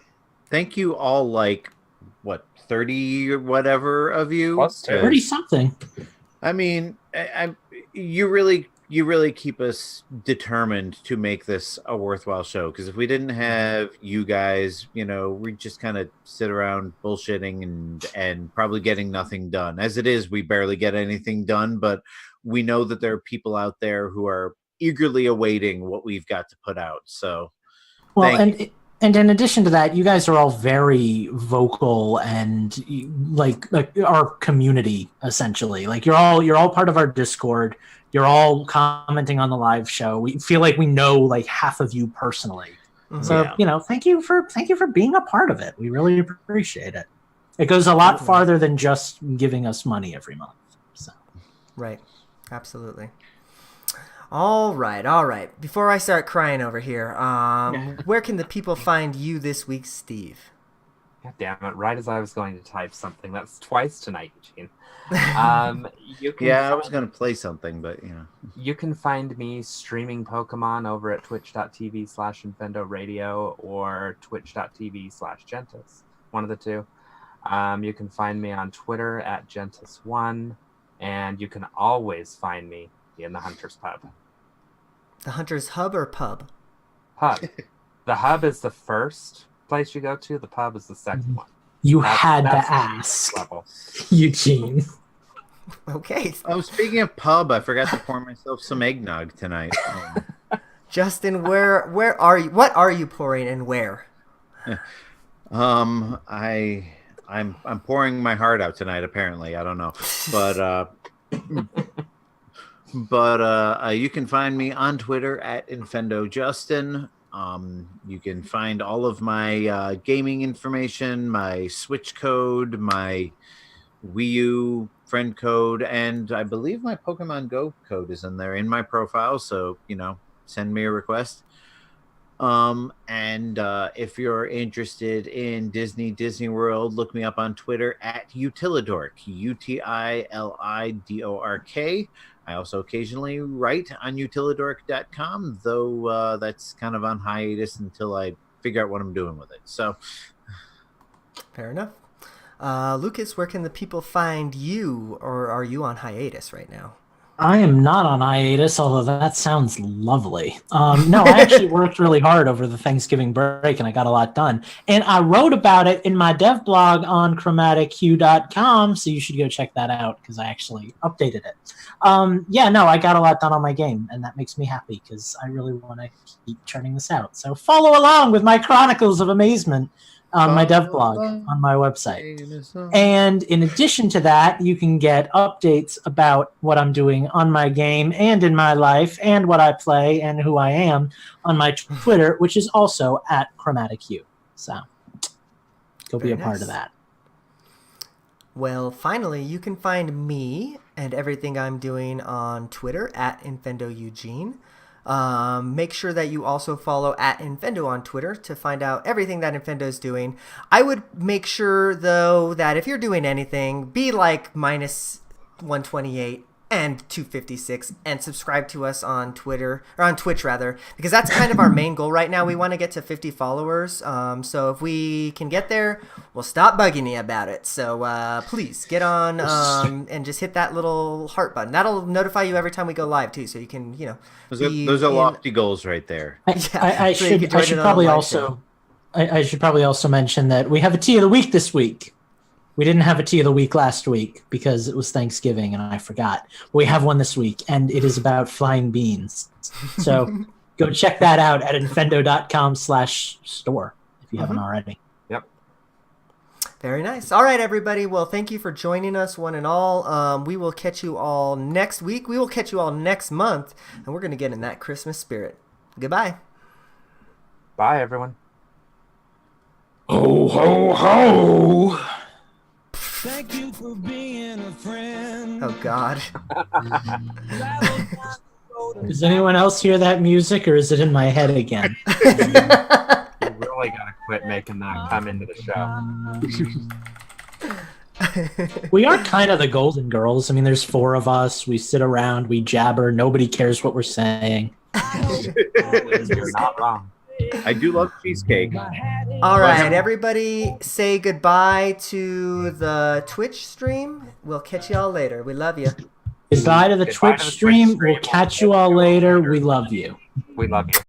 Thank you all, 30 or whatever of you? Close to 30 something. I mean, you really keep us determined to make this a worthwhile show, because if we didn't have you guys, we just kind of sit around bullshitting and probably getting nothing done. As it is, we barely get anything done, but we know that there are people out there who are eagerly awaiting what we've got to put out. So and in addition to that, you guys are all very vocal and like our community, essentially. Like you're all part of our Discord. You're all commenting on the live show. We feel like we know half of you personally. Mm-hmm. So, thank you for being a part of it. We really appreciate it. It goes a lot farther than just giving us money every month. So. Right. Absolutely. All right. Before I start crying over here, where can the people find you this week, Steve? God damn it! Right as I was going to type something, that's twice tonight, Eugene. I was going to play something, but you can find me streaming Pokemon over at twitch.tv/Infendo Radio or twitch.tv/Gentis, one of the two. You can find me on Twitter at Gentis1, and you can always find me in the Hunter's Pub. The Hunter's Hub or Pub? Pub. The Hub is the first place you go to. The Pub is the second one. That's to ask, level. Eugene. Okay. Oh, speaking of pub, I forgot to pour myself some eggnog tonight. Justin, where are you? What are you pouring and where? I'm pouring my heart out tonight. Apparently, I don't know, but you can find me on Twitter at InfendoJustin. You can find all of my gaming information, my Switch code, my Wii U friend code, and I believe my Pokemon Go code is in there in my profile. So, send me a request. And if you're interested in Disney World, look me up on Twitter at Utilidork, UTILIDORK. I also occasionally write on utilidork.com, though that's kind of on hiatus until I figure out what I'm doing with it. So, fair enough. Lucas, where can the people find you, or are you on hiatus right now? I am not on hiatus, although that sounds lovely. No, I actually worked really hard over the Thanksgiving break, and I got a lot done. And I wrote about it in my dev blog on chromatichu.com, so you should go check that out, because I actually updated it. I got a lot done on my game, and that makes me happy, because I really want to keep churning this out. So follow along with my Chronicles of Amazement on my dev blog on my website. And in addition to that, you can get updates about what I'm doing on my game and in my life and what I play and who I am on my Twitter, which is also at ChromaticU. So go be a part of that. Well, finally, you can find me and everything I'm doing on Twitter at InfendoEugene. Make sure that you also follow at Infendo on Twitter to find out everything that Infendo is doing. I would make sure, though, that if you're doing anything, be like minus 128 and 256 and subscribe to us on Twitter, or on Twitch rather, because that's kind of our main goal right now. We want to get to 50 followers. So if we can get there, we'll stop bugging you about it. So please get on and just hit that little heart button. That'll notify you every time we go live too, so you can, those are lofty goals right there. I should probably also mention that we have a tea of the week this week. We didn't have a tea of the week last week because it was Thanksgiving and I forgot. We have one this week, and it is about flying beans. So Go check that out at infendo.com/store if you haven't already. Very nice. All right, everybody. Well, thank you for joining us, one and all. We will catch you all next week. We will catch you all next month, and we're going to get in that Christmas spirit. Goodbye. Bye, everyone. Ho, ho, ho! Thank you for being a friend. Oh, God. Does anyone else hear that music, or is it in my head again? You really gotta quit making that come into the show. We are kind of the Golden Girls. I mean, there's 4 of us. We sit around, we jabber. Nobody cares what we're saying. You're not wrong. I do love cheesecake. All right, everybody say goodbye to the Twitch stream. We'll catch you all later. We love you. Goodbye to the Twitch stream. We'll catch you all later. We love you. We love you.